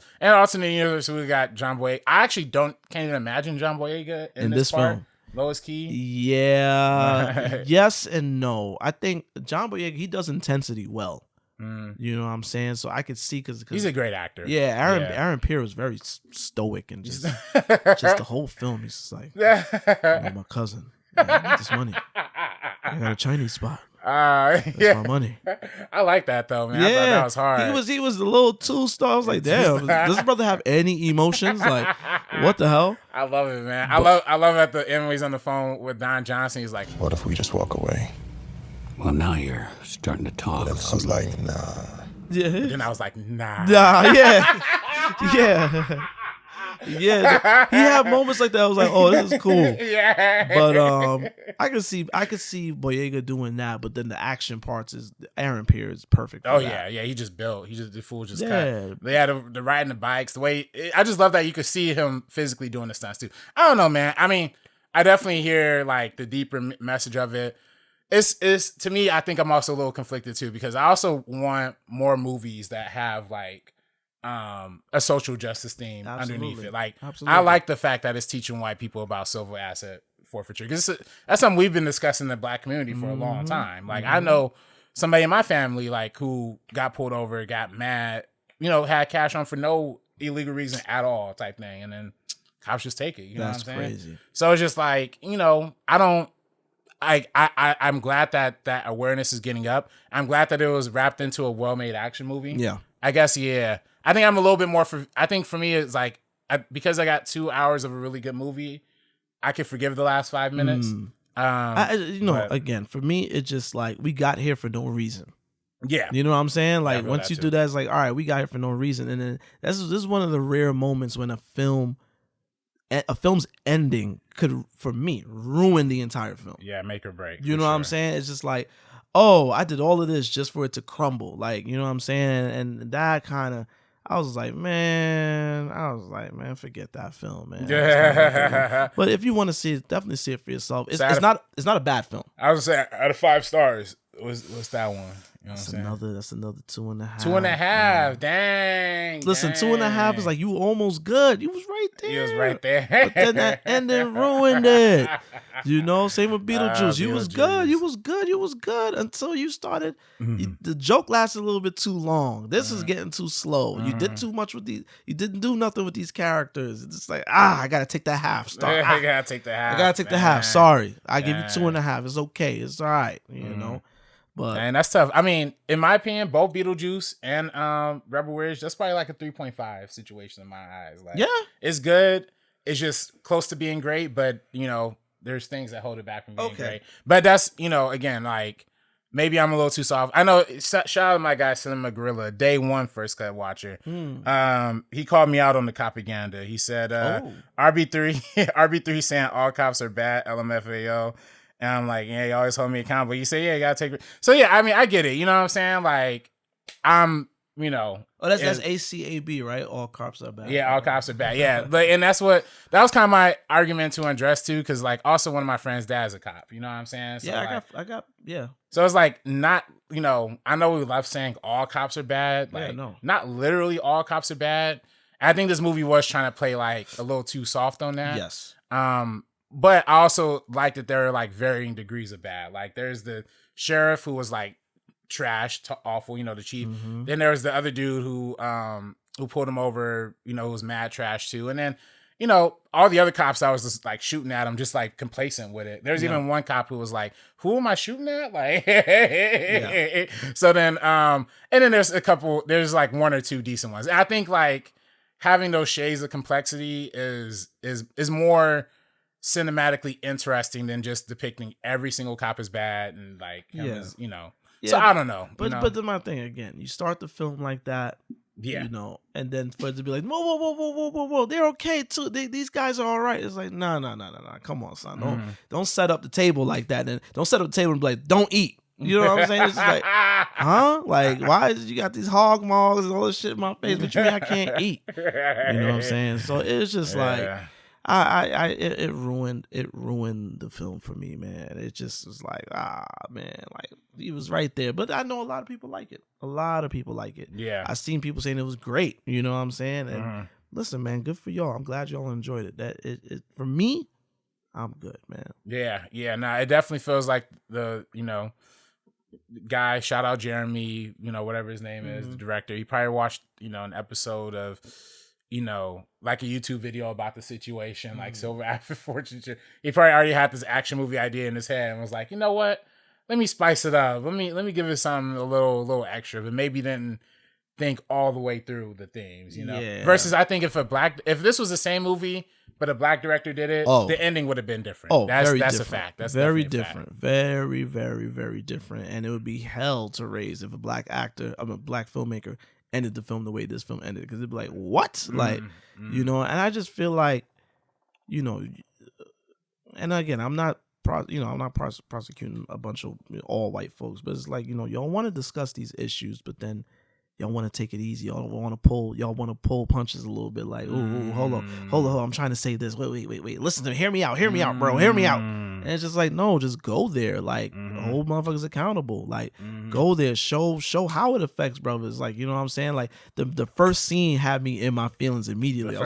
we got John Boyega. I actually can't even imagine John Boyega in this film. Lois Key? Yeah. Yes and no. I think John Boyega, he does intensity well. You know what I'm saying? So I could see because he's a great actor. Yeah, Aaron Pierre was very stoic and just the whole film. He's just like, my cousin, I need this money. I got a Chinese spot. That's my money. I like that though, man. I thought that was hard. He was a little too star. I was like, damn, does this brother have any emotions? Like, what the hell? I love it, man. I love at the end when he's on the phone with Don Johnson. He's like, what if we just walk away? Well, now you're starting to talk. And I was like, nah. Yeah. And then I was like, nah. Nah, yeah. Yeah. Yeah, he had moments like that. I was like, "Oh, this is cool." Yeah, but I could see Boyega doing that. But then the action parts is Aaron Pierre is perfect. For that. yeah. He just built. The fool just cut. They had the riding the bikes. The way I just love that you could see him physically doing the stunts too. I don't know, man. I mean, I definitely hear like the deeper message of it. It's to me. I think I'm also a little conflicted too because I also want more movies that have like. A social justice theme underneath it. Like, I like the fact that it's teaching white people about civil asset forfeiture because that's something we've been discussing in the black community for a long time. Like, I know somebody in my family like who got pulled over, got mad, had cash on for no illegal reason at all, type thing, and then cops just take it. You know what I'm saying? Crazy. So it's just like I'm glad that awareness is getting up. I'm glad that it was wrapped into a well-made action movie. Yeah, I guess I think I'm a little bit more I think for me, it's like, because I got 2 hours of a really good movie, I could forgive the last 5 minutes. Again, for me, it's just like, we got here for no reason. Yeah. You know what I'm saying? Like, once you do that, it's like, all right, we got here for no reason. And then this is one of the rare moments when a film's ending could, for me, ruin the entire film. Yeah, make or break. You know what I'm saying? It's just like, oh, I did all of this just for it to crumble. Like, you know what I'm saying? And that kind of, I was like, man, forget that film, man. Yeah. But if you want to see it, definitely see it for yourself. It's not a bad film. I was saying, out of 5 stars, what's that one? You know that's another 2.5. 2.5. Dang. Listen, 2.5 is like, you almost good. You was right there. He was right there. But then that ending ruined it. Same with Beetlejuice. You was good until you started. The joke lasted a little bit too long. This is getting too slow. You did too much with these. You didn't do nothing with these characters. It's just like, I gotta take that half. I gotta take the half. I gotta take the half. Sorry, I give you 2.5. It's okay. It's all right. You know. But man, that's tough. I mean, in my opinion, both Beetlejuice and Rebel Ridge, that's probably like a 3.5 situation in my eyes. Like, it's good. It's just close to being great, but there's things that hold it back from being great. But that's again, like, maybe I'm a little too soft. I know. Shout out to my guy Cinema Gorilla, day one first cut watcher. He called me out on the propaganda. He said, RB3 saying all cops are bad. LMFAO. And I'm like, yeah, you always hold me accountable. You say, yeah, you gotta take it. So yeah, I mean, I get it. You know what I'm saying? Like, I'm, Oh, that's ACAB, right? All cops are bad. Yeah, all cops are bad. Yeah, and that was kind of my argument to undress too, because like also one of my friends' dad's a cop. You know what I'm saying? So, yeah, I got. So it's like not, I know we love saying all cops are bad. Like, not literally all cops are bad. I think this movie was trying to play like a little too soft on that. Yes. But I also like that there are like varying degrees of bad. Like there's the sheriff who was like trash, awful, the chief. Then there was the other dude who pulled him over, who was mad trash too. And then, all the other cops, I was just like shooting at him, just like complacent with it. There's even one cop who was like, who am I shooting at? Like, So then, and then there's like one or two decent ones. And I think like having those shades of complexity is more cinematically interesting than just depicting every single cop as bad and like him as, So I don't know. But then my thing again, you start the film like that, and then for it to be like, whoa, they're okay too. These guys are all right. It's like, no, come on, son, don't set up the table like that. And don't set up the table and be like, don't eat. You know what I'm saying? It's just like, huh? Like, why is you got these hog maws and all this shit in my face? But you mean I can't eat? You know what I'm saying? So it's just like. It ruined the film for me, man. It just was like, man, like he was right there. But I know a lot of people like it. Yeah. I seen people saying it was great. You know what I'm saying? And listen, man, good for y'all. I'm glad y'all enjoyed it. That for me, I'm good, man. Yeah. Nah, it definitely feels like the, guy, shout out Jeremy, whatever his name is, the director. He probably watched, an episode of like a YouTube video about the situation, like Silver After Fortune. He probably already had this action movie idea in his head and was like, you know what? let me spice it up. Let me give it something a little extra, but maybe didn't think all the way through the themes, you know. Yeah. Versus, I think if this was the same movie but a black director did it, the ending would have been different. That's different. a fact. That's very different. Fact. Very, very, very different. And it would be hell to raise if a black filmmaker ended the film the way this film ended, because it'd be like, what? Like, you know. And I just feel like, you know, and again, I'm not prosecuting a bunch of all white folks, but it's like, you know, y'all want to discuss these issues, but then y'all want to take it easy. Y'all want to pull punches a little bit. Like, ooh, hold on. I'm trying to say this. Wait. Listen to me. Hear me out, bro. Hear me out. And it's just like, no, just go there. Like, hold motherfuckers accountable. Like, go there. Show how it affects brothers. Like, you know what I'm saying? Like, the first scene had me in my feelings immediately.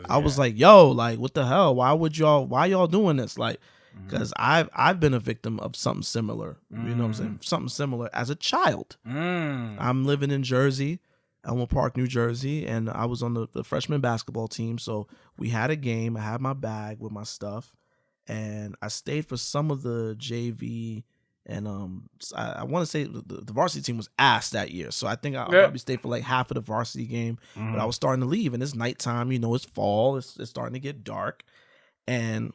I was like, yo, like, what the hell? Why y'all doing this? Like, because I've been a victim of something similar. You know what I'm saying? Something similar as a child. I'm living in Jersey, Elmwood Park, New Jersey, and I was on the freshman basketball team. So we had a game. I had my bag with my stuff, and I stayed for some of the JV. And I want to say the varsity team was ass that year. So I think I probably stayed for like half of the varsity game. But I was starting to leave, and it's nighttime. You know, it's fall. It's starting to get dark, and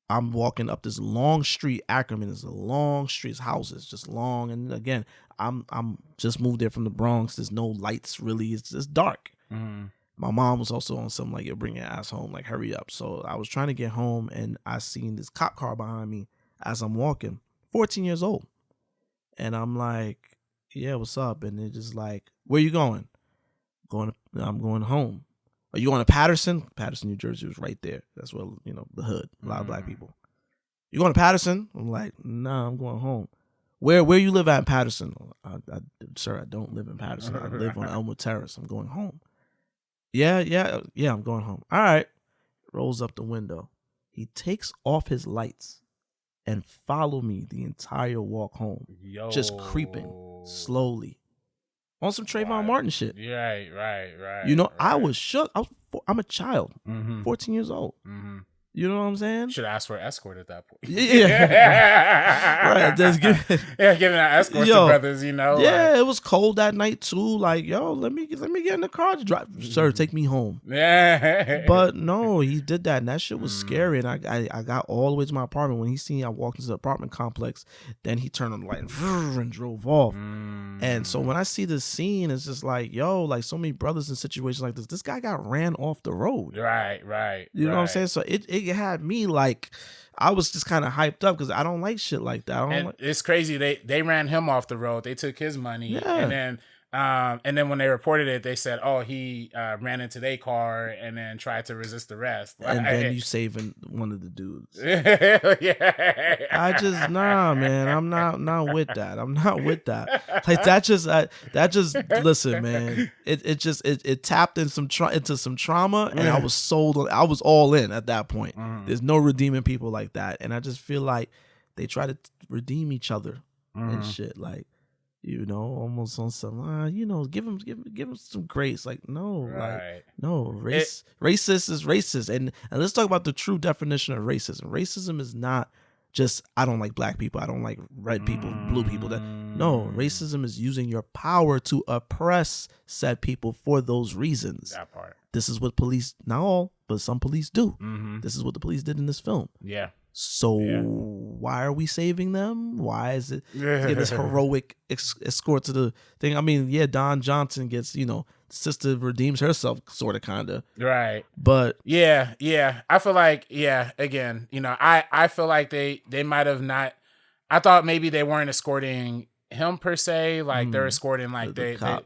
I'm walking up this long street. Ackerman is a long street. It's houses, just long. And again, I'm just moved there from the Bronx. There's no lights really. It's just dark. My mom was also on something like, "You're bringing your ass home. Like, hurry up." So I was trying to get home, and I seen this cop car behind me as I'm walking. 14 years old, and I'm like, "Yeah, what's up?" And it's just like, "Where you going?" I'm going home. Are you going to Patterson? Patterson, New Jersey was right there. That's where, you know, the hood, a lot of black people. You going to Patterson? I'm like, nah, I'm going home. Where you live at in Patterson? Sir, I don't live in Patterson. I live on Elmwood Terrace. I'm going home. Yeah, I'm going home. All right. Rolls up the window. He takes off his lights and follow me the entire walk home. Just creeping slowly. On some Trayvon Martin shit. Right. You know, I was shook. I'm a child, 14 years old. You know what I'm saying? Should ask for an escort at that point. Yeah. Right. Just giving an escort to brothers, you know. Yeah, like, it was cold that night too. Like, yo, let me get in the car to drive. Sir, take me home. Yeah. But no, he did that, and that shit was scary. And I got all the way to my apartment. When he seen I walked into the apartment complex, then he turned on the light and drove off. And so when I see this scene, it's just like, yo, like so many brothers in situations like this guy got ran off the road. Right. You know what I'm saying? So it had me like, I was just kind of hyped up because I don't like shit like that. It's crazy. They ran him off the road. They took his money, and then when they reported it, they said, "Oh, he ran into their car and then tried to resist arrest." And then you saving one of the dudes. Yeah. I just man. I'm not with that. I'm not with that. Like that just listen, man. It tapped into some trauma, and I was sold. I was all in at that point. There's no redeeming people like that, and I just feel like they try to redeem each other and shit. Like, you know, almost on some, you know, give him some grace. Like, no, like, no, racist is racist. And let's talk about the true definition of racism. Racism is not just, I don't like black people, I don't like red people, blue people. No, racism is using your power to oppress said people for those reasons. That part. This is what police, not all, but some police do. This is what the police did in this film. Yeah. So why are we saving them? Why is it this heroic escort to the thing? I mean, yeah, Don Johnson gets, you know, sister redeems herself, sort of, kind of. Right. But yeah. I feel like, again, you know, I feel like they might have not. I thought maybe they weren't escorting him per se, like they're escorting like they cop,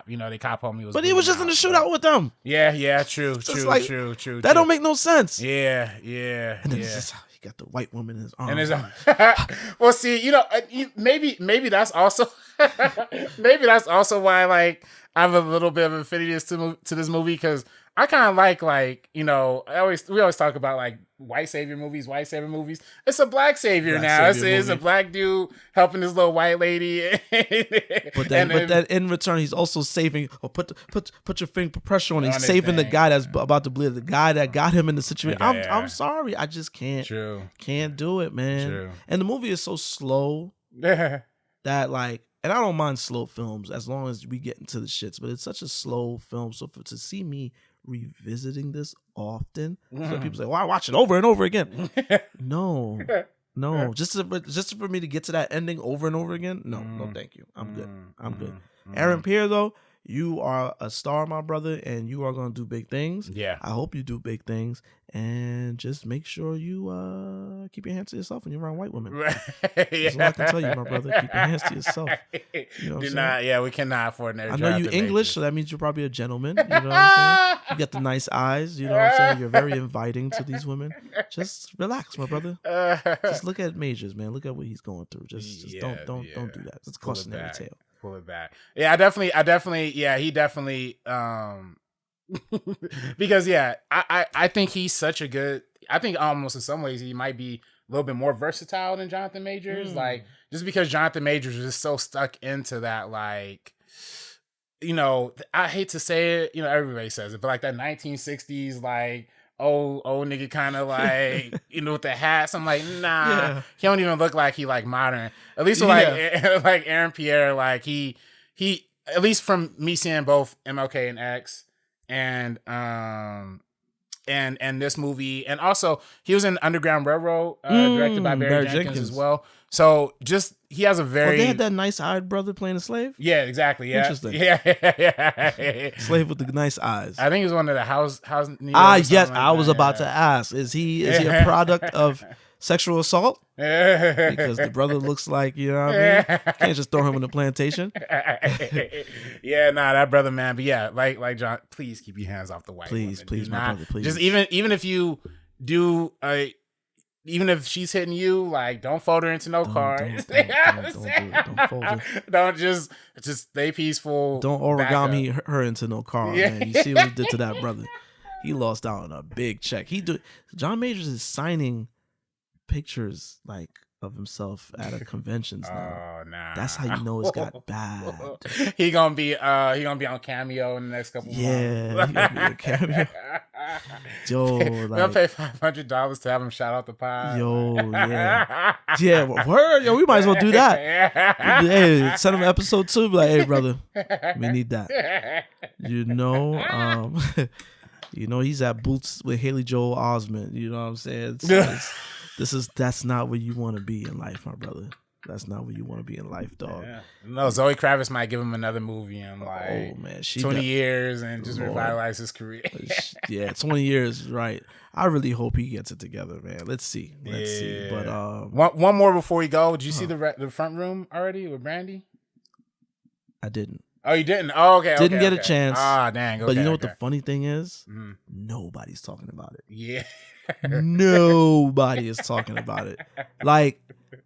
you know, they cop homie was. But he was just in the shootout with them. Yeah, true. That don't make no sense. Yeah. And then it's just, he got the white woman in his arm. Well, see, you know, maybe that's also why, like, I have a little bit of affinity to this movie, because I kind of like, you know, we always talk about like white savior movies. It's a black savior now. It's a black dude helping this little white lady. but then in return, he's also saving, or put your finger pressure on. He's saving the guy that's about to bleed, the guy that got him in the situation. I'm sorry, I just can't do it, man. And the movie is so slow. that like, and I don't mind slow films as long as we get into the shits, but it's such a slow film. So to see me revisiting this often, so people say, "Well, I watch it over and over again." No, just for me to get to that ending over and over again. No, thank you. I'm good. Aaron Pierre, though, you are a star, my brother, and you are gonna do big things. Yeah, I hope you do big things, and just make sure you keep your hands to yourself when you're around white women. That's all I can tell you, my brother. Keep your hands to yourself. You know what I'm saying? We cannot afford an I know you English, so that means you're probably a gentleman. You know what I'm saying? You got the nice eyes. You know what I'm saying? You're very inviting to these women. Just relax, my brother. Just look at Majors, man. Look at what he's going through. Just don't do that. It's a cautionary tale. Pull it back. Yeah, I definitely, yeah, he definitely, because yeah, I think he's such a good, I think almost in some ways he might be a little bit more versatile than Jonathan Majors. Like, just because Jonathan Majors was just so stuck into that, like, you know, I hate to say it, you know, everybody says it, but like that 1960s, like, old nigga kind of like, you know, with the hats. I'm like, nah, he don't even look like he like modern. At least with like Aaron Pierre, like he at least from me seeing both MLK and X and this movie, and also he was in Underground Railroad, directed by Barry Jenkins as well. So just he has a very they had that nice eyed brother playing a slave. Yeah, exactly. Yeah, interesting. Yeah. Slave with the nice eyes. I think he was one of the house. Yes, I was about to ask. Is he a product of sexual assault? Because the brother looks like, you know what I mean? You can't just throw him in the plantation. Yeah, nah, that brother, man. But yeah, like John, please keep your hands off the white women. Please, my brother, please. Just even if you do even if she's hitting you, like, don't fold her into no car. Don't do it. Don't fold her. Don't just stay peaceful. Don't origami her into no car, man. You see what he did to that brother? He lost out on a big check. John Majors is signing pictures like of himself at a conventions now. Oh, nah. That's how you know it's got bad. He gonna be on Cameo in the next couple months. Yeah, he gonna be on Cameo. Yo, we're gonna pay $500 to have him shout out the pod. Yo, yeah, word. Yo, we might as well do that. Hey, send him episode 2. Be like, hey, brother, we need that. You know, he's at Boots with Haley Joel Osment. You know what I'm saying? That's not where you want to be in life, my brother. That's not where you want to be in life, dog. Yeah. No, Zoe Kravitz might give him another movie in like 20 years and just revitalize his career. Yeah, 20 years, right. I really hope he gets it together, man. Let's see. But one more before we go. Did you see the front room already with Brandy? I didn't. Oh, you didn't? Oh, okay. Didn't get a chance. Ah, dang. Okay, but you know what the funny thing is? Nobody's talking about it. Yeah. Nobody is talking about it. Like,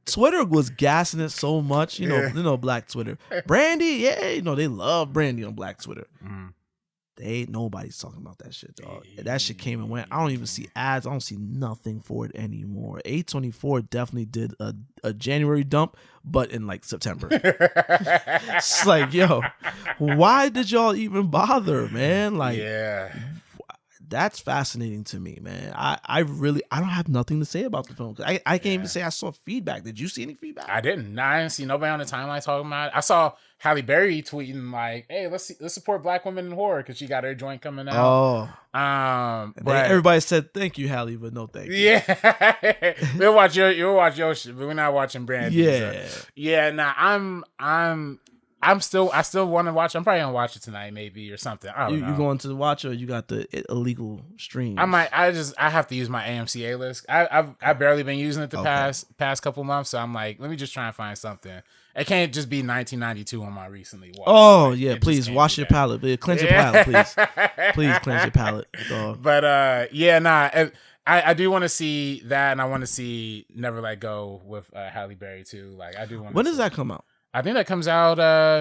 Twitter was gassing it so much, you know, Black Twitter. Brandy, they love Brandy on Black Twitter. Nobody's talking about that shit, dog. That shit came and went. I don't even see ads. I don't see nothing for it anymore. A24 definitely did a January dump, but in like September. It's like, yo, why did y'all even bother, man? Like, that's fascinating to me, man. I don't have nothing to say about the film. I can't even say I saw feedback. Did you see any feedback? I didn't. I didn't see nobody on the timeline talking about it. I saw Halle Berry tweeting like, "Hey, let's support Black women in horror" because she got her joint coming out. But everybody said thank you, Halle, but no thank you. Yeah, you'll watch your shit, but we're not watching Brandy. Yeah. Nah, I still want to watch. I'm probably gonna watch it tonight, maybe, or something. I don't know. You going to watch, or you got the illegal stream? I have to use my AMC A list. I've barely been using it the past couple months, so I'm like, let me just try and find something. It can't just be 1992 on my recently watched. Oh yeah, please wash your palate. Cleanse your palate, please. Please cleanse your palate, dog. But I do want to see that, and I want to see Never Let Go with Halle Berry too. Like, I do want. When does that come out? I think that comes out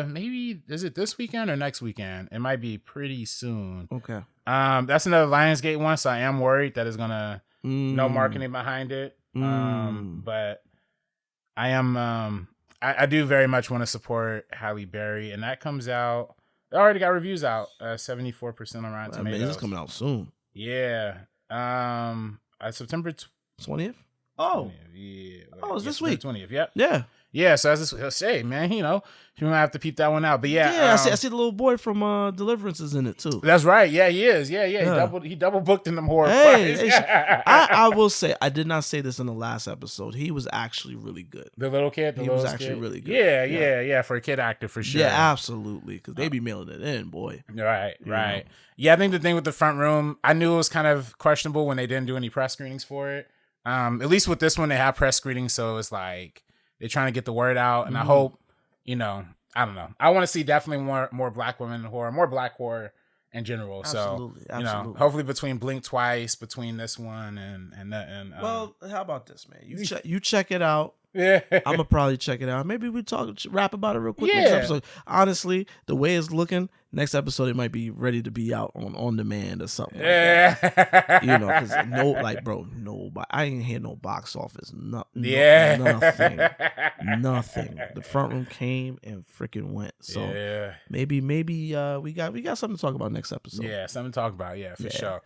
maybe, is it this weekend or next weekend? It might be pretty soon. Okay. That's another Lionsgate one, so I am worried that it's gonna no marketing behind it. But I am I do very much want to support Halle Berry, and that comes out. It already got reviews out, 74% on Rotten Tomatoes. This is coming out soon. Yeah. September 20th. Oh, 20th, yeah. It's this week. 20th. Yep. Yeah. Yeah, so as he'll say, man, you know, you might have to peep that one out. But yeah, I see the little boy from Deliverance is in it too. That's right. Yeah, he is. Yeah. He double booked in them horror parties. I will say, I did not say this in the last episode. He was actually really good. The little kid, he was actually really good. Yeah, for a kid actor for sure. Yeah, absolutely, because they be mailing it in, boy. Right. Yeah, I think the thing with the front room, I knew it was kind of questionable when they didn't do any press screenings for it. At least with this one, they have press screenings, so it's like they're trying to get the word out, and I hope, you know, I don't know. I want to see definitely more black women in horror, more black horror in general. Absolutely. You know, hopefully between Blink Twice, between this one and well, how about this, man? You check it out. Yeah, I'm gonna probably check it out. Maybe we rap about it real quick next episode. Honestly, the way it's looking, next episode it might be ready to be out on demand or something. Like that. You know, because I ain't hear no box office. Nothing. The front room came and freaking went. So maybe we got something to talk about next episode. Yeah, something to talk about. Yeah, for sure.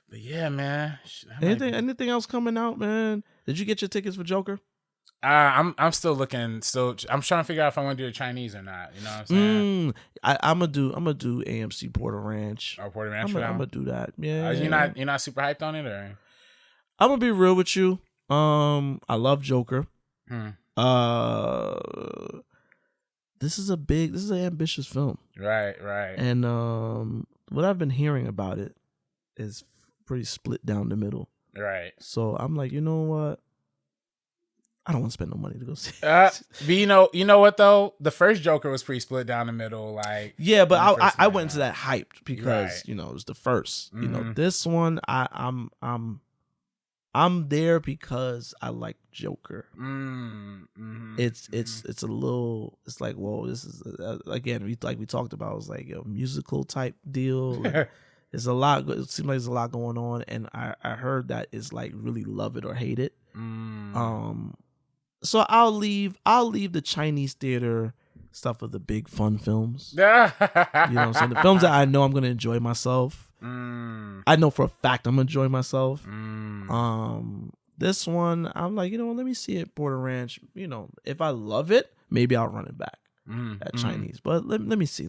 But yeah, man. Anything else coming out, man? Did you get your tickets for Joker? I'm still looking. I'm trying to figure out if I want to do the Chinese or not. You know what I'm saying? I'm gonna do AMC Porter Ranch. Oh, Porter Ranch. I'm gonna do that. Yeah. You're not super hyped on it, or? I'm gonna be real with you. I love Joker. This is an ambitious film. Right. And what I've been hearing about it is pretty split down the middle. Right. So I'm like, you know what? I don't want to spend no money to go see it. But you know what though? The first Joker was pretty split down the middle. Like, yeah, but I went into that hyped because you know it was the first. You know, this one I'm there because I like Joker. It's a little. It's like, whoa, this is again. We talked about. It was like a musical type deal. There's a lot. It seems like there's a lot going on, and I heard that it's like really love it or hate it. So I'll leave the Chinese theater stuff for the big fun films. You know what I'm saying? The films that I know I'm gonna enjoy myself. I know for a fact I'm gonna enjoy myself. This one, I'm like, you know, let me see it, Porter Ranch. You know, if I love it, maybe I'll run it back at Chinese. But let me see.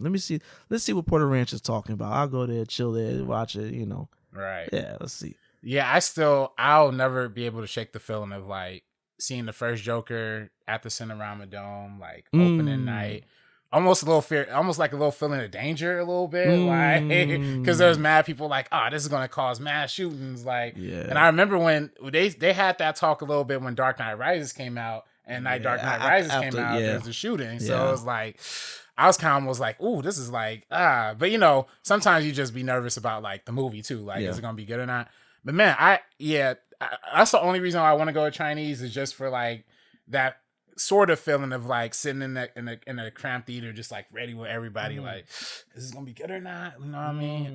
Let's see what Porter Ranch is talking about. I'll go there, chill there, watch it, you know. Right. Yeah, let's see. Yeah, I'll never be able to shake the feeling of like seeing the first Joker at the Cinerama Dome, like opening night. Almost a little fear, almost like a little feeling of danger a little bit. Like, because there's mad people like, oh, this is going to cause mass shootings. Like, and I remember when they had that talk a little bit when Dark Knight Rises came out and Dark Knight Rises came out, there was a shooting. So it was like, I was kind of almost like, ooh, this is like, but you know, sometimes you just be nervous about like the movie too. Like, is it going to be good or not? But man, that's the only reason why I want to go to Chinese is just for like that sort of feeling of like sitting in a cramped theater, just like ready with everybody. Like, is this gonna be good or not? You know what I mean?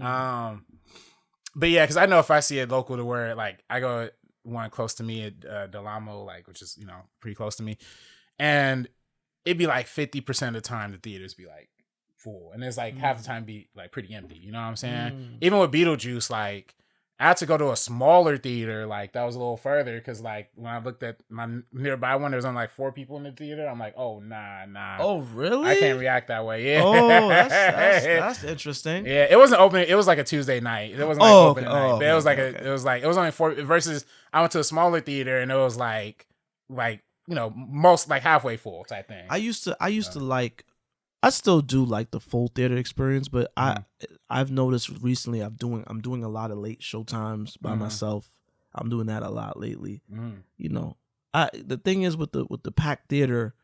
But yeah, because I know if I see it local to where like I go one close to me at Del Amo, like which is pretty close to me, and it'd be like 50% of the time the theaters be like full, and it's like half the time be like pretty empty. You know what I'm saying? Even with Beetlejuice, like. I had to go to a smaller theater, like that was a little further, because like when I looked at my nearby one, there was only like 4 people in the theater. I'm like, oh nah. Oh really? I can't react that way. Yeah. Oh, that's interesting. Yeah, it wasn't open. It was like a Tuesday night. It wasn't like open night. But it was like it was only 4 versus I went to a smaller theater and it was like most like halfway full type thing. I used to like. I still do like the full theater experience, but I've noticed recently I'm doing a lot of late show times by myself. I'm doing that a lot lately. You know, the thing is with the packed theater,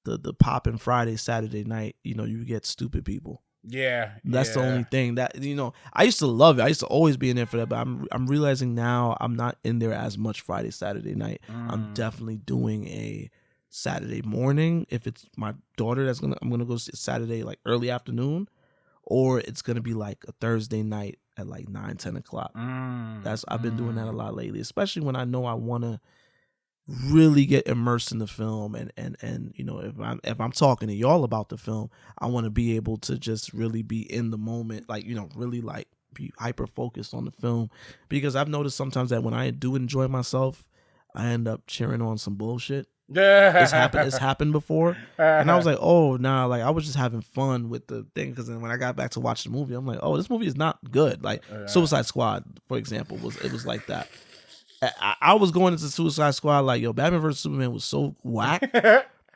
the popping Friday, Saturday night, you know, you get stupid people. Yeah, that's the only thing that I used to love it. I used to always be in there for that, but I'm realizing now I'm not in there as much Friday, Saturday night. I'm definitely doing a Saturday morning. If it's my daughter I'm gonna go Saturday like early afternoon, or it's gonna be like a Thursday night at like 9-10 o'clock. I've been doing that a lot lately, especially when I know I want to really get immersed in the film, and you know, if I'm talking to y'all about the film, I want to be able to just really be in the moment, like, you know, really like be hyper focused on the film, because I've noticed sometimes that when I do enjoy myself, I end up cheering on some bullshit. It's happened before, and I was like, oh nah, like I was just having fun with the thing, because then when I got back to watch the movie, I'm like, oh, this movie is not good. Like Suicide Squad, for example, was like that. I was going into Suicide Squad like, yo, Batman vs Superman was so whack.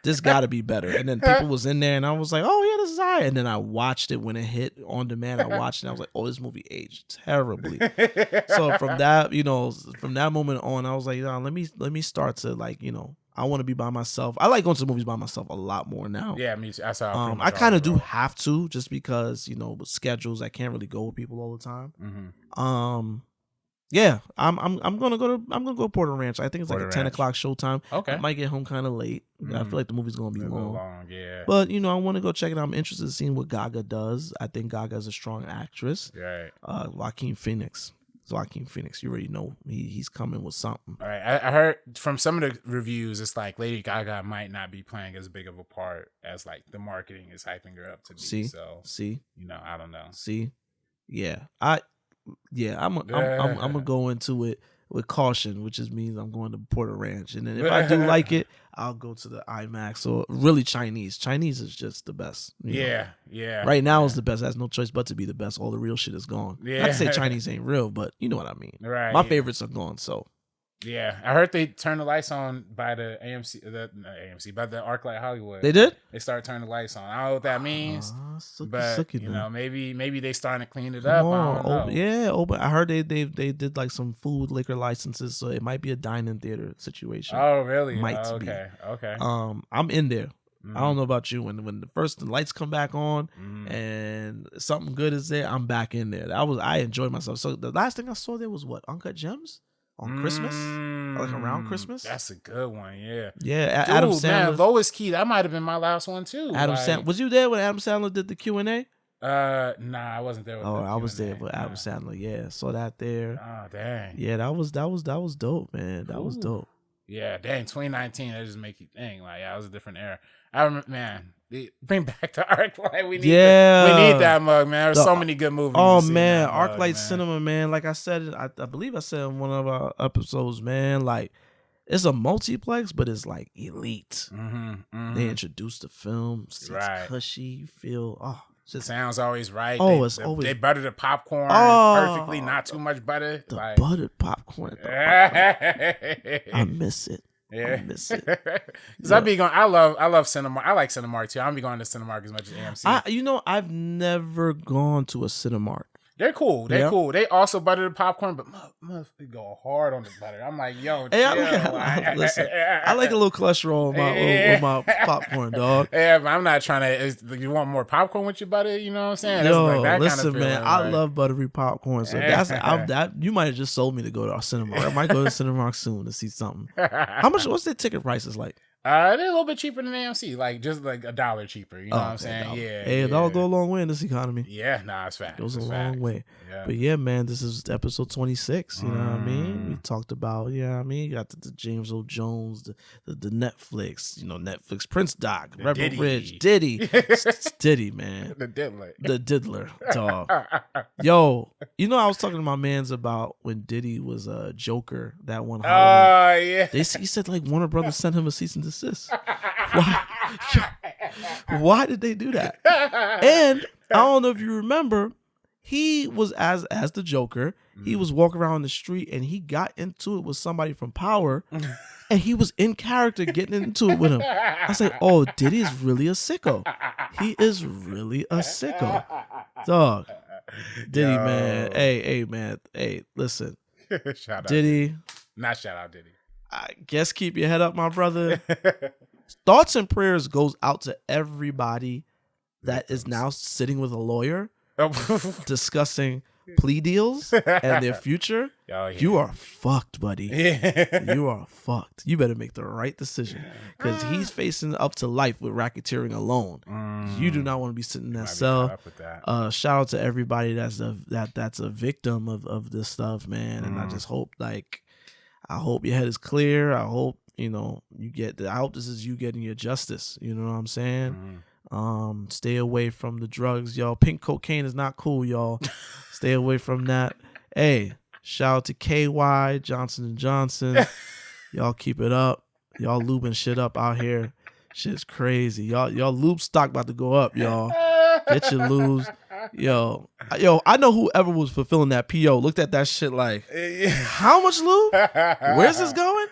This got to be better. And then people was in there, and I was like, oh yeah, this is alright. And then I watched it when it hit on demand. I watched it, and I was like, oh, this movie aged terribly. So from that moment on, I was like, let me start to like, I want to be by myself. I like going to the movies by myself a lot more now. Yeah, me too. That's how I kind of do have to, just because with schedules, I can't really go with people all the time. Mm-hmm. Yeah, I'm gonna go to Porter Ranch. I think it's like a 10 o'clock showtime. Okay, I might get home kind of late. Mm-hmm. I feel like the movie's gonna be long. Yeah, but I want to go check it out. I'm interested in seeing what Gaga does. I think Gaga's a strong actress. Right. Joaquin Phoenix. You already know he's coming with something. All right. I heard from some of the reviews, it's like Lady Gaga might not be playing as big of a part as like the marketing is hyping her up to be. See, I don't know. See, I'm gonna go into it with caution, which just means I'm going to Porter Ranch, and then if I do like it, I'll go to the IMAX or really Chinese. Chinese is just the best. Yeah. Right now is the best. Has no choice but to be the best. All the real shit is gone. Yeah. Not to say Chinese ain't real, but you know what I mean. Right. My favorites are gone. So. Yeah, I heard they turned the lights on by the AMC, by the ArcLight Hollywood. They did? They started turning the lights on. I don't know what that means, but maybe they starting to clean it up. I don't know. I heard they did like some food liquor licenses, so it might be a dine-in theater situation. Oh, really? Might be. Okay. I'm in there. I don't know about you. When the lights come back on and something good is there, I'm back in there. I enjoyed myself. So the last thing I saw there was what? Uncut Gems? On Christmas? Like around Christmas? That's a good one, yeah. Yeah, Dude, Adam Sandler. Man, Lois Key, that might have been my last one too. Adam Sandler. Was you there when Adam Sandler did the Q&A? Nah, I wasn't there with I was there with Adam Sandler, yeah. Saw that there. Oh, dang. Yeah, that was dope, man. That was dope. Yeah, dang, 2019, that just make you think. Like, yeah, it was a different era. I remember, man, bring back the ArcLight. We need that mug, man. There's so many good movies. Oh, man, ArcLight Cinema, man. Like I said, I believe I said in one of our episodes, man, like, it's a multiplex, but it's like elite. They introduced the film. It's cushy. You feel, just sounds always right. They butter the popcorn perfectly, not too much butter. The buttered popcorn. I miss it. Yeah, I miss it. Because I love Cinemark. I like Cinemark too. I don't be going to Cinemark as much as AMC. I've never gone to a Cinemark. They're cool. They're cool. They also butter the popcorn, but must go hard on the butter. I'm like, yo, listen, I like a little cholesterol with my popcorn, dog. Yeah, but I'm not trying to. You want more popcorn with your butter? You know what I'm saying? Yo, like that listen, kind of feeling, man, I love buttery popcorn. So that you might have just sold me to go to our Cinemark. I might go to Cinemark soon to see something. What's their ticket prices like? They're a little bit cheaper than AMC, like just like $1 cheaper. You know what I'm saying? Yeah. Hey, that'll go a long way in this economy. Yeah, it's fact. Goes a long way. Yeah. But yeah, man, this is episode 26. You know what I mean? We talked about, you got the James Earl Jones, the Netflix, Netflix Prince Doc, Rebel Ridge, Diddy. It's Diddy, man. The Diddler, dog. Yo, I was talking to my mans about when Diddy was a Joker that one holiday. Yeah. He said like Warner Brothers sent him a cease and desist. Why did they do that? And I don't know if you remember, he was as the Joker, he was walking around the street and he got into it with somebody from Power, and he was in character getting into it with him. I said, oh, Diddy is really a sicko. He is really a sicko. Dog. Diddy, man. Hey, man. Hey, listen. Shout out Diddy. Not shout out Diddy. I guess keep your head up, my brother. Thoughts and prayers goes out to everybody that is now sitting with a lawyer discussing plea deals and their future. You are fucked, buddy. You are fucked. You better make the right decision, because he's facing up to life with racketeering alone. You do not want to be sitting in that cell. Shout out to everybody that's a victim of this stuff, man. And I just hope I hope your head is clear. I hope, I hope this is you getting your justice. You know what I'm saying? Stay away from the drugs, y'all. Pink cocaine is not cool, y'all. Stay away from that. Hey, shout out to KY, Johnson & Johnson. Y'all keep it up. Y'all lubing shit up out here. Shit's crazy. Y'all lube stock about to go up, y'all. Get your lubes. Yo, I know whoever was fulfilling that PO looked at that shit like, how much lube? Where's this going?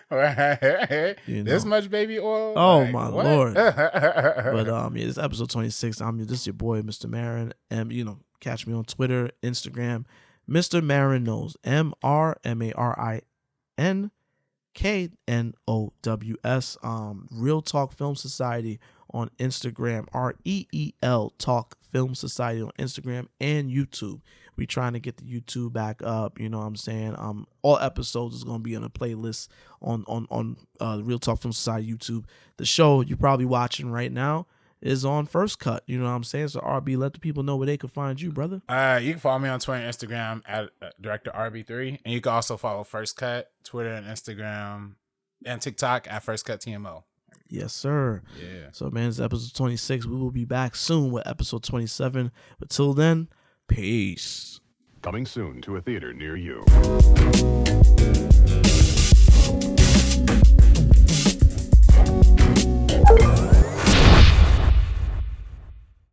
You know. This much baby oil? Oh, like, my what? Lord. But yeah, this is episode 26. This is your boy, Mr. Marin. And, catch me on Twitter, Instagram, Mr. Marin Knows, MrMarinKnows. Real Talk Film Society on Instagram, REEL Talk Film Society on Instagram and YouTube. We trying to get the YouTube back up. You know what I'm saying? All episodes is gonna be on a playlist on the Real Talk Film Society YouTube. The show you're probably watching right now is on First Cut. You know what I'm saying? So RB, let the people know where they can find you, brother. You can follow me on Twitter and Instagram at Director RB3, and you can also follow First Cut, Twitter and Instagram, and TikTok at First Cut TMO. Yes, sir. Yeah. So, man, it's episode 26. We will be back soon with episode 27. But till then, peace. Coming soon to a theater near you.